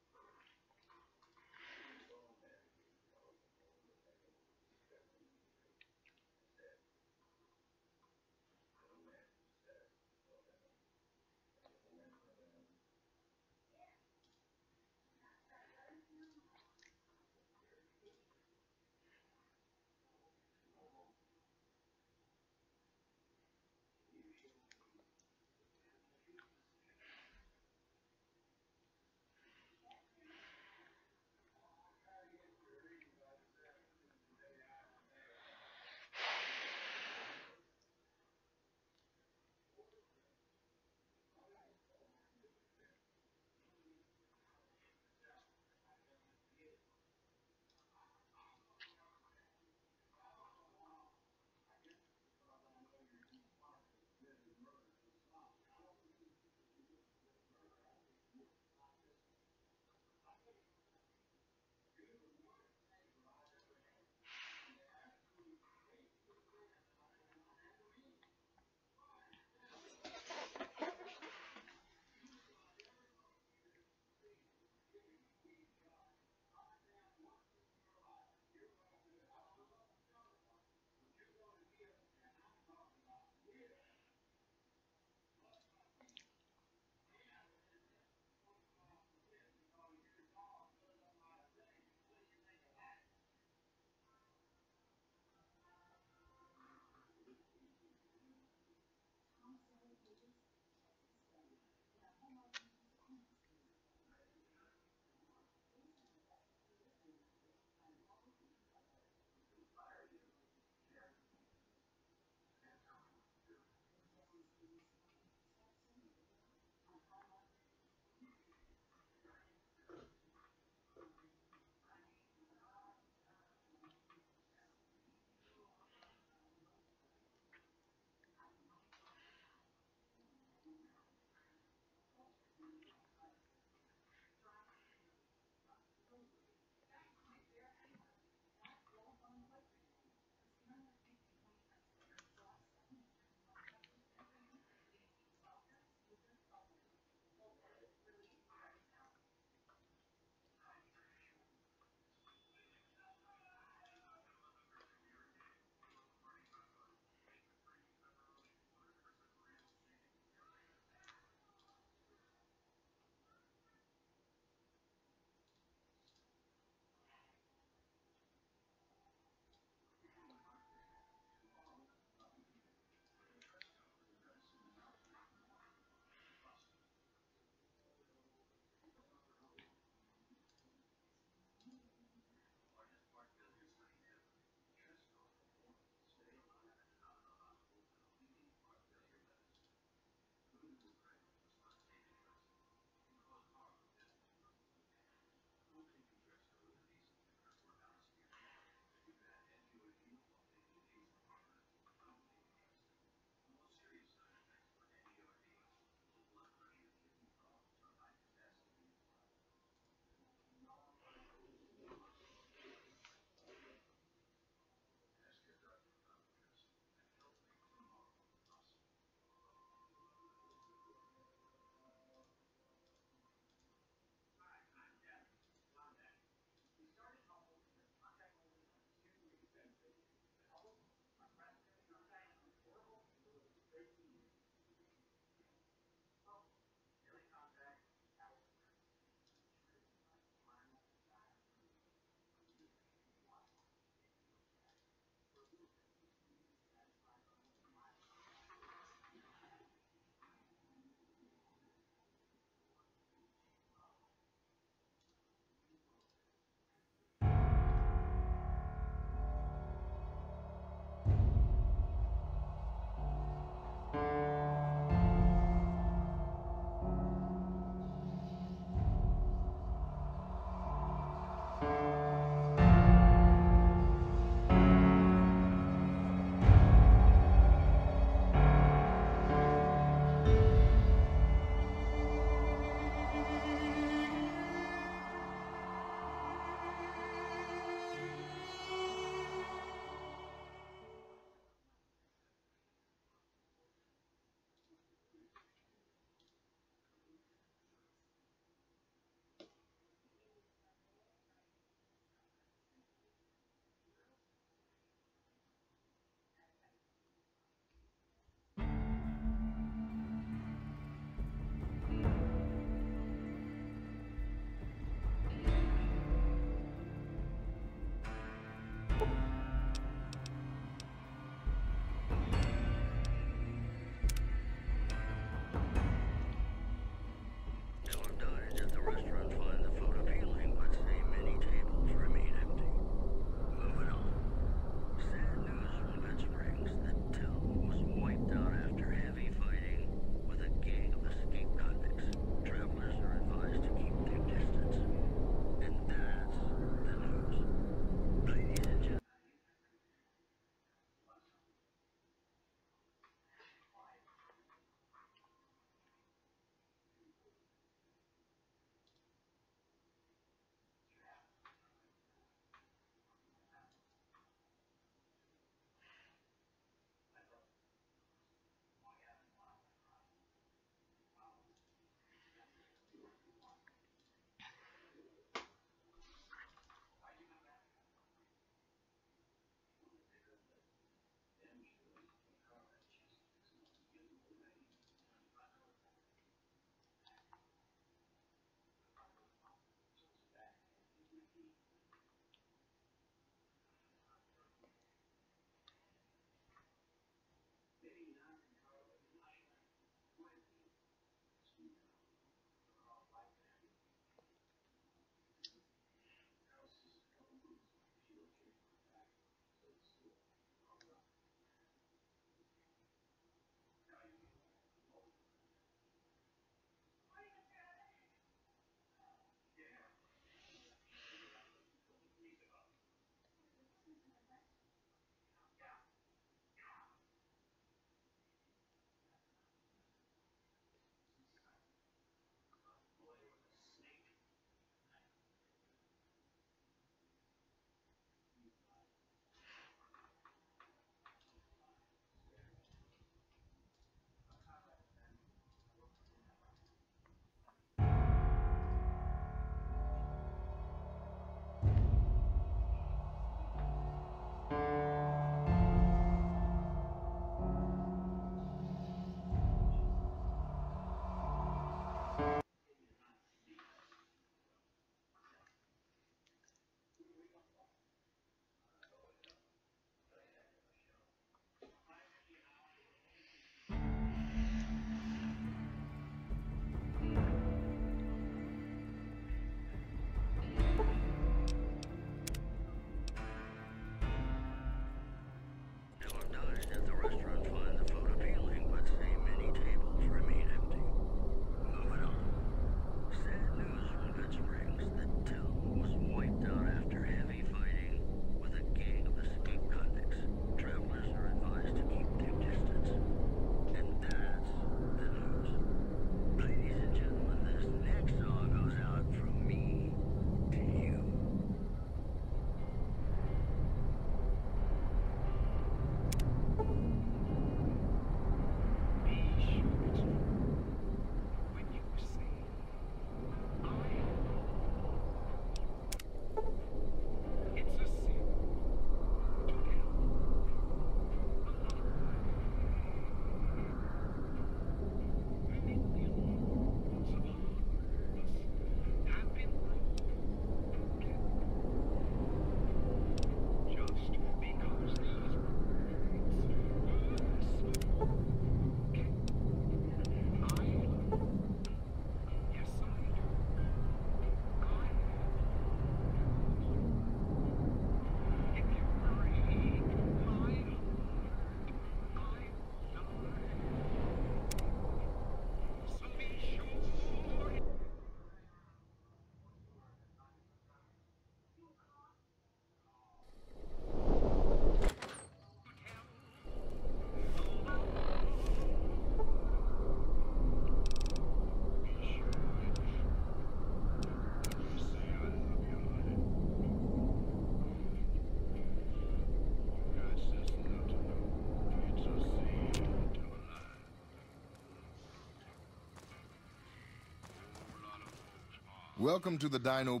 Welcome to the Dino.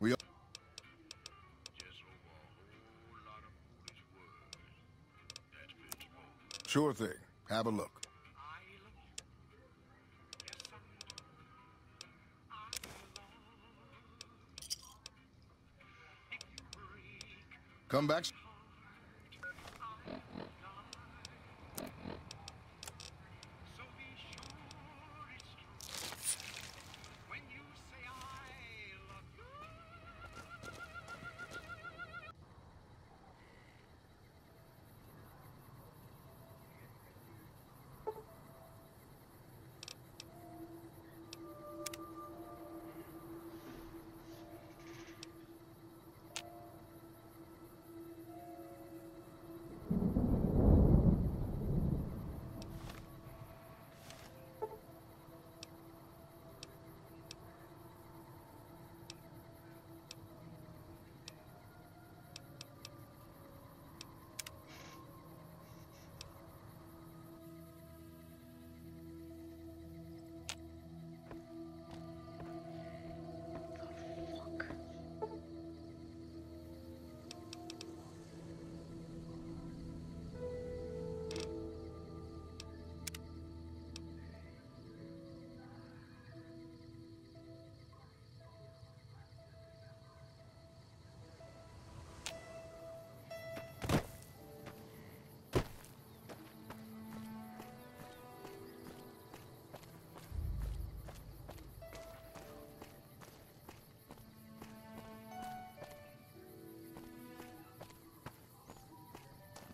We Sure thing. Have a look. Come back.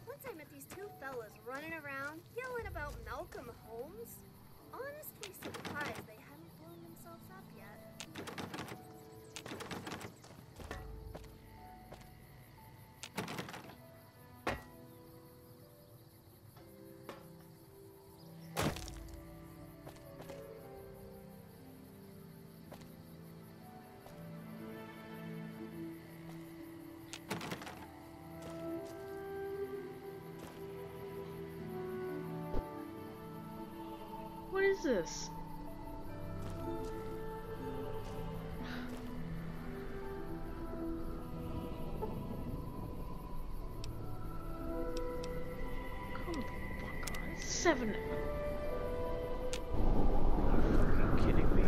Once I met these two fellas running around, yelling about Malcolm Holmes. Honestly surprised they hadn't blown themselves up yet. What is this? Come the fuck on. It's 7. Are you kidding me?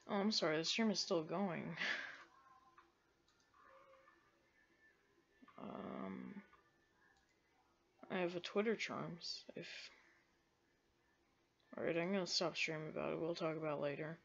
Oh, I'm sorry, the stream is still going. I have a Twitter charms, if... Alright, I'm gonna stop streaming about it, we'll talk about it later.